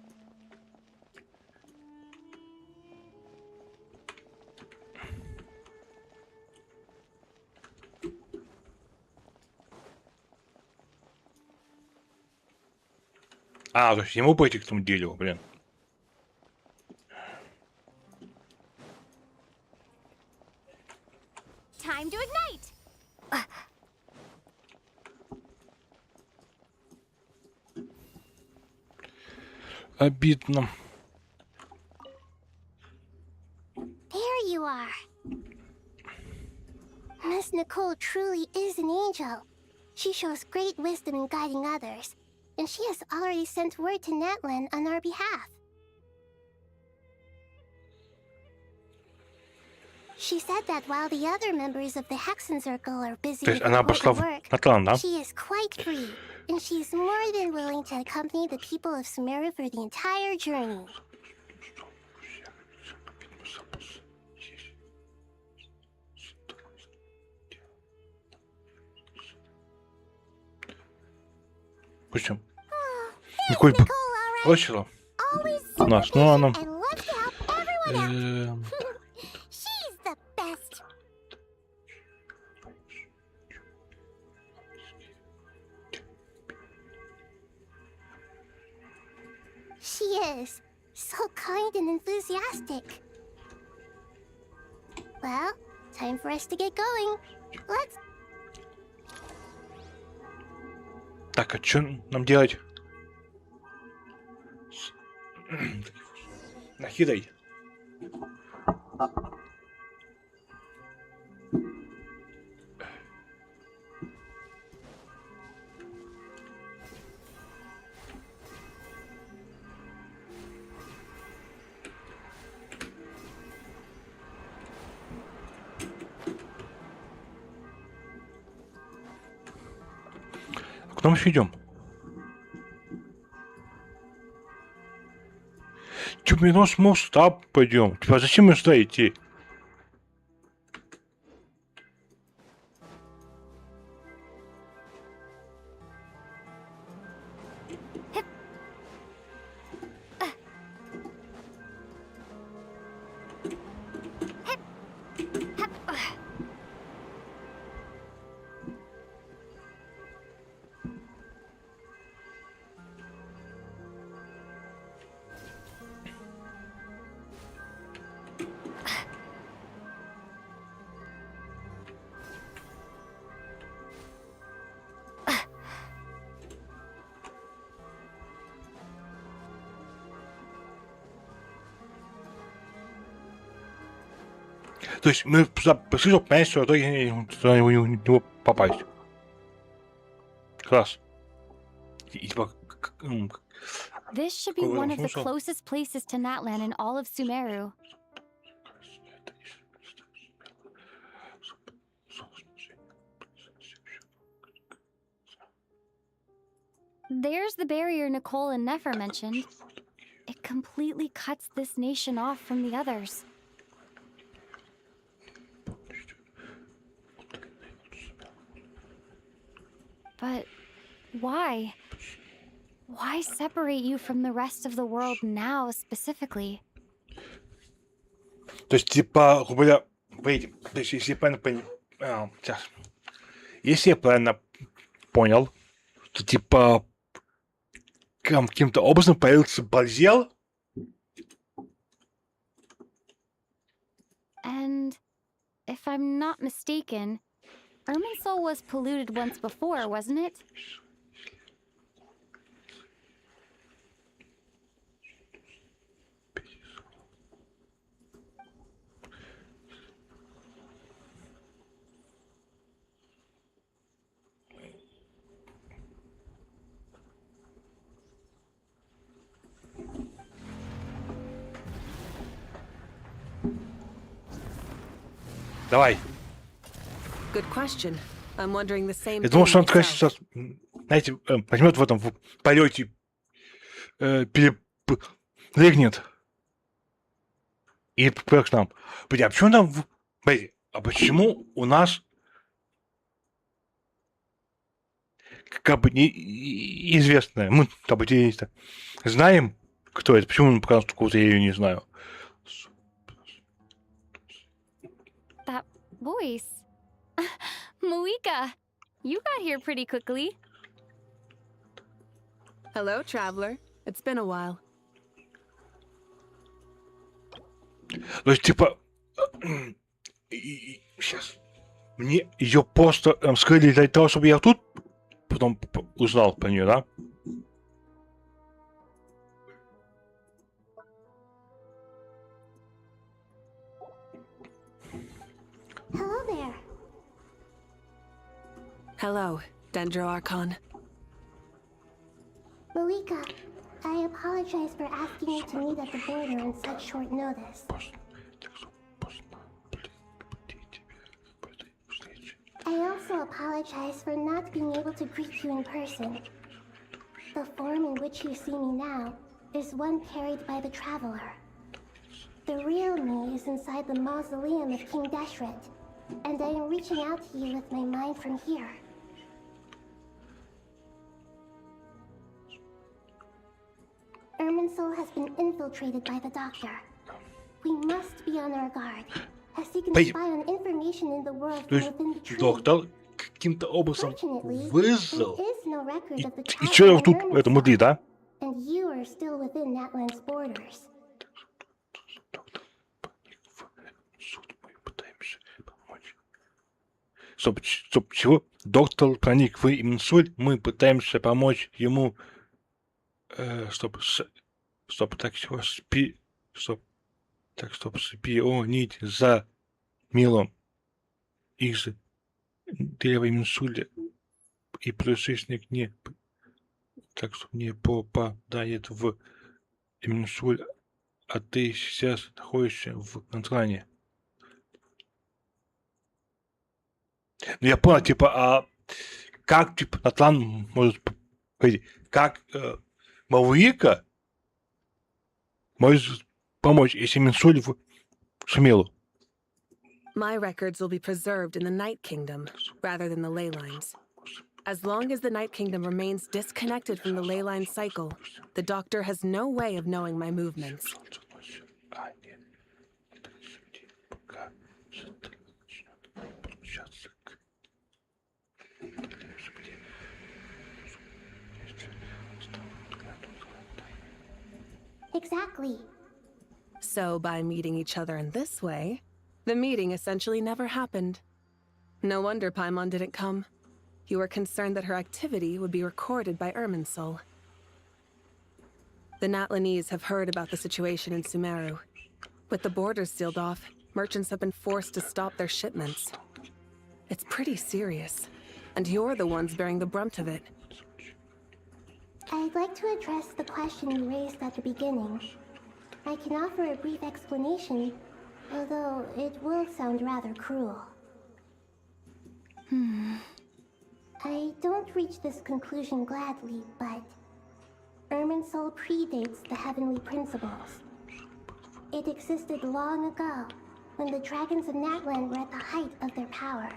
А, то есть ему пойти к тому дереву, блин. Time to ignite. Обидно. There you are. Miss Nicole truly is an angel. She shows great wisdom in guiding others, and she has already sent word to Natlan on our behalf. She said that while the other members of the Hexen Circle are busy with important work, she is quite free, and she is more than willing to accompany the people of Sumeru for the entire journey. Почему? Николь бросила нас, ну она... She's the best. She is. So kind and enthusiastic. Well, time for us to get going. Let's... Так, а что нам делать? Нахидай. Куда мы еще идем? Типа, мы наш мост туда пойдем. Типа, зачем мы сюда идти? То есть мы пришли, чтобы понять, что в итоге туда не него попасть. Класс. И типа... This should be one of the closest places to Natlan in all of Sumeru. There's the barrier Nicole and Nefer mentioned. It completely cuts this nation off from the others. But why? Why separate you from the rest of the world now, specifically? То есть, типа, грубо говоря, то есть, если я правильно понял, если я правильно понял, то, типа, каким-то образом появился Бальзел. And if I'm not mistaken, Irminsul was polluted once before, wasn't it? Давай. Good question. I'm wondering the same Я думал, что он thing сейчас, знаете, возьмет в этом в полете, перепрыгнет и прыгнет к нам. Блин, а почему нам... Блин, а почему у нас как бы неизвестное? Мы как бы знаем, кто это. Почему мы пока что я ее не знаю? That voice. Muika, you got here pretty quickly. Hello, traveler. It's been a while. То есть, типа, сейчас мне ее просто скрыли для того, чтобы я тут потом узнал про нее, да? Hello there. Hello, Dendro Archon. Malika, I apologize for asking you to meet at the border on such short notice. I also apologize for not being able to greet you in person. The form in which you see me now is one carried by the Traveler. The real me is inside the mausoleum of King Deshret, and I am reaching out to you with my mind from here. Irminsul has been infiltrated by the Doctor. We must be on our guard, as he can spy on information in the world from within the tree. Доктор каким-то образом выжил. There is no record of the И что travel тут of это мудрит, да? And you are still within within Natlan's borders. Чтоб чего? Доктор проник в инсуль, мы пытаемся помочь ему, чтобы шпионить за милом из древа инсуля и пришельник не попадает в инсуль, а ты сейчас находишься в Натлане. Ну, я понял, типа, а как, типа, Натлан может... Как Маврика может помочь, если Минсуль в Шумелу? My records will be preserved in the Night Kingdom rather than the ley lines. As long as the Night Kingdom remains disconnected from the ley line cycle, the Doctor has no way of knowing my movements. Exactly. So, by meeting each other in this way, the meeting essentially never happened. No wonder Paimon didn't come. You were concerned that her activity would be recorded by Irminsul. The Natlanese have heard about the situation in Sumeru. With the borders sealed off, merchants have been forced to stop their shipments. It's pretty serious, and you're the ones bearing the brunt of it. I'd like to address the question you raised at the beginning. I can offer a brief explanation, although it will sound rather cruel. I don't reach this conclusion gladly, but Irminsul predates the heavenly principles. It existed long ago, when the dragons of Natlan were at the height of their power.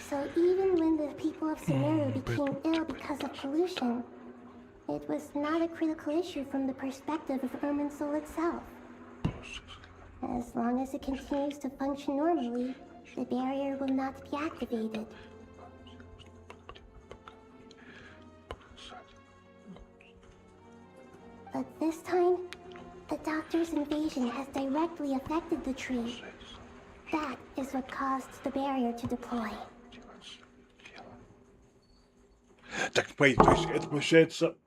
So even when the people of Sumeru became ill because of pollution, it was not a critical issue from the perspective of Irminsul itself. As long as it continues to function normally, the barrier will not be activated. But this time, the Doctor's invasion has directly affected the tree. That is what caused the barrier to deploy. Так, смотри, то есть это получается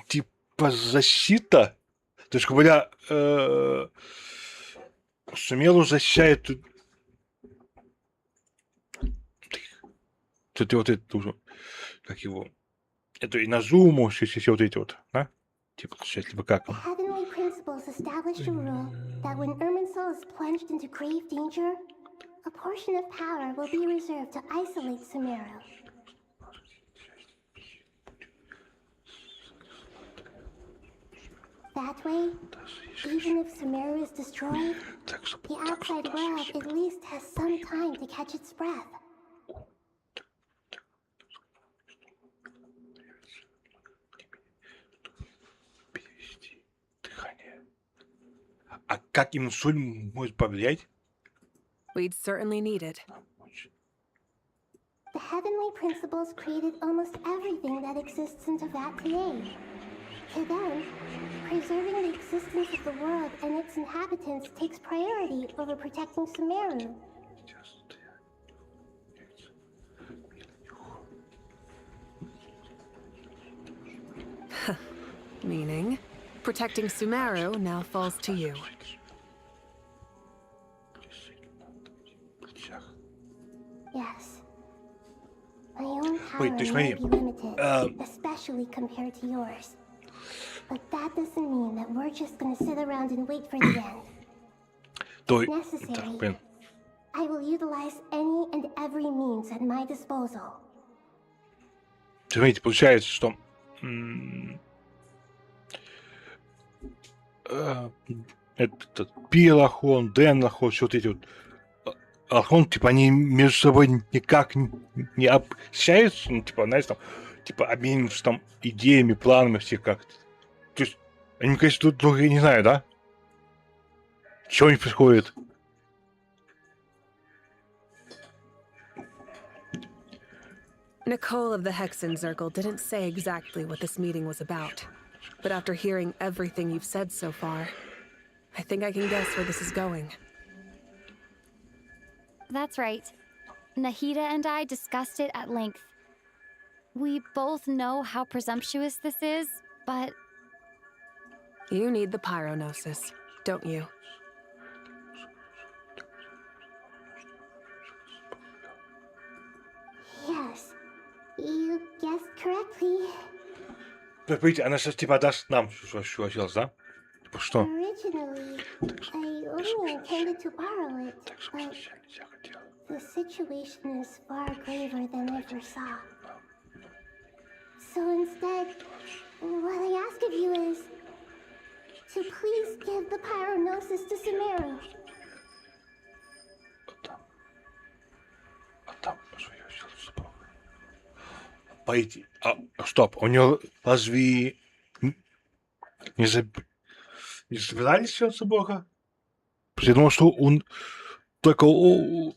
типа защита. То есть, говоря, Сумелу защищает вот это, как его, это и Назуму, все вот эти вот, да? Типа, либо как? Heavenly principles established a rule that when Irminsul is plunged into grave danger, a portion of power will be reserved to isolate Sumeru. That way, even if Sumeru is destroyed, the outside world at least has some time to catch its breath. А как инсуль может повлиять? We'd certainly need it. The heavenly principles created almost everything that exists in Teyvat today. To them, preserving the existence of the world and its inhabitants takes priority over protecting Sumeru. Meaning, protecting Sumeru now falls to you. Yes. My own power Wait, may be limited, especially compared to yours. But that doesn't mean that we're just gonna sit around and wait for the end. If necessary, I will utilize any and every means at my disposal. Смотрите, получается, что этот Пилахон, Денлахон, все вот эти вот Архон, типа, они между собой никак не общаются, ну, типа, знаешь, там, типа, обмениваются там идеями, планами все как-то. То есть, они, конечно, тут, я не знаю, да? Что у них происходит? Nicole of the Hexen Circle didn't say exactly what this meeting was about, but after hearing everything you've said so far, I think I can guess where this is going. That's right. Nahida and I discussed it at length. We both know how presumptuous this is, but... You need the pyronosis, don't you? Yes, you guessed correctly. То есть, видите, она сейчас типа даст нам что сейчас, да? Типа что? Originally, I only intended to borrow it, but the situation is far graver than I foresaw. So instead, what I ask of you is to please give the pyronosis to Sumeru. Пойти. Стоп, у него разве не собирались сердце Бога? Я думал, что он только у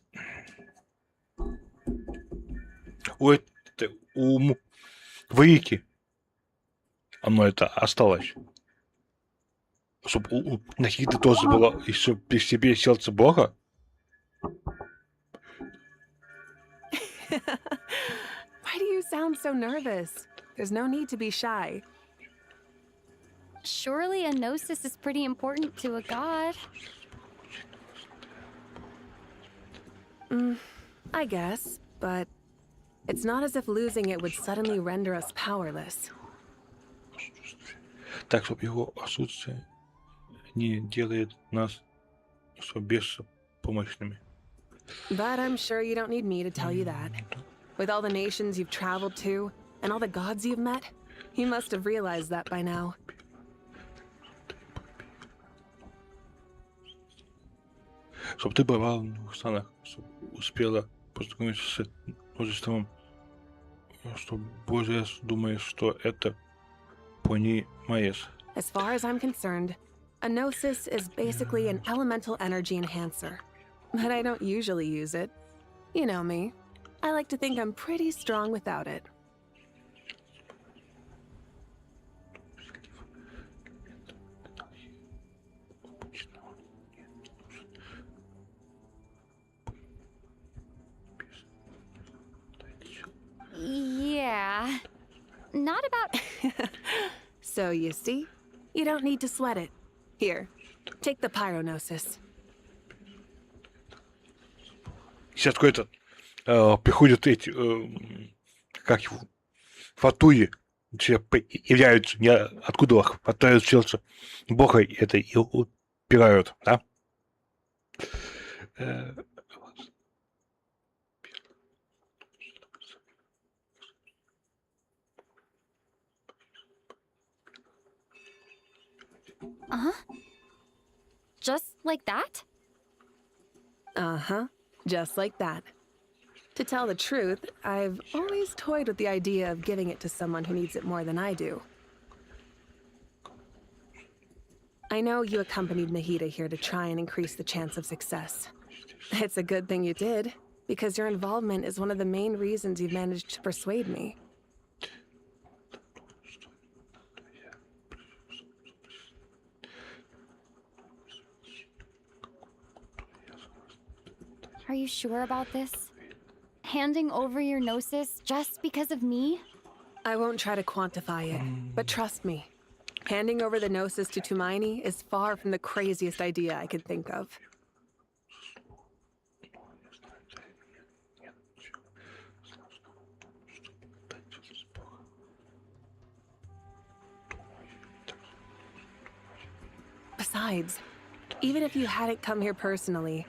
Вики оно это осталось. Чтобы у Нахиды тоже было еще при себе сердце Бога. Why do you sound so nervous? There's no need to be shy. Surely a gnosis is pretty important to a god. I guess, but it's not as if losing it would suddenly render us powerless. Так, чтобы его отсутствие не делает нас беспомощными. But I'm sure you don't need me to tell you that. With all the nations you've traveled to, and all the gods you've met, you must have realized that by now. Чтобы ты бывала в новых странах, чтобы успела познакомиться с множеством, что Боже, думаешь, что это понимаешь. As far as I'm concerned, a gnosis is basically an elemental energy enhancer. But I don't usually use it. You know me. I like to think I'm pretty strong without it. Yeah. Not about... So you see? You don't need to sweat it. Here, take the pyronosis. Сейчас какой-то приходят эти, как его, фатуи, являются, не откуда хватают сердце Бога это и упирают, да? Just like that? Uh-huh. Just like that. To tell the truth, I've always toyed with the idea of giving it to someone who needs it more than I do. I know you accompanied Nahida here to try and increase the chance of success. It's a good thing you did, because your involvement is one of the main reasons you've managed to persuade me. Are you sure about this? Handing over your gnosis just because of me? I won't try to quantify it, but trust me. Handing over the gnosis to Tumaini is far from the craziest idea I could think of. Besides, even if you hadn't come here personally,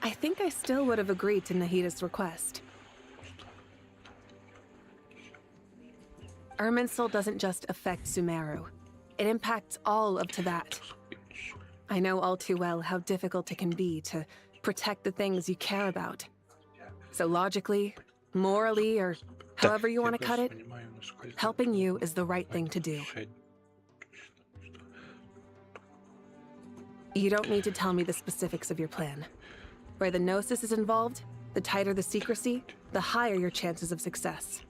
I think I still would have agreed to Nahida's request. Irminsul doesn't just affect Sumeru. It impacts all of Teyvat. I know all too well how difficult it can be to protect the things you care about. So logically, morally, or however you want to cut it, helping you is the right thing to do. You don't need to tell me the specifics of your plan. Where the gnosis is involved, the tighter the secrecy, the higher your chances of success.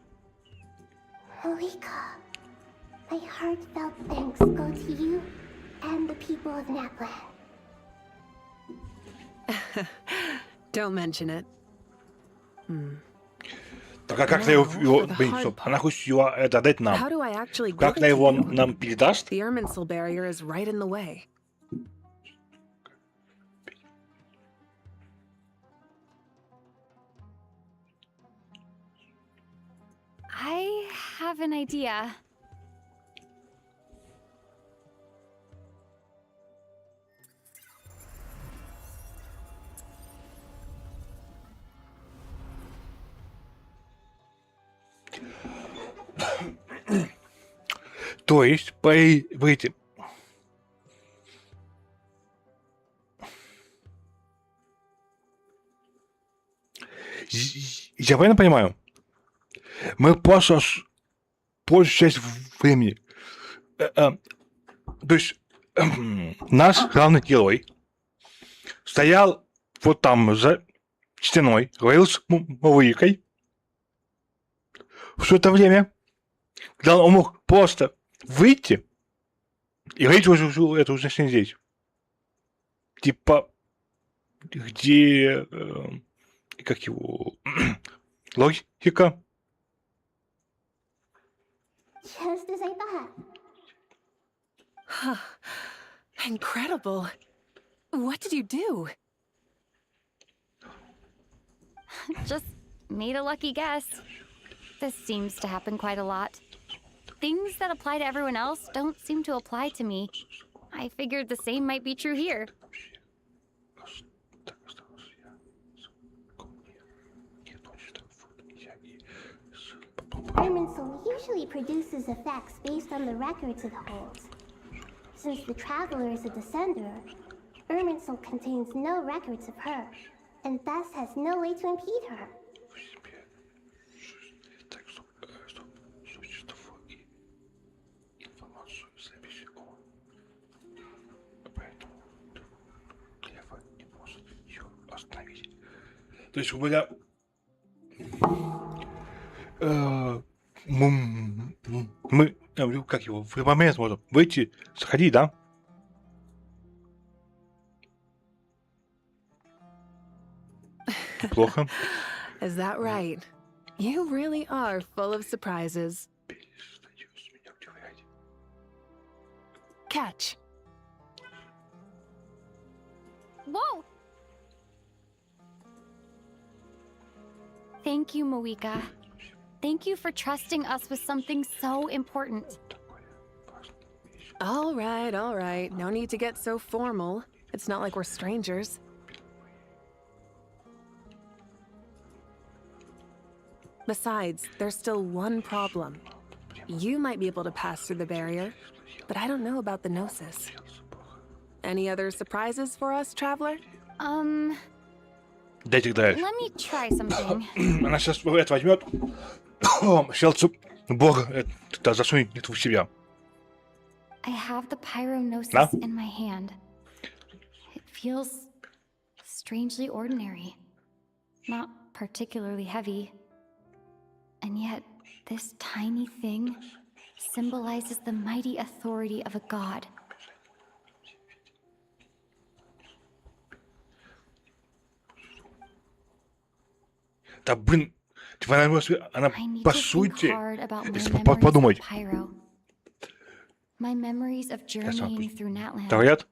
Malika, my heartfelt thanks go to you and the people of Natlan. Don't mention it. Так, а как его, блин, стоп, она хочет его это дать нам. How do I actually give Как it она to его you? нам передаст? The Irminsul barrier is right in the way. I have an idea. То есть, выйти. Я правильно понимаю? Мы просто большую часть времени. То есть, наш главный герой стоял вот там за стеной, говорил с Маликой. Все это время, когда он мог просто выйти и говорить это уже не здесь. Типа, где, как его, логика? Just as I thought. Incredible. What did you do? Just made a lucky guess. This seems to happen quite a lot. Things that apply to everyone else don't seem to apply to me. I figured the same might be true here. Irminsul usually produces effects based on the records it holds. Since the Traveler is a descender, Irminsul contains no records of her, and thus has no way to impede her. То есть у меня мы как его в момент можем выйти, сходить, да? Плохо. Is that right? You really are full of surprises. Catch. Whoa! Thank you, Moika. Thank you for trusting us with something so important. All right, all right. No need to get so formal. It's not like we're strangers. Besides, there's still one problem. You might be able to pass through the barrier, but I don't know about the Gnosis. Any other surprises for us, Traveler? Дайте дальше. Let me try something. Она сейчас это возьмет, сердце Бога это засунет это в себя. I have the Pyrognosis in my hand. It feels strangely ordinary, not particularly heavy. And yet, this tiny thing symbolizes the mighty authority of a god. Да блин, она по сути, если подумать. My memories of journeying through Natlan. Говорят?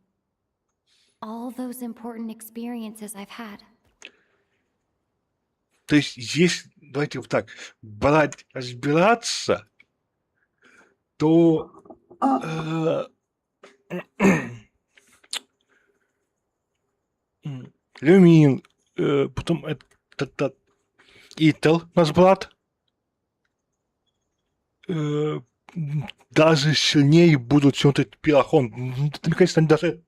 All those important experiences I've had. То есть, если, давайте вот так, брать, разбираться, то Люмин, потом этот Итал, наш брат, даже сильнее будут, чем этот Пирохон. Мне кажется, они даже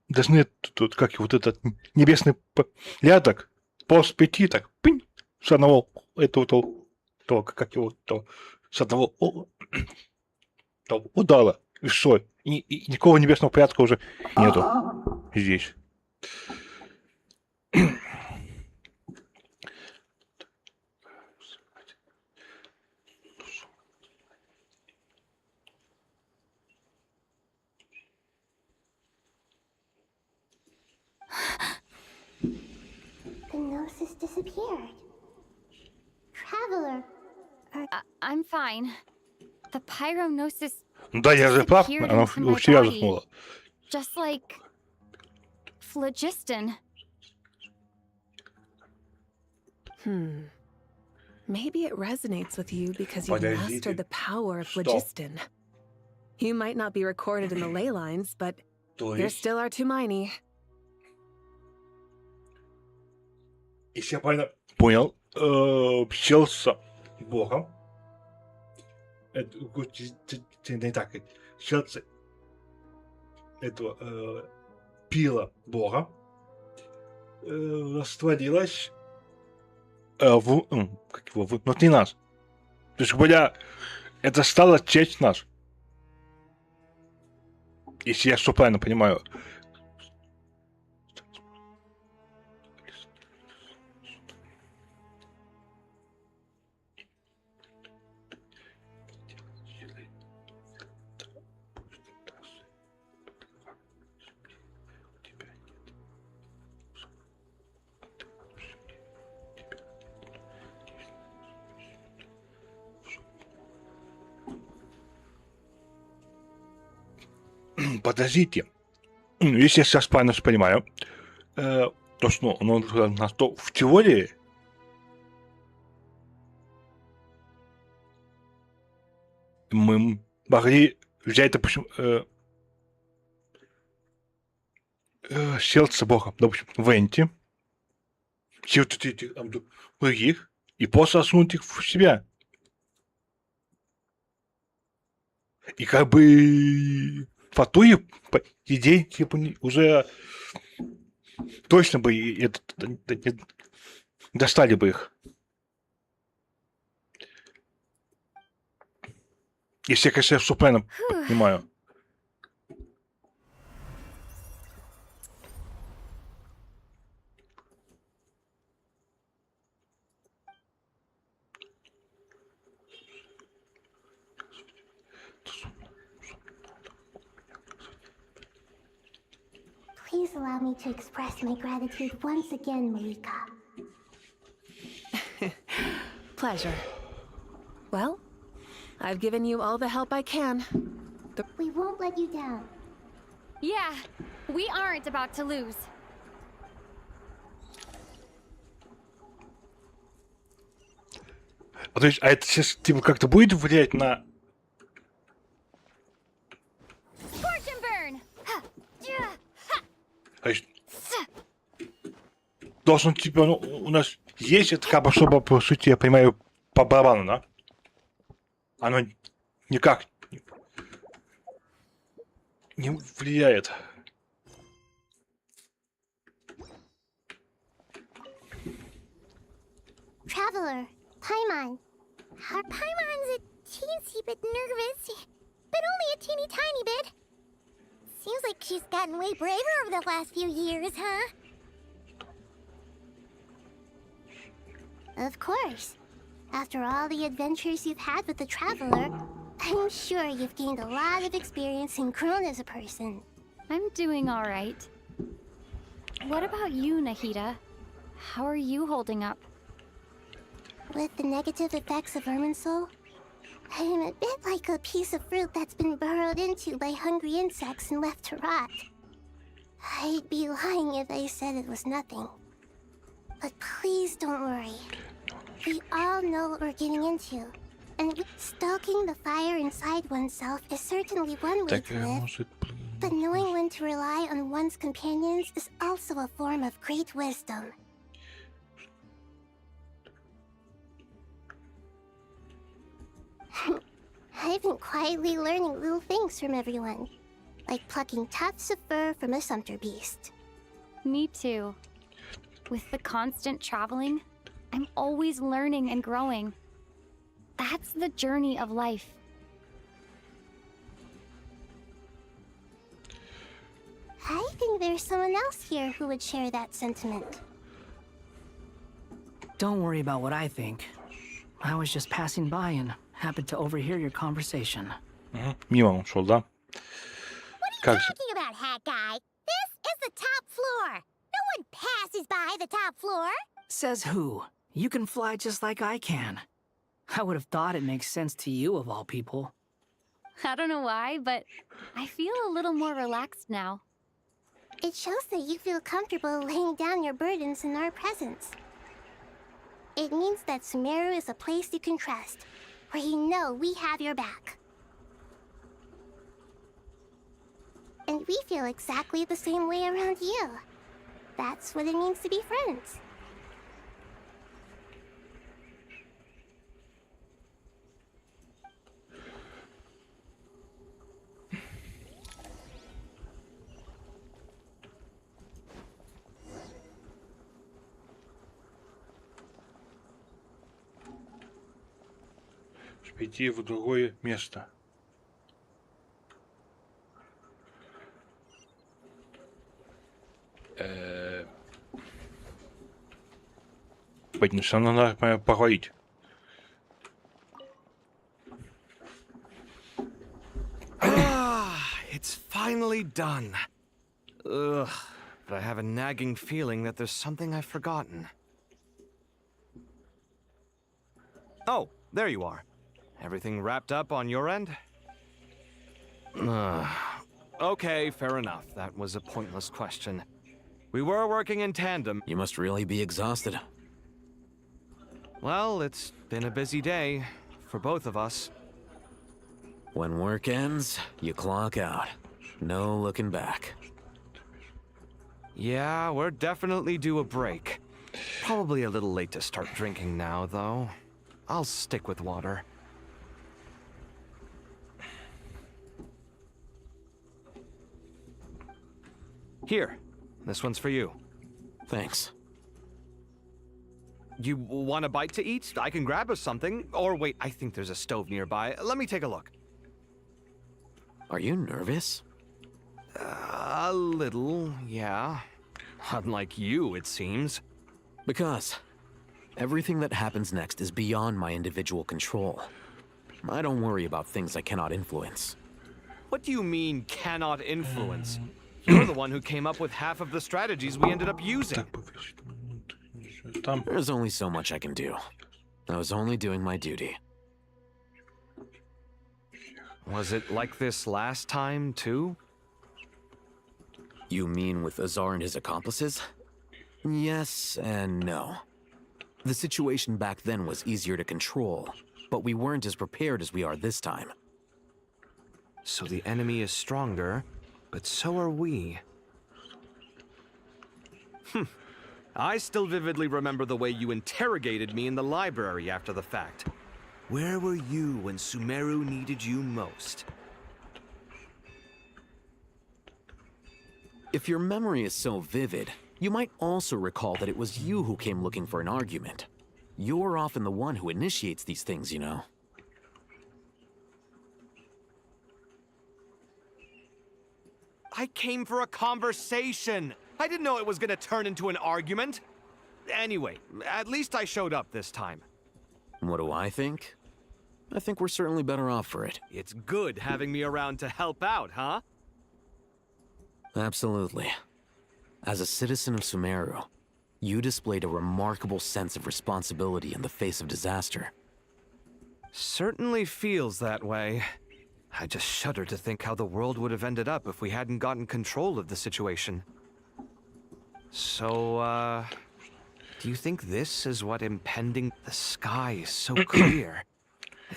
должны тут, как и вот этот небесный порядок, после 5, так, пынь, с одного этого, то, как его, то, с одного удара, и все, и никакого небесного порядка уже нету здесь. Pyronosis disappeared. Traveler. I'm fine. The pyronosis Ну да, я же прав, disappeared она into my у себя body, заснула. just like phlogiston. Maybe it resonates with you because you've Подождите. mastered the power of Стоп. phlogiston. You might not be recorded in the ley lines, but То you're есть, still our Tumini. если я правильно понял, общался с Богом. Это не так. Сердце этого пила Бога растворилось внутри нас. То есть, говоря, это стало часть нас. Если я все правильно понимаю. Подождите. Если я сейчас правильно понимаю, то что на то в теории мы могли взять, допустим, сердце Бога, допустим, в Энти, сердце этих других, и просто засунуть их в себя. И как бы по итоге, по идее, типа, уже точно бы достали бы их. Если я, конечно, все правильно понимаю. Please allow me to express my gratitude once again, Marika. Pleasure. Well, I've given you all the help I can. We won't let you down. Yeah, we aren't about to lose. То есть, а это сейчас типа как-то будет влиять на... Scorch and burn! То есть, должен, типа, ну, у нас есть это как бы, чтобы, по сути, я понимаю, по барабану, да? Оно никак не влияет. Traveler, Paimon. Our Paimon's a teensy bit nervous, but only a teeny tiny bit. Seems like she's gotten way braver over the last few years, huh? Of course. After all the adventures you've had with the Traveler, I'm sure you've gained a lot of experience and grown as a person. I'm doing all right. What about you, Nahida? How are you holding up? With the negative effects of Irminsul, I'm a bit like a piece of fruit that's been burrowed into by hungry insects and left to rot. I'd be lying if I said it was nothing. But please don't worry. We all know what we're getting into. And stoking the fire inside oneself is certainly one way to live. But knowing when to rely on one's companions is also a form of great wisdom. I've been quietly learning little things from everyone, like plucking tufts of fur from a sumpter beast. Me too. With the constant traveling, I'm always learning and growing. That's the journey of life. I think there's someone else here who would share that sentiment. Don't worry about what I think. I was just passing by and happened to overhear your conversation. Мимо он шел, да? What are you talking about, hat guy? This is the top floor. No one passes by the top floor. Says who? You can fly just like I can. I would have thought it makes sense to you of all people. I don't know why, but I feel a little more relaxed now. It shows that you feel comfortable laying down your burdens in our presence. It means that Sumeru is a place you can trust, where you know we have your back. And we feel exactly the same way around you. That's what it means to be friends. Пойти в другое место. Блин, со мной надо поговорить. It's finally done. Ugh, but I have a nagging feeling that there's something I've forgotten. Oh, there you are. Everything wrapped up on your end? Okay, fair enough. That was a pointless question. We were working in tandem. You must really be exhausted. Well, it's been a busy day for both of us. When work ends, you clock out. No looking back. Yeah, we're definitely due a break. Probably a little late to start drinking now, though. I'll stick with water. Here, this one's for you. Thanks. You want a bite to eat? I can grab us something. Or wait, I think there's a stove nearby. Let me take a look. Are you nervous? A little, yeah. Unlike you, it seems. Because everything that happens next is beyond my individual control. I don't worry about things I cannot influence. What do you mean, cannot influence? You're the one who came up with half of the strategies we ended up using. There's only so much I can do. I was only doing my duty. Was it like this last time, too? You mean with Azar and his accomplices? Yes and no. The situation back then was easier to control, but we weren't as prepared as we are this time. So the enemy is stronger, but so are we. I still vividly remember the way you interrogated me in the library after the fact. Where were you when Sumeru needed you most? If your memory is so vivid, you might also recall that it was you who came looking for an argument. You're often the one who initiates these things, you know. I came for a conversation. I didn't know it was gonna turn into an argument. Anyway, at least I showed up this time. What do I think? I think we're certainly better off for it. It's good having me around to help out, huh? Absolutely. As a citizen of Sumeru, you displayed a remarkable sense of responsibility in the face of disaster. Certainly feels that way. I just shudder to think how the world would have ended up if we hadn't gotten control of the situation. So, do you think this is what impending? The sky is so clear,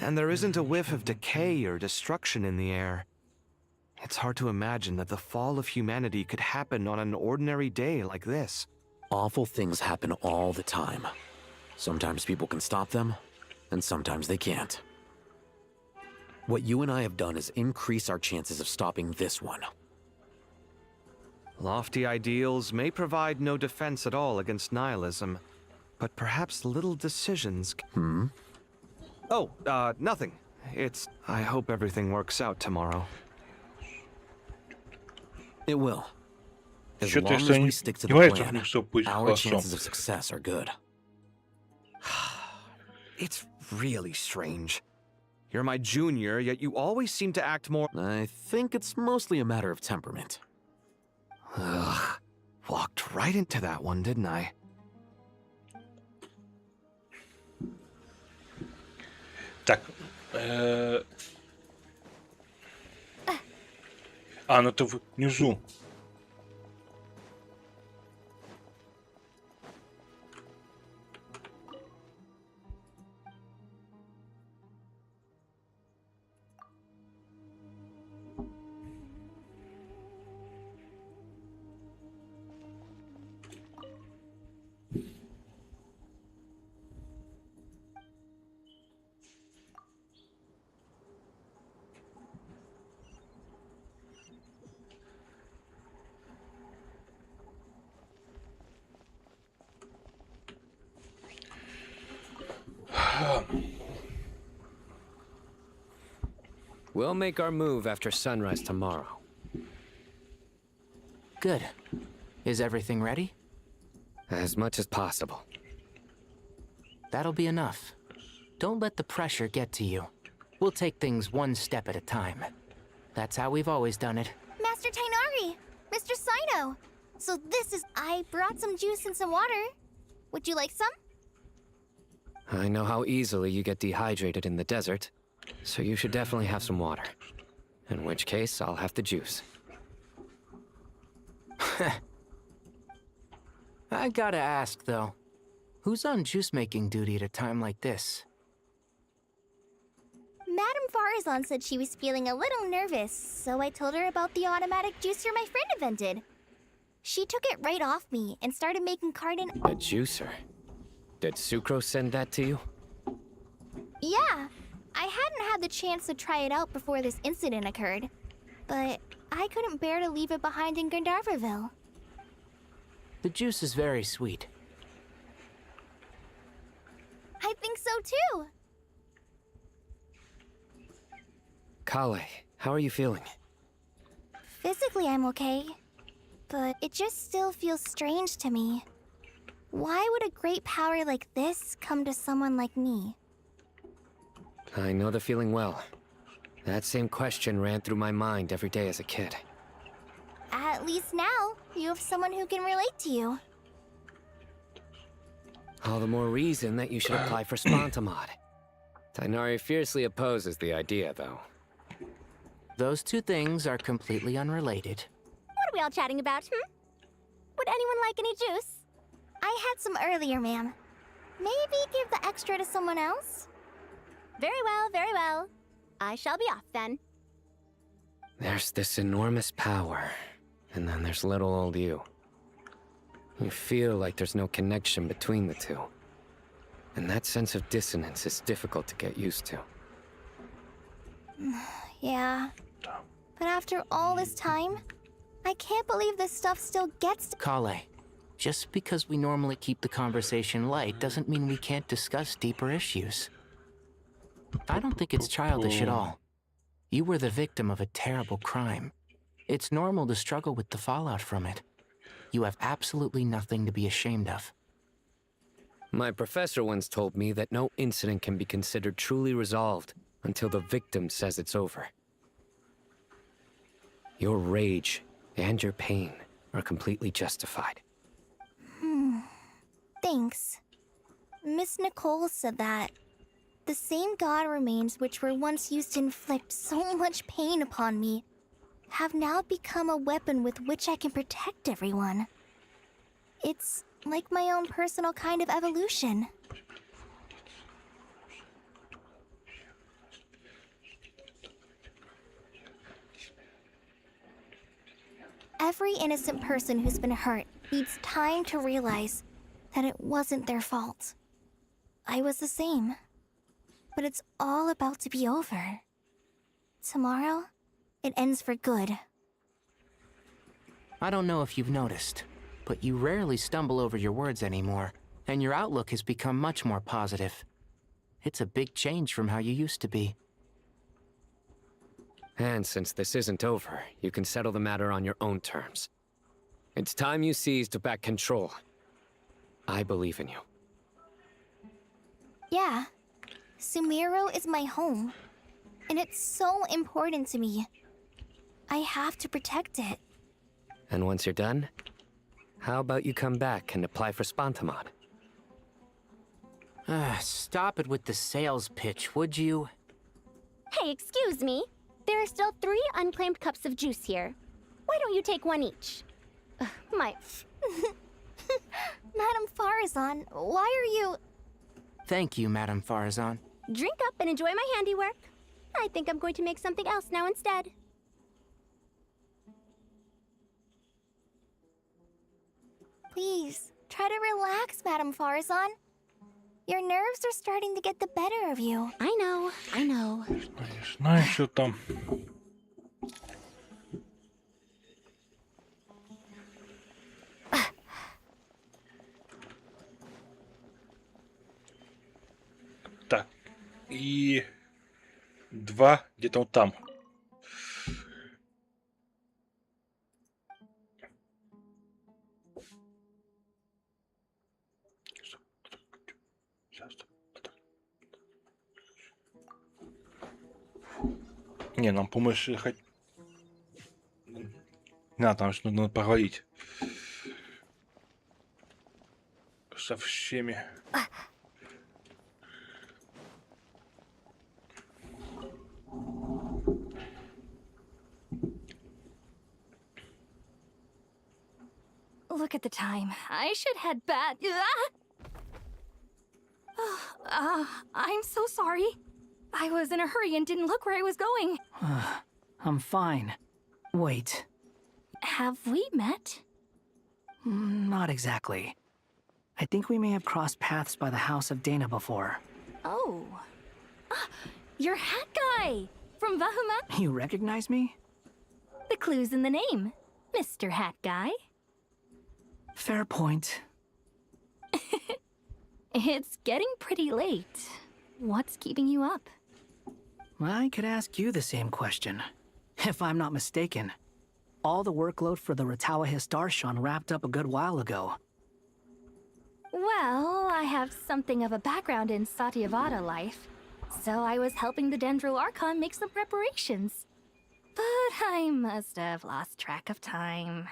and there isn't a whiff of decay or destruction in the air. It's hard to imagine that the fall of humanity could happen on an ordinary day like this. Awful things happen all the time. Sometimes people can stop them, and sometimes they can't. What you and I have done is increase our chances of stopping this one. Lofty ideals may provide no defense at all against nihilism, but perhaps little decisions... Oh, nothing. I hope everything works out tomorrow. It will. As Что-то long as если we stick to the не нравится, plan, мне всё будет our хорошо. chances of success are good. It's really strange. You're my junior, yet you always seem to act more... I think it's mostly a matter of temperament. Ugh. Walked right into that one, didn't I? Так. А, ну это внизу. We'll make our move after sunrise tomorrow. Good. Is everything ready? As much as possible. That'll be enough. Don't let the pressure get to you. We'll take things one step at a time. That's how we've always done it. Master Tainari! Mr. Sino! So this is... I brought some juice and some water. Would you like some? I know how easily you get dehydrated in the desert, so you should definitely have some water. In which case, I'll have the juice. I gotta ask, though. Who's on juice-making duty at a time like this? Madame Farazan said she was feeling a little nervous, so I told her about the automatic juicer my friend invented. She took it right off me and started making Cardin... A juicer? Did Sucrose send that to you? Yeah, I hadn't had the chance to try it out before this incident occurred, but I couldn't bear to leave it behind in Gandharvaville. The juice is very sweet. I think so too. Kale, how are you feeling? Physically, I'm okay, but it just still feels strange to me. Why would a great power like this come to someone like me? I know the feeling well. That same question ran through my mind every day as a kid. At least now, you have someone who can relate to you. All the more reason that you should apply for Spontamod. Tainari fiercely opposes the idea, though. Those two things are completely unrelated. What are we all chatting about, Would anyone like any juice? I had some earlier, ma'am. Maybe give the extra to someone else? Very well, very well. I shall be off then. There's this enormous power, and then there's little old you. You feel like there's no connection between the two. And that sense of dissonance is difficult to get used to. Yeah. But after all this time, I can't believe this stuff still gets to... Kale, just because we normally keep the conversation light doesn't mean we can't discuss deeper issues. I don't think it's childish at all. You were the victim of a terrible crime. It's normal to struggle with the fallout from it. You have absolutely nothing to be ashamed of. My professor once told me that no incident can be considered truly resolved until the victim says it's over. Your rage and your pain are completely justified. Thanks. Miss Nicole said that. The same god remains which were once used to inflict so much pain upon me have now become a weapon with which I can protect everyone. It's like my own personal kind of evolution. Every innocent person who's been hurt needs time to realize that it wasn't their fault. I was the same. But it's all about to be over. Tomorrow, it ends for good. I don't know if you've noticed, but you rarely stumble over your words anymore, and your outlook has become much more positive. It's a big change from how you used to be. And since this isn't over, you can settle the matter on your own terms. It's time you seized back control. I believe in you. Yeah. Sumeru is my home, and it's so important to me. I have to protect it. And once you're done, how about you come back and apply for Spontamod? Stop it with the sales pitch, would you? Hey, excuse me. There are still 3 unclaimed cups of juice here. Why don't you take one each? My... Madame Farazan, why are you... Thank you, Madame Farazan. Drink up and enjoy my handiwork. I think I'm going to make something else now instead. Please, try to relax, Madame Farazan. Your nerves are starting to get the better of you. I know, I know. Знаю, что там. Так. И 2 где-то вот там. Не, нам помощь хоть... Не надо, там что надо поговорить. Со всеми. Look at the time. I should head back. I'm so sorry. I was in a hurry and didn't look where I was going. I'm fine. Wait. Have we met? Not exactly. I think we may have crossed paths by the house of Dana before. Oh. You're Hat Guy! From Bahamut? You recognize me? The clue's in the name. Mr. Hat Guy. Fair point. It's getting pretty late. What's keeping you up? I could ask you the same question. If I'm not mistaken, all the workload for the Ratawa Histarshan wrapped up a good while ago. Well, I have something of a background in Satyavada life, so I was helping the Dendro Archon make some preparations. But I must have lost track of time.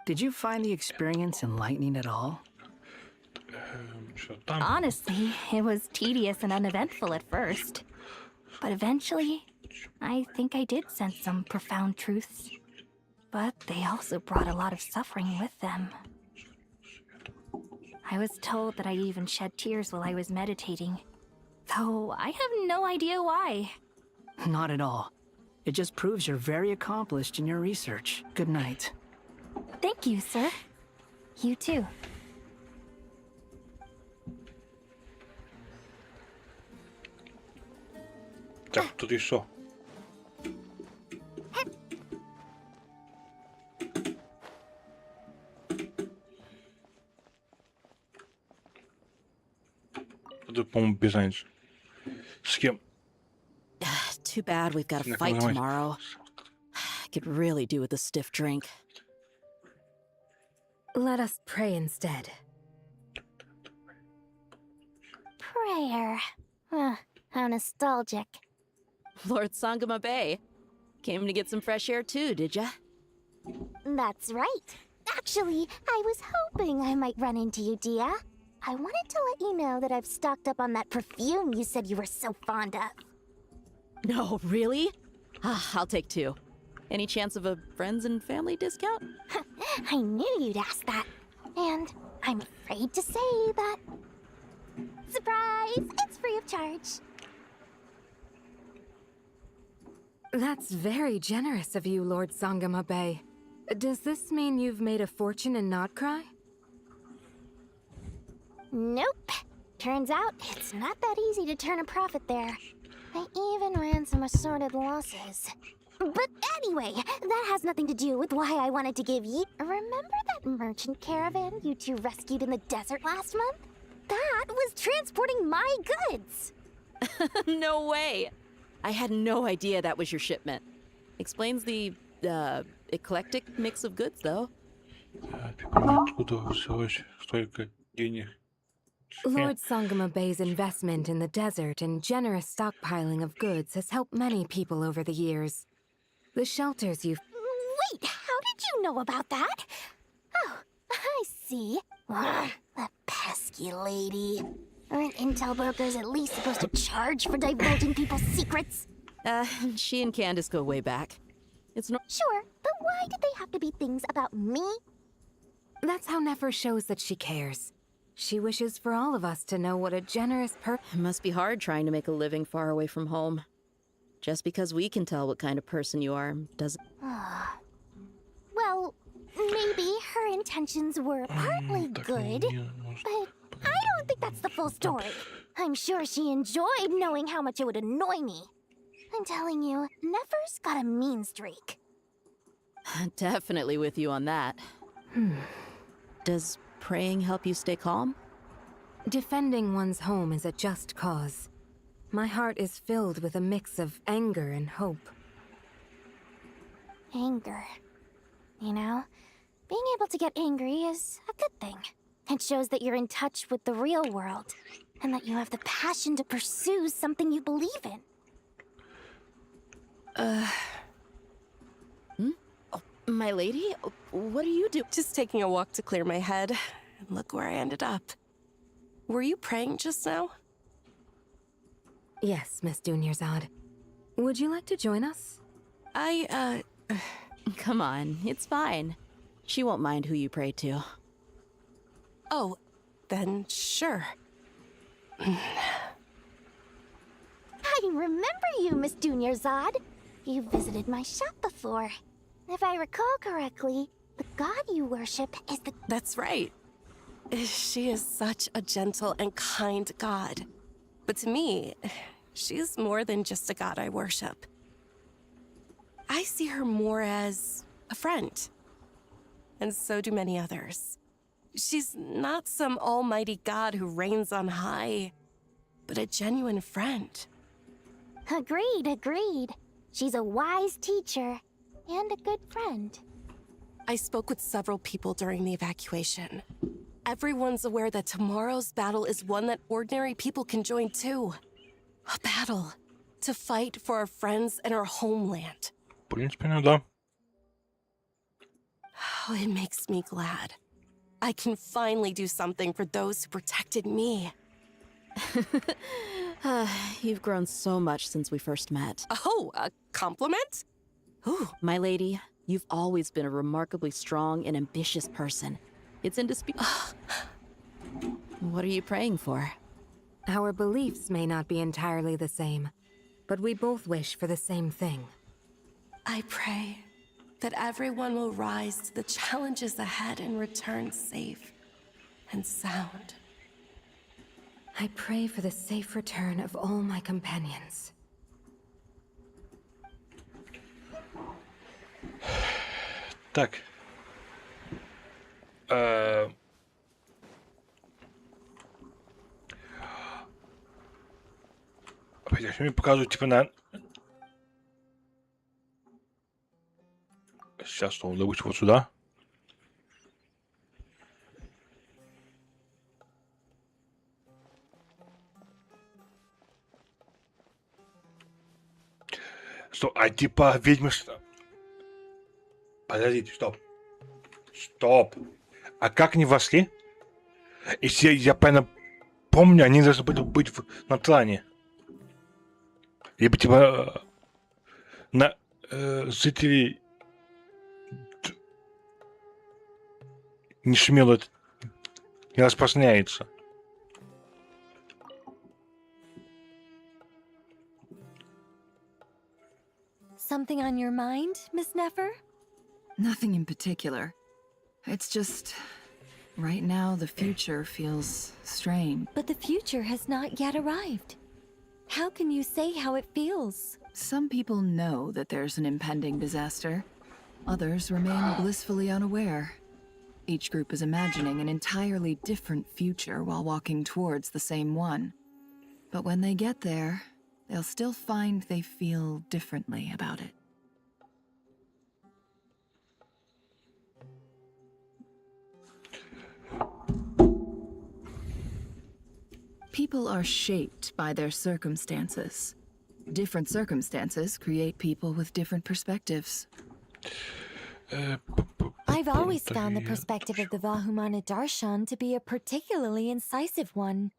Did you find the experience enlightening at all? Honestly, it was tedious and uneventful at first. But eventually, I think I did sense some profound truths. But they also brought a lot of suffering with them. I was told that I even shed tears while I was meditating, though I have no idea why. Not at all. It just proves you're very accomplished in your research. Good night. Thank you, sir. You too. Так, тут еще. Тут, по-моему, без разницы. С кем? Too bad we've got a fight tomorrow. I could really do with a stiff drink. Let us pray instead. Prayer. How nostalgic. Lord Sangama Bay. Came to get some fresh air too, did ya? That's right. Actually, I was hoping I might run into you, Dia. I wanted to let you know that I've stocked up on that perfume you said you were so fond of. No, really? I'll take 2. Any chance of a friends and family discount? I knew you'd ask that. And I'm afraid to say that... Surprise! It's free of charge. That's very generous of you, Lord Sangama Bay. Does this mean you've made a fortune in Notcry? Nope. Turns out it's not that easy to turn a profit there. I even ran some assorted losses. But anyway, that has nothing to do with why I wanted to give you... Remember that merchant caravan you two rescued in the desert last month? That was transporting my goods! No way! I had no idea that was your shipment. Explains the eclectic mix of goods, though. Откуда взялось столько денег? Lord Sangama Bay's investment in the desert and generous stockpiling of goods has helped many people over the years. The shelters you've... Wait, how did you know about that? Oh, I see. The pesky lady. Aren't intel brokers at least supposed to charge for divulging people's secrets? She and Candace go way back. It's not... Sure, but why did they have to be things about me? That's how Nefer shows that she cares. She wishes for all of us to know what a generous It must be hard trying to make a living far away from home. Just because we can tell what kind of person you are doesn't... Well, maybe her intentions were partly good, but I don't think that's the full story. I'm sure she enjoyed knowing how much it would annoy me. I'm telling you, Nefer's got a mean streak. Definitely with you on that. Does praying help you stay calm? Defending one's home is a just cause. My heart is filled with a mix of anger and hope. Anger. You know, being able to get angry is a good thing. It shows that you're in touch with the real world, and that you have the passion to pursue something you believe in. Oh, my lady? What are you doing? Just taking a walk to clear my head. And look where I ended up. Were you praying just now? Yes, Miss Dunyarzad. Would you like to join us? Come on, it's fine. She won't mind who you pray to. Oh, then sure. I remember you, Miss Dunyarzad. You visited my shop before. If I recall correctly, the god you worship is the... That's right. She is such a gentle and kind god. But to me, she's more than just a god I worship. I see her more as a friend. And so do many others. She's not some almighty god who reigns on high, but a genuine friend. Agreed, agreed. She's a wise teacher and a good friend. I spoke with several people during the evacuation. Everyone's aware that tomorrow's battle is one that ordinary people can join too. A battle to fight for our friends and our homeland. В принципе, ну да. Oh, it makes me glad. I can finally do something for those who protected me. You've grown so much since we first met. Oh, a compliment? Ooh, my lady, you've always been a remarkably strong and ambitious person. It's indisputable. What are you praying for? Our beliefs may not be entirely the same, but we both wish for the same thing. I pray that everyone will rise to the challenges ahead and return safe and sound. I pray for the safe return of all my companions. Так. Опять мне показывают, типа, на... Сейчас снова добыть вот сюда. Стоп, а типа ведьмы что? Подождите, стоп. Стоп. А как они вошли? Если я правильно помню, они должны были быть на тлане. Либо типа на жителей не шумело, не распространяется. Something on your mind, Miss Nefer? Nothing in particular. It's just... right now, the future feels strange. But the future has not yet arrived. How can you say how it feels? Some people know that there's an impending disaster. Others remain blissfully unaware. Each group is imagining an entirely different future while walking towards the same one. But when they get there, they'll still find they feel differently about it. People are shaped by their circumstances. Different circumstances create people with different perspectives. I've always found the perspective of the Vahumana Darshan to be a particularly incisive one.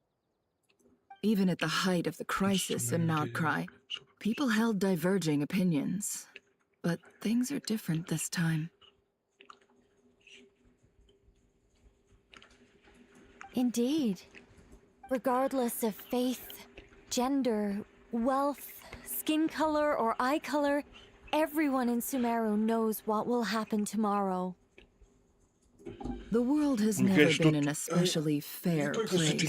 Even at the height of the crisis in Nagkrai, people held diverging opinions. But things are different this time. Indeed. Regardless of faith, gender, wealth, skin color, or eye color, everyone in Sumeru knows what will happen tomorrow. The world has never been an especially fair place.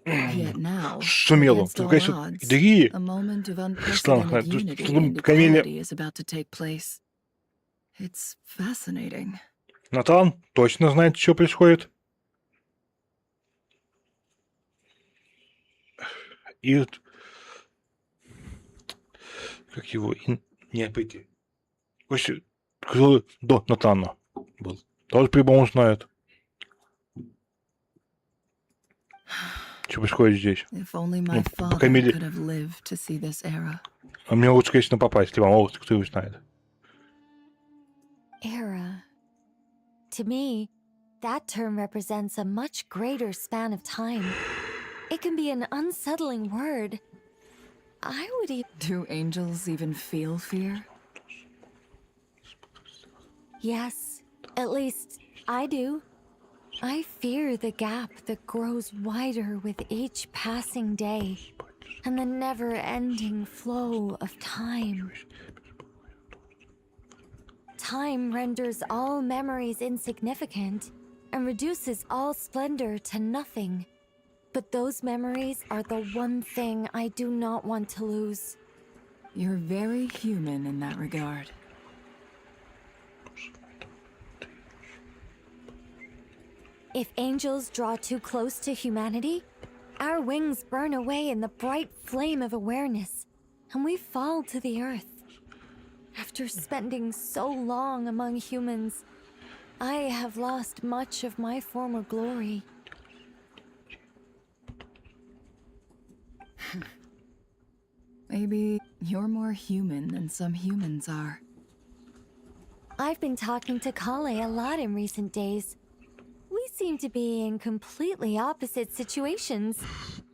Yet now, against all odds, a moment of unprecedented unity and equality is about to take place. It's fascinating. Натан точно знает, что происходит. И вот, как его, не пойти. Кто до Натана был, тоже по-моему знает. Что происходит здесь? Ну, по крайней мере, а мне лучше, конечно, попасть, если вам кто его знает. Era. To me, that term represents a much greater span of time. It can be an unsettling word. I would even... Do angels even feel fear? Yes, at least I do. I fear the gap that grows wider with each passing day, and the never-ending flow of time. Time renders all memories insignificant, and reduces all splendor to nothing. But those memories are the one thing I do not want to lose. You're very human in that regard. If angels draw too close to humanity, our wings burn away in the bright flame of awareness, and we fall to the earth. After spending so long among humans, I have lost much of my former glory. Maybe you're more human than some humans are. I've been talking to Kale a lot in recent days. We seem to be in completely opposite situations.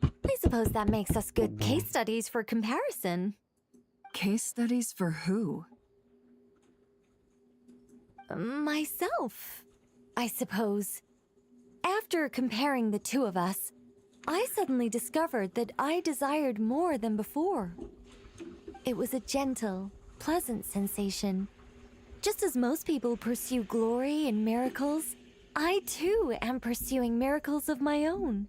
I suppose that makes us good case studies for comparison. Case studies for who? Myself, I suppose. After comparing the two of us, I suddenly discovered that I desired more than before. It was a gentle, pleasant sensation. Just as most people pursue glory and miracles, I too am pursuing miracles of my own.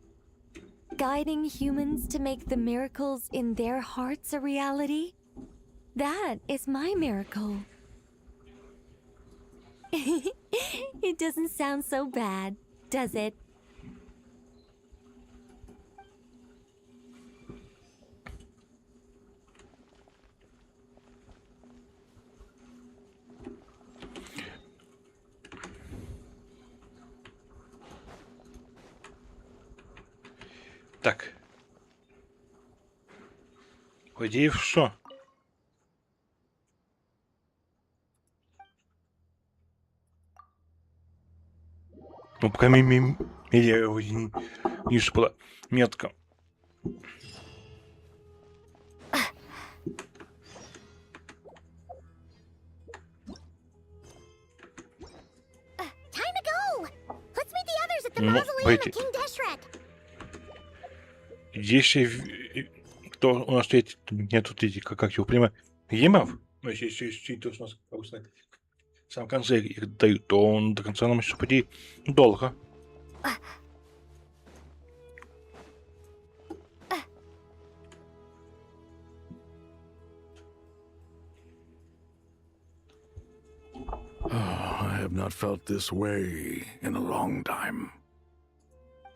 Guiding humans to make the miracles in their hearts a reality. That is my miracle. It doesn't sound so bad, does it? Так. По идее, что? Ну, по крайней мере, я его вижу была метка. Time to go! Let's meet the others at the Ну, mausoleum пойти. of King Deshret. Здесь кто у нас стоит, нет тут эти, как его, прямо гемов. Ну, если то, что у нас обычно в самом конце их дают, то он до конца нам еще пойти долго. I have not felt this way in a long time.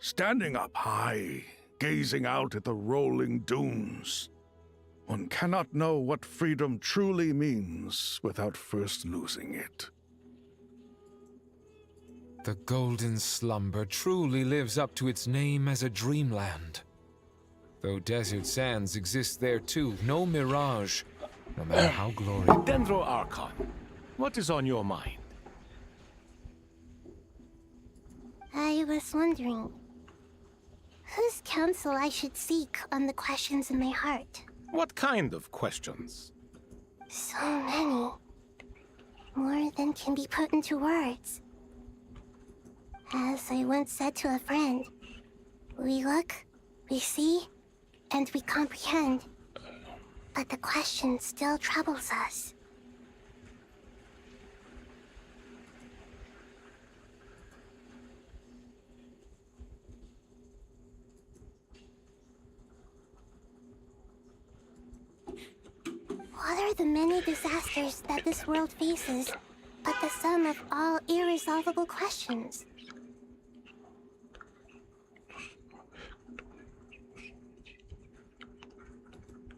Standing up high, gazing out at the rolling dunes, one cannot know what freedom truly means without first losing it. The Golden Slumber truly lives up to its name as a dreamland. Though desert sands exist there too, no mirage, no matter how glorious. Dendro Archon, what is on your mind? I was wondering whose counsel I should seek on the questions in my heart. What kind of questions? So many. More than can be put into words. As I once said to a friend, we look, we see, and we comprehend. But the question still troubles us. What are the many disasters that this world faces, but the sum of all irresolvable questions?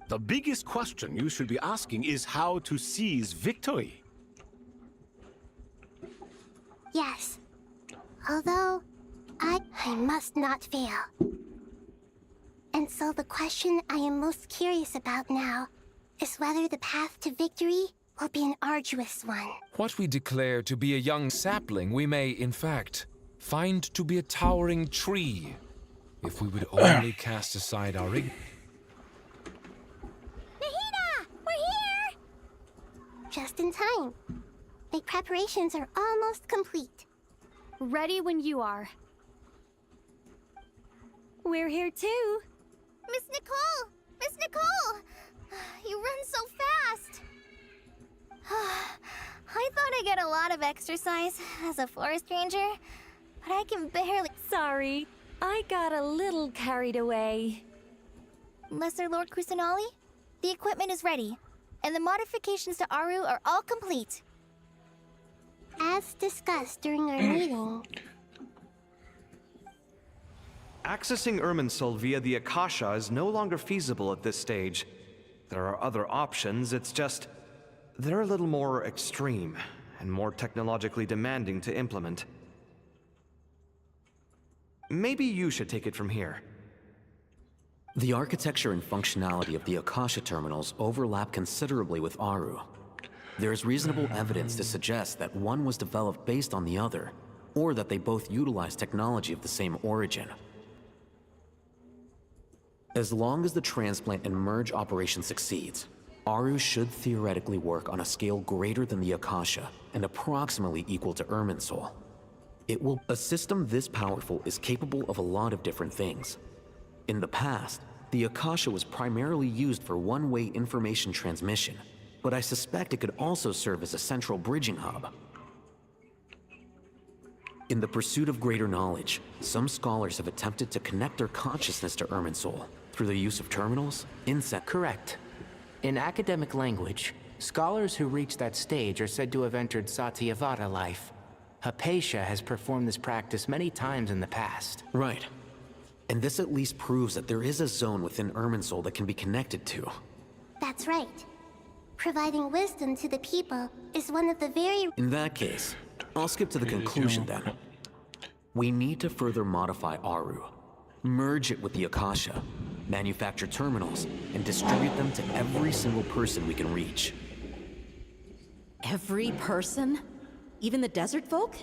The biggest question you should be asking is how to seize victory. Yes. Although, I must not fail. And so the question I am most curious about now is whether the path to victory will be an arduous one. What we declare to be a young sapling, we may, in fact, find to be a towering tree, if we would only cast aside our ignorance. Just in time. The preparations are almost complete. Ready when you are. We're here too. Miss Nicole! Miss Nicole! You run so fast! I thought I'd get a lot of exercise as a forest ranger, but I can barely... Sorry, I got a little carried away. Lesser Lord Kusanali, the equipment is ready, and the modifications to Aru are all complete. As discussed during our meeting... Accessing Irminsul via the Akasha is no longer feasible at this stage. There are other options, it's just... they're a little more extreme, and more technologically demanding to implement. Maybe you should take it from here. The architecture and functionality of the Akasha terminals overlap considerably with Aru. There is reasonable evidence to suggest that one was developed based on the other, or that they both utilize technology of the same origin. As long as the transplant and merge operation succeeds, Aru should theoretically work on a scale greater than the Akasha and approximately equal to Irminsul. A system this powerful is capable of a lot of different things. In the past, the Akasha was primarily used for one-way information transmission, but I suspect it could also serve as a central bridging hub. In the pursuit of greater knowledge, some scholars have attempted to connect their consciousness to Irminsul through the use of terminals, Correct. In academic language, scholars who reach that stage are said to have entered Satyavada life. Hypatia has performed this practice many times in the past. Right. And this at least proves that there is a zone within Irminsul that can be connected to. That's right. Providing wisdom to the people is one of the very... In that case, I'll skip to the conclusion then. We need to further modify Aru, merge it with the Akasha, manufacture terminals, and distribute them to every single person we can reach. Every person? Even the desert folk?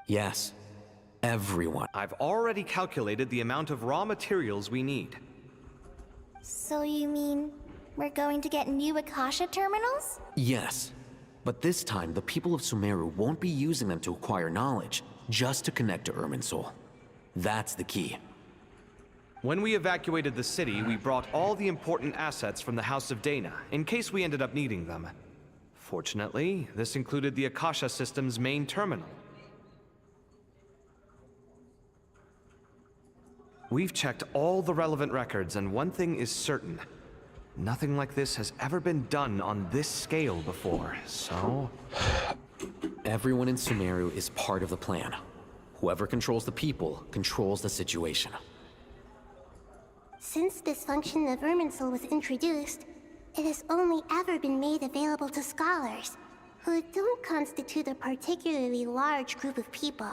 Yes, everyone. I've already calculated the amount of raw materials we need. So you mean we're going to get new Akasha terminals? Yes, but this time the people of Sumeru won't be using them to acquire knowledge, just to connect to Irminsul. That's the key. When we evacuated the city, we brought all the important assets from the House of Dana, in case we ended up needing them. Fortunately, this included the Akasha system's main terminal. We've checked all the relevant records, and one thing is certain. Nothing like this has ever been done on this scale before, so... Everyone in Sumeru is part of the plan. Whoever controls the people controls the situation. Since this function of Irminsul was introduced, it has only ever been made available to scholars, who don't constitute a particularly large group of people.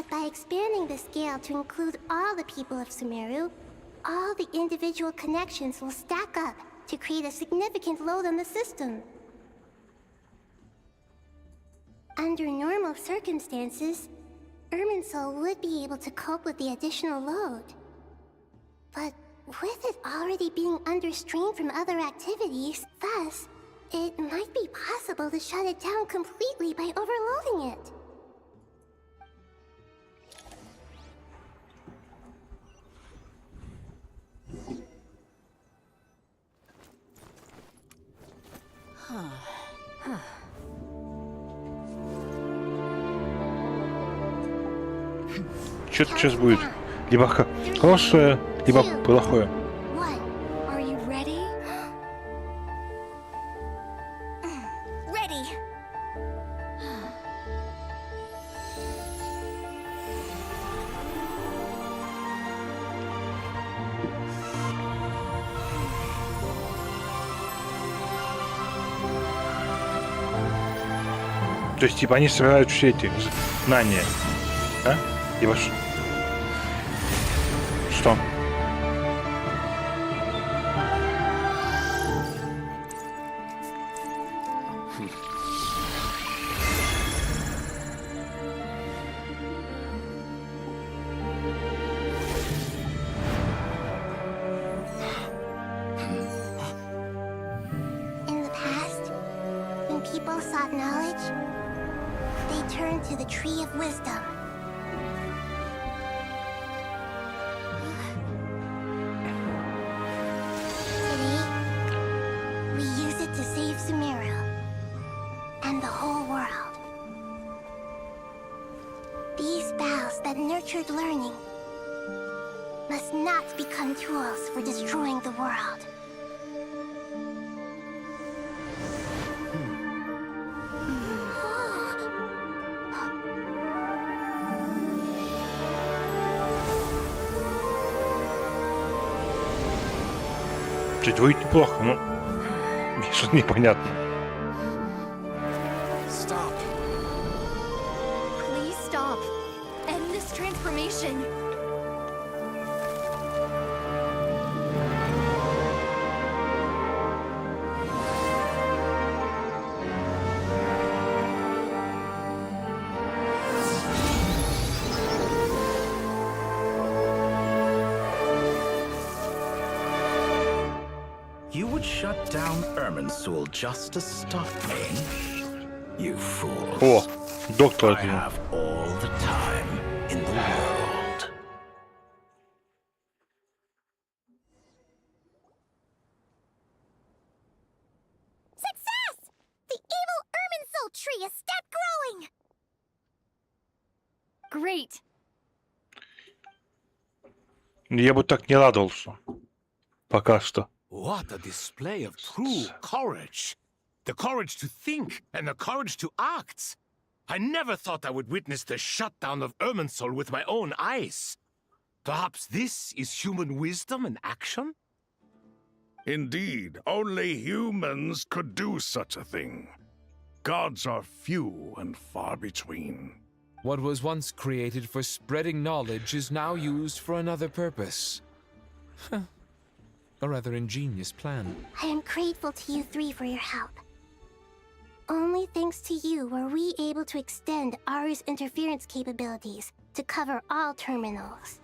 But by expanding the scale to include all the people of Sumeru, all the individual connections will stack up to create a significant load on the system. Under normal circumstances, Irminsul would be able to cope with the additional load. But with it already being under strain from other activities, thus, it might be possible to shut it down completely by overloading it. Что-то сейчас будет. Либо хорошее, либо плохое. Are you ready? Ready. То есть, типа, они собирают все эти знания, да? Либо что? In the past, when people sought knowledge, they turned to the Tree of Wisdom. Today, we use it to save Sumeru and the whole world. These boughs that nurtured learning must not become tools for destroying the world. Чуть будет неплохо, но что-то непонятно. Stop. Please stop. End this transformation. You would shut down Irminsul just to stop me? You fools. О, доктор. I have all the time in the world. Success! The evil Irminsul tree has stopped growing! Great. Я бы так не радовался. Пока что. What a display of true courage! The courage to think and the courage to act! I never thought I would witness the shutdown of Irminsul with my own eyes. Perhaps this is human wisdom in action? Indeed, only humans could do such a thing. Gods are few and far between. What was once created for spreading knowledge is now used for another purpose. A rather ingenious plan. I am grateful to you three for your help. Only thanks to you were we able to extend Aru's interference capabilities to cover all terminals.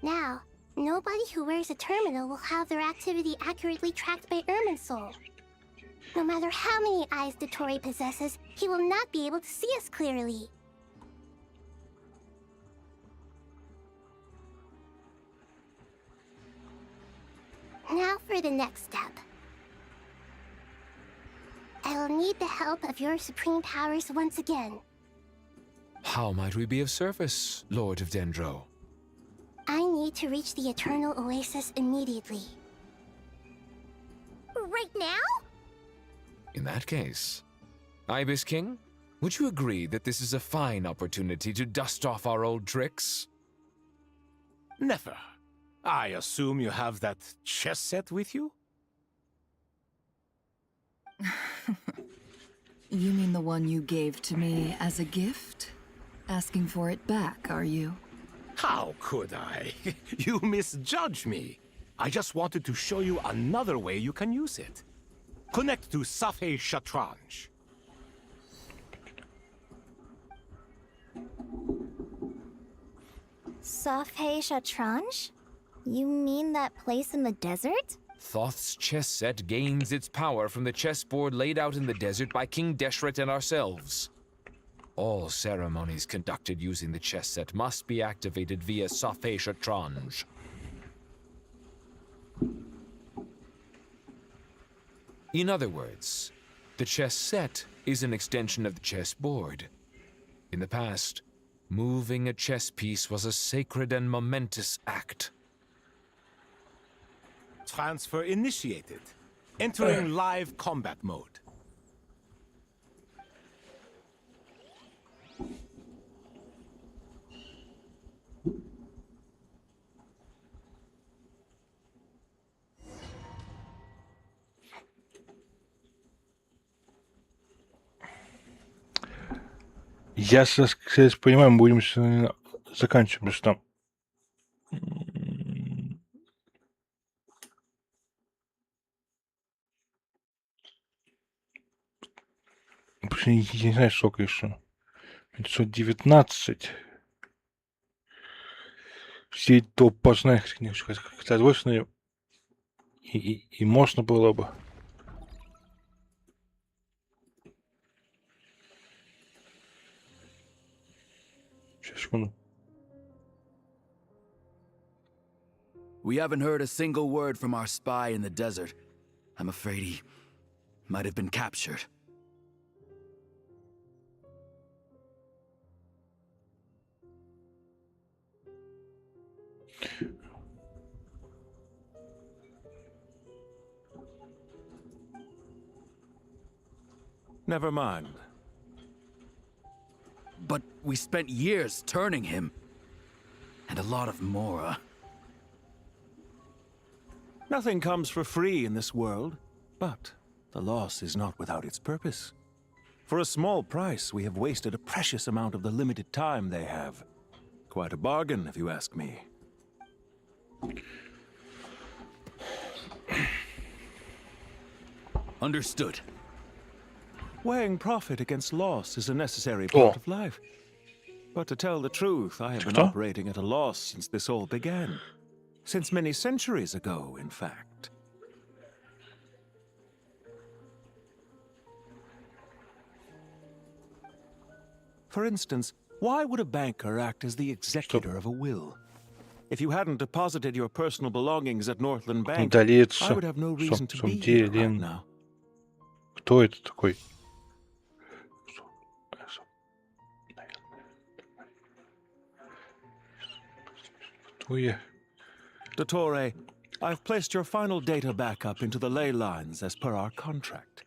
Now, nobody who wears a terminal will have their activity accurately tracked by Irminsul. No matter how many eyes Dotori possesses, he will not be able to see us clearly. Now for the next step. I will need the help of your supreme powers once again. How might we be of service, Lord of Dendro? I need to reach the Eternal Oasis immediately. Right now? In that case, Ibis King, would you agree that this is a fine opportunity to dust off our old tricks? Never. I assume you have that chess set with you? You mean the one you gave to me as a gift? Asking for it back, are you? How could I? You misjudge me. I just wanted to show you another way you can use it. Connect to Safei Shatranj. Safei Shatranj? You mean that place in the desert? Thoth's chess set gains its power from the chessboard laid out in the desert by King Deshret and ourselves. All ceremonies conducted using the chess set must be activated via Safei Shatranj. In other words, the chess set is an extension of the chessboard. In the past, moving a chess piece was a sacred and momentous act. Transfer initiated. Entering live combat mode. Я сейчас понимаю, мы будем сегодня заканчивать, потому что я не знаю, сколько еще. 519. Все топ познать, хотя двойственные, и можно было бы. Сейчас, секунду. We haven't heard a single word from our spy in the desert. I'm afraid he might have been captured. Never mind. But we spent years turning him. And a lot of Mora. Nothing comes for free in this world, but the loss is not without its purpose. For a small price, we have wasted a precious amount of the limited time they have. Quite a bargain, if you ask me. Understood. Weighing profit against loss is a necessary part of life. But to tell the truth, I have been operating at a loss since this all began. Since many centuries ago, in fact. For instance, why would a banker act as the executor of a will? If you hadn't deposited your personal belongings at Northland Bank, I would have no reason to be here right now. Кто это такой? Кто я? Dottore, I've placed your final data backup into the ley lines as per our contract.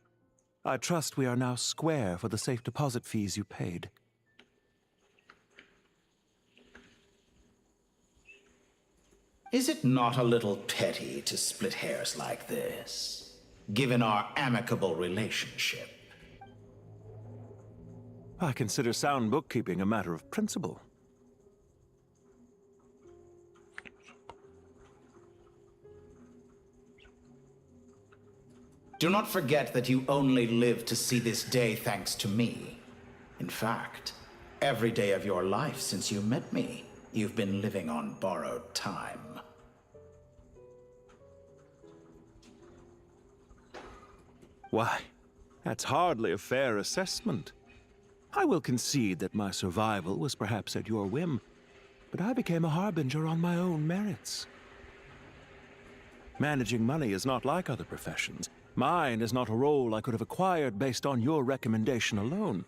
I trust we are now square for the safe deposit fees you paid. Is it not a little petty to split hairs like this, given our amicable relationship? I consider sound bookkeeping a matter of principle. Do not forget that you only live to see this day thanks to me. In fact, every day of your life since you met me, you've been living on borrowed time. Why, that's hardly a fair assessment. I will concede that my survival was perhaps at your whim, but I became a harbinger on my own merits. Managing money is not like other professions. Mine is not a role I could have acquired based on your recommendation alone,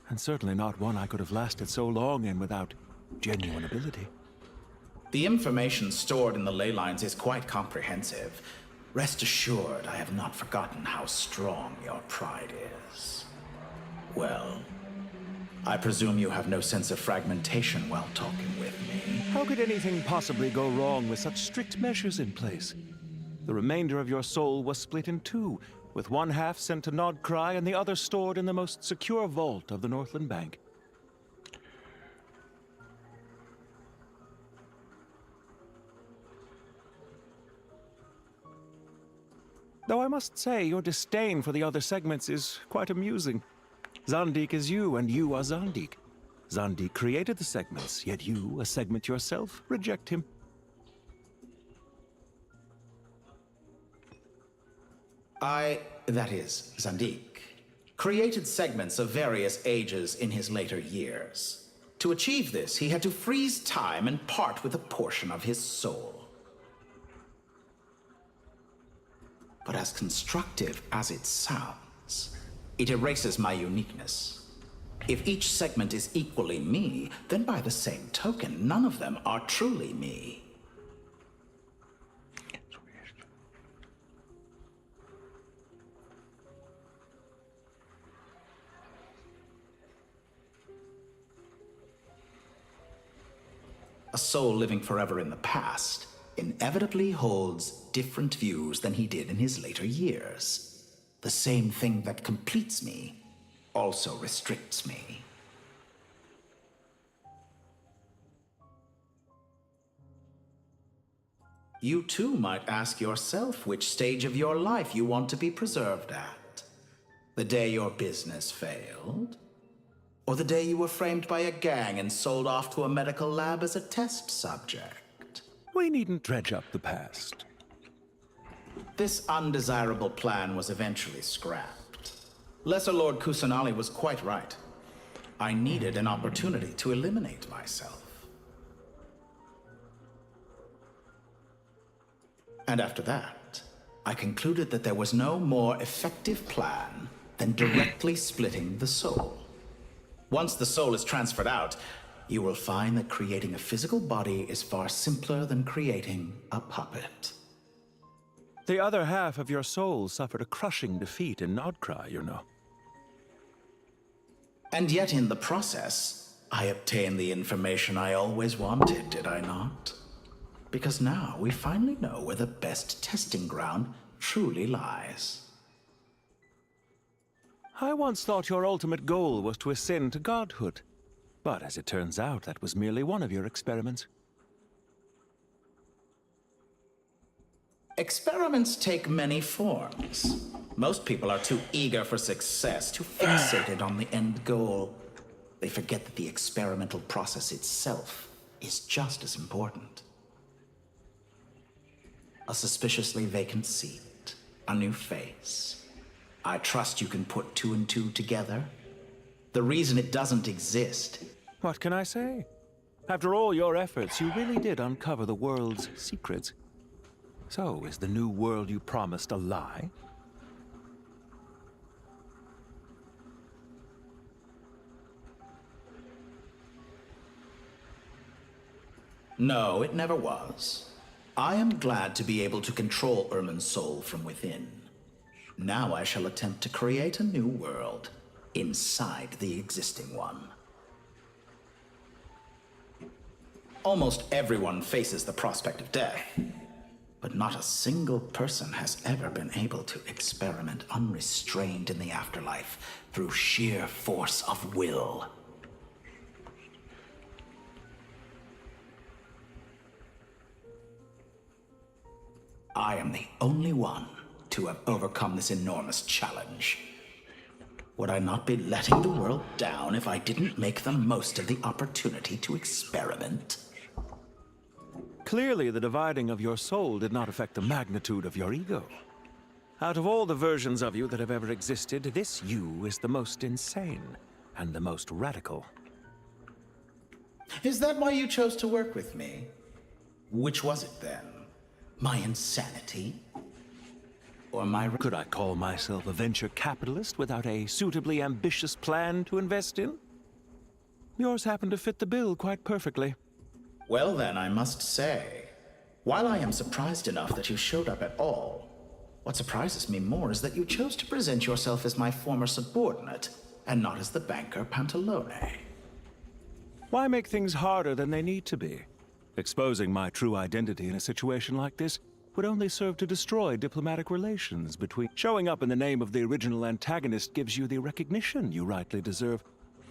and certainly not one I could have lasted so long in without genuine ability. The information stored in the ley lines is quite comprehensive. Rest assured, I have not forgotten how strong your pride is. Well, I presume you have no sense of fragmentation while talking with me. How could anything possibly go wrong with such strict measures in place? The remainder of your soul was split in two, with one half sent to Nodcry and the other stored in the most secure vault of the Northland Bank. Though I must say, your disdain for the other segments is quite amusing. Zandik is you, and you are Zandik. Zandik created the segments, yet you, a segment yourself, reject him. That is, Zandik, created segments of various ages in his later years. To achieve this, he had to freeze time and part with a portion of his soul. But as constructive as it sounds, it erases my uniqueness. If each segment is equally me, then by the same token, none of them are truly me. A soul living forever in the past inevitably holds different views than he did in his later years. The same thing that completes me also restricts me. You too might ask yourself which stage of your life you want to be preserved at. The day your business failed? Or the day you were framed by a gang and sold off to a medical lab as a test subject? We needn't dredge up the past. This undesirable plan was eventually scrapped. Lesser Lord Kusanali was quite right. I needed an opportunity to eliminate myself. And after that, I concluded that there was no more effective plan than directly splitting the soul. Once the soul is transferred out, you will find that creating a physical body is far simpler than creating a puppet. The other half of your soul suffered a crushing defeat in Nodcry, you know. And yet in the process, I obtained the information I always wanted, did I not? Because now we finally know where the best testing ground truly lies. I once thought your ultimate goal was to ascend to godhood. But as it turns out, that was merely one of your experiments. Experiments take many forms. Most people are too eager for success, too fixated on the end goal. They forget that the experimental process itself is just as important. A suspiciously vacant seat, a new face. I trust you can put two and two together. The reason it doesn't exist. What can I say? After all your efforts, you really did uncover the world's secrets. So, is the new world you promised a lie? No, it never was. I am glad to be able to control Ermin's soul from within. Now I shall attempt to create a new world inside the existing one. Almost everyone faces the prospect of death, but not a single person has ever been able to experiment unrestrained in the afterlife through sheer force of will. I am the only one to have overcome this enormous challenge. Would I not be letting the world down if I didn't make the most of the opportunity to experiment? Clearly, the dividing of your soul did not affect the magnitude of your ego. Out of all the versions of you that have ever existed, this you is the most insane and the most radical. Is that why you chose to work with me? Which was it then? My insanity? Or my... Could I call myself a venture capitalist without a suitably ambitious plan to invest in? Yours happened to fit the bill quite perfectly. Well then, I must say, while I am surprised enough that you showed up at all, what surprises me more is that you chose to present yourself as my former subordinate, and not as the banker Pantalone. Why make things harder than they need to be? Exposing my true identity in a situation like this would only serve to destroy diplomatic relations between... Showing up in the name of the original antagonist gives you the recognition you rightly deserve,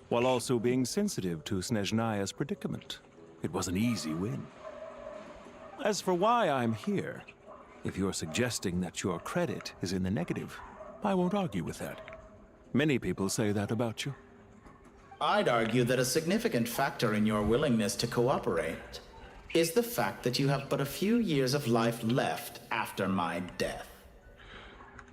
while also being sensitive to Snezhnaya's predicament. It was an easy win. As for why I'm here, if you're suggesting that your credit is in the negative, I won't argue with that. Many people say that about you. I'd argue that a significant factor in your willingness to cooperate is the fact that you have but a few years of life left after my death.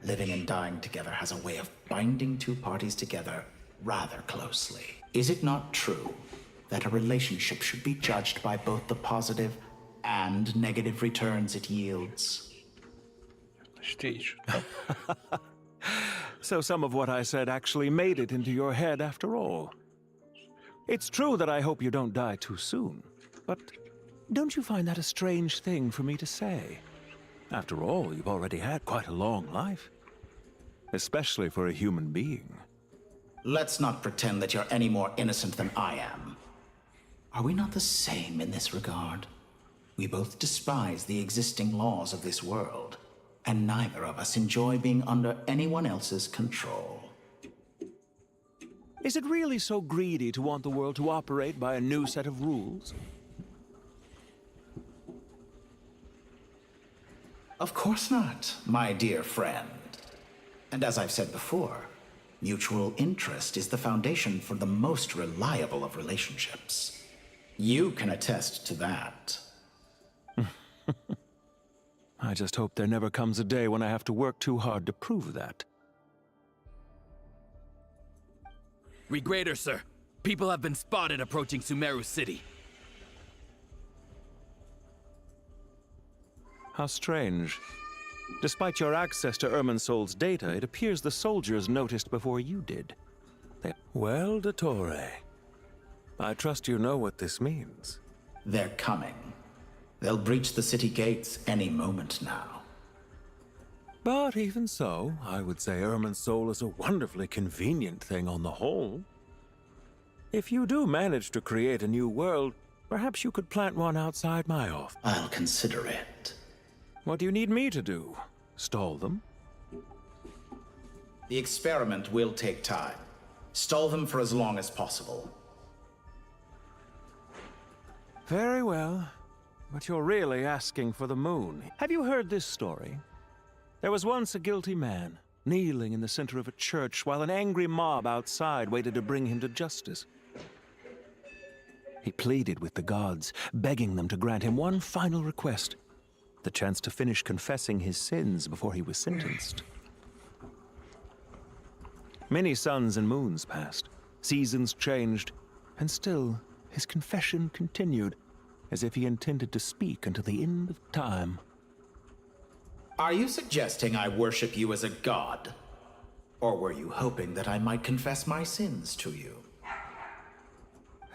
Living and dying together has a way of binding two parties together rather closely. Is it not true that a relationship should be judged by both the positive and negative returns it yields? Stage. So some of what I said actually made it into your head after all. It's true that I hope you don't die too soon, but don't you find that a strange thing for me to say? After all, you've already had quite a long life, especially for a human being. Let's not pretend that you're any more innocent than I am. Are we not the same in this regard? We both despise the existing laws of this world, and neither of us enjoy being under anyone else's control. Is it really so greedy to want the world to operate by a new set of rules? Of course not, my dear friend. And as I've said before, mutual interest is the foundation for the most reliable of relationships. You can attest to that. I just hope there never comes a day when I have to work too hard to prove that. Regrader, sir. People have been spotted approaching Sumeru City. How strange. Despite your access to Irminsol's data, it appears the soldiers noticed before you did. Well, Dottore, I trust you know what this means. They're coming. They'll breach the city gates any moment now. But even so, I would say Irminsol is a wonderfully convenient thing on the whole. If you do manage to create a new world, perhaps you could plant one outside my office. I'll consider it. What do you need me to do? Stall them? The experiment will take time. Stall them for as long as possible. Very well. But you're really asking for the moon. Have you heard this story? There was once a guilty man, kneeling in the center of a church while an angry mob outside waited to bring him to justice. He pleaded with the gods, begging them to grant him one final request, the chance to finish confessing his sins before he was sentenced. Many suns and moons passed, seasons changed, and still his confession continued, as if he intended to speak until the end of time. Are you suggesting I worship you as a god? Or were you hoping that I might confess my sins to you?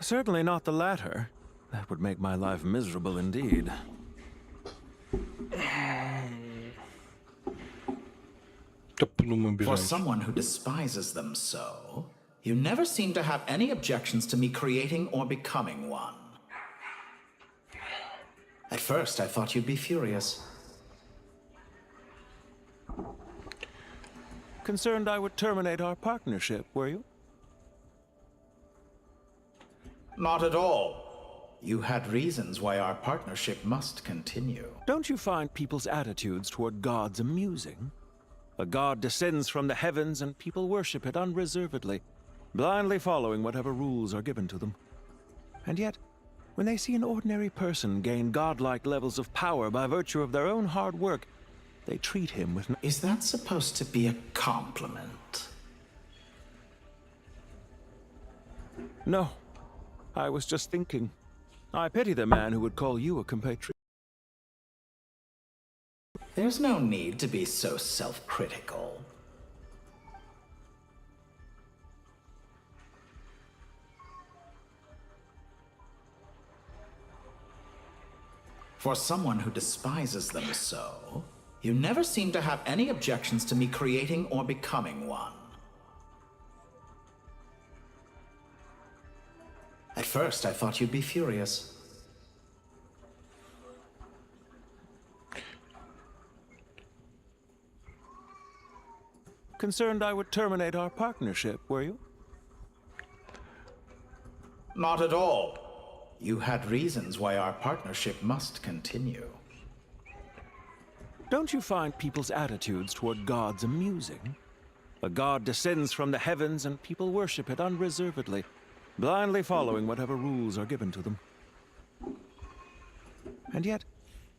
Certainly not the latter. That would make my life miserable indeed. For someone who despises them so, you never seem to have any objections to me creating or becoming one. At first, I thought you'd be furious. Concerned I would terminate our partnership, were you? Not at all. You had reasons why our partnership must continue. Don't you find people's attitudes toward gods amusing? A god descends from the heavens and people worship it unreservedly, blindly following whatever rules are given to them. And yet, when they see an ordinary person gain godlike levels of power by virtue of their own hard work, they treat him with... Is that supposed to be a compliment? No. I was just thinking. I pity the man who would call you a compatriot. There's no need to be so self-critical. For someone who despises them so, you never seem to have any objections to me creating or becoming one. At first, I thought you'd be furious. concerned I would terminate our partnership, were you? Not at all. You had reasons why our partnership must continue. Don't you find people's attitudes toward gods amusing? A god descends from the heavens and people worship it unreservedly, blindly following whatever rules are given to them. And yet,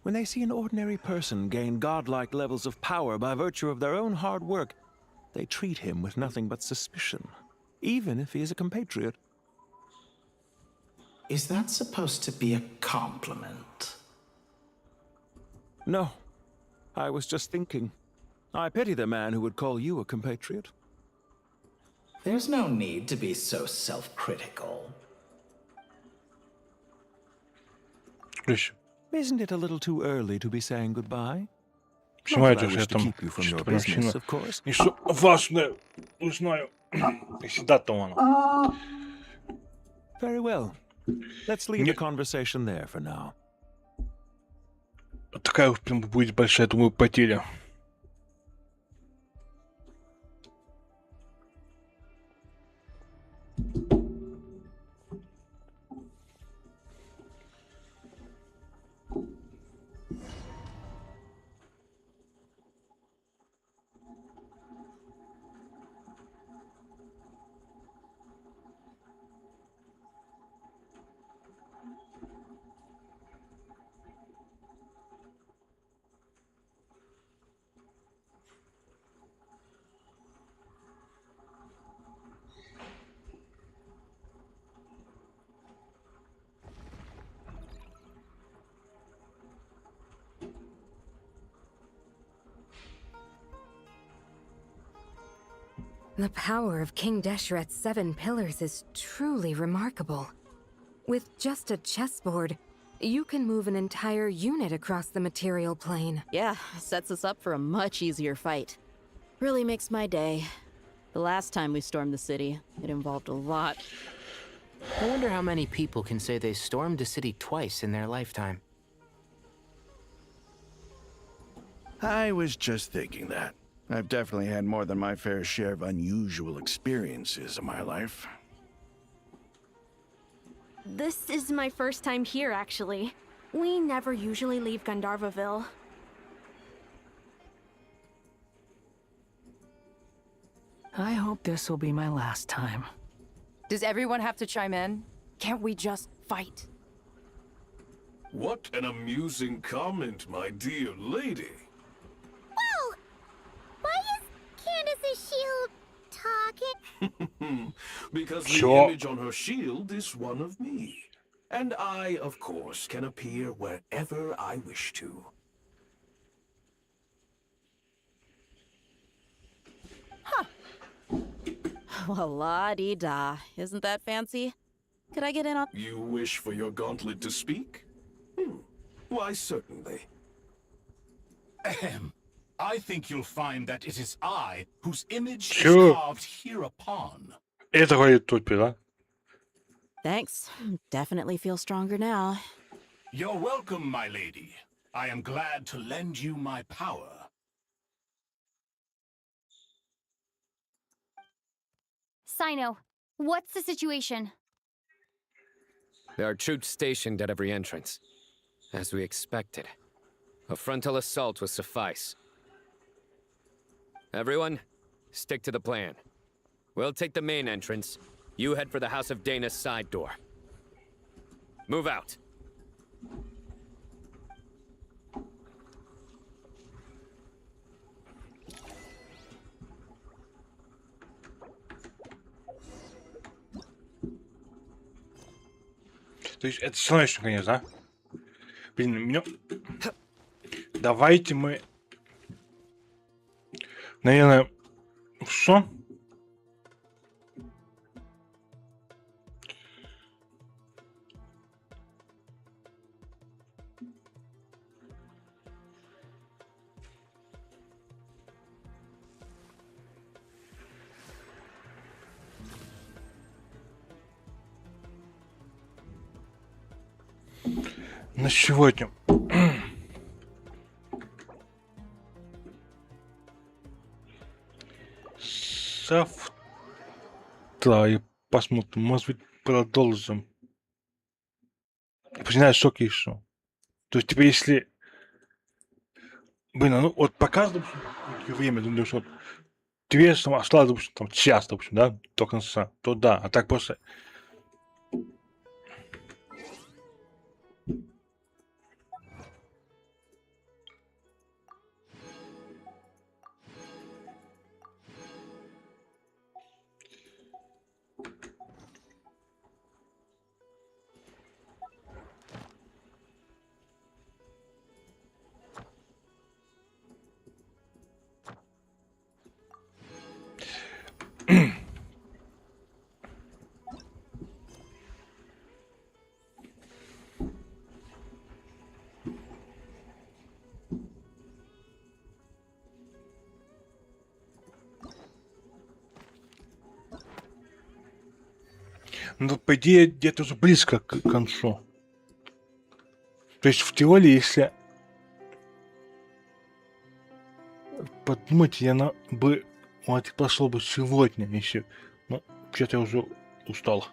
when they see an ordinary person gain godlike levels of power by virtue of their own hard work, they treat him with nothing but suspicion, even if he is a compatriot. Is that supposed to be a compliment? No. I was just thinking. I pity the man who would call you a compatriot. There's no need to be so self-critical. Isn't it a little too early to be saying goodbye? Понимаете, что я там что-то причина. И что важное узнаю. И всегда-то оно. Very well. Let's leave the conversation there for now. Такая прям будет большая, думаю, потеря. The power of King Deshret's 7 pillars is truly remarkable. With just a chessboard, you can move an entire unit across the material plane. Yeah, sets us up for a much easier fight. Really makes my day. The last time we stormed the city, it involved a lot. I wonder how many people can say they stormed a city twice in their lifetime. I was just thinking that. I've definitely had more than my fair share of unusual experiences in my life. This is my first time here, actually. We never usually leave Gandharvaville. I hope this will be my last time. Does everyone have to chime in? Can't we just fight? What an amusing comment, my dear lady. Whoa! Why is Candace's shield talking? Because the Sure. image on her shield is one of me. And I, of course, can appear wherever I wish to. Well, la-dee-da. Isn't that fancy? Could I get in on— You wish for your gauntlet to speak? Why, certainly. Ahem. I think you'll find that it is I whose image Sure. is carved hereupon. Это говорит тут, да? Thanks. Definitely feel stronger now. You're welcome, my lady. I am glad to lend you my power. Sino, what's the situation? There are troops stationed at every entrance. As we expected. A frontal assault will suffice. Everyone, stick to the plan. We'll take the main entrance. You head for the House of Dana's side door. Move out. То есть это солнечный конец, да? Блин, меня... Давайте мы... Наверное... Что? На сегодня. завтра и посмотрим. Может быть, продолжим. Починаю шок еще. То есть, типа, если... Блин, ну вот пока, допустим, время, думаю, что вот тебе там осталось, допустим, там час, допустим, да, до конца, то да, а так просто... Ну, по идее, где-то уже близко к концу. То есть, в теории, если подумать, я бы... Вот, прошло бы сегодня, если... Ну, что-то я уже устал.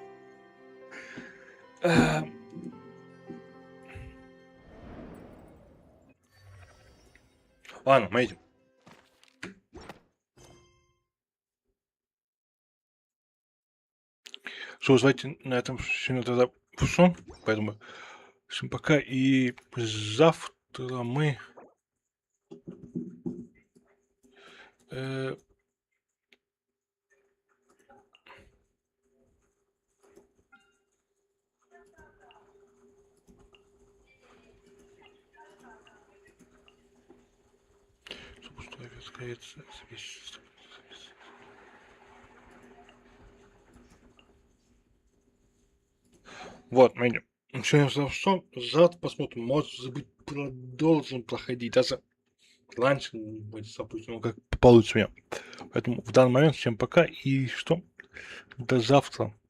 Ладно, мы идем. Что, давайте на этом сегодня тогда все. Поэтому всем пока. И завтра мы... Вот, мы идем. Сегодня за все. Завтра посмотрим. Может быть, продолжим проходить. Даже раньше, допустим, как получится у меня. Поэтому в данный момент всем пока. И что? До завтра.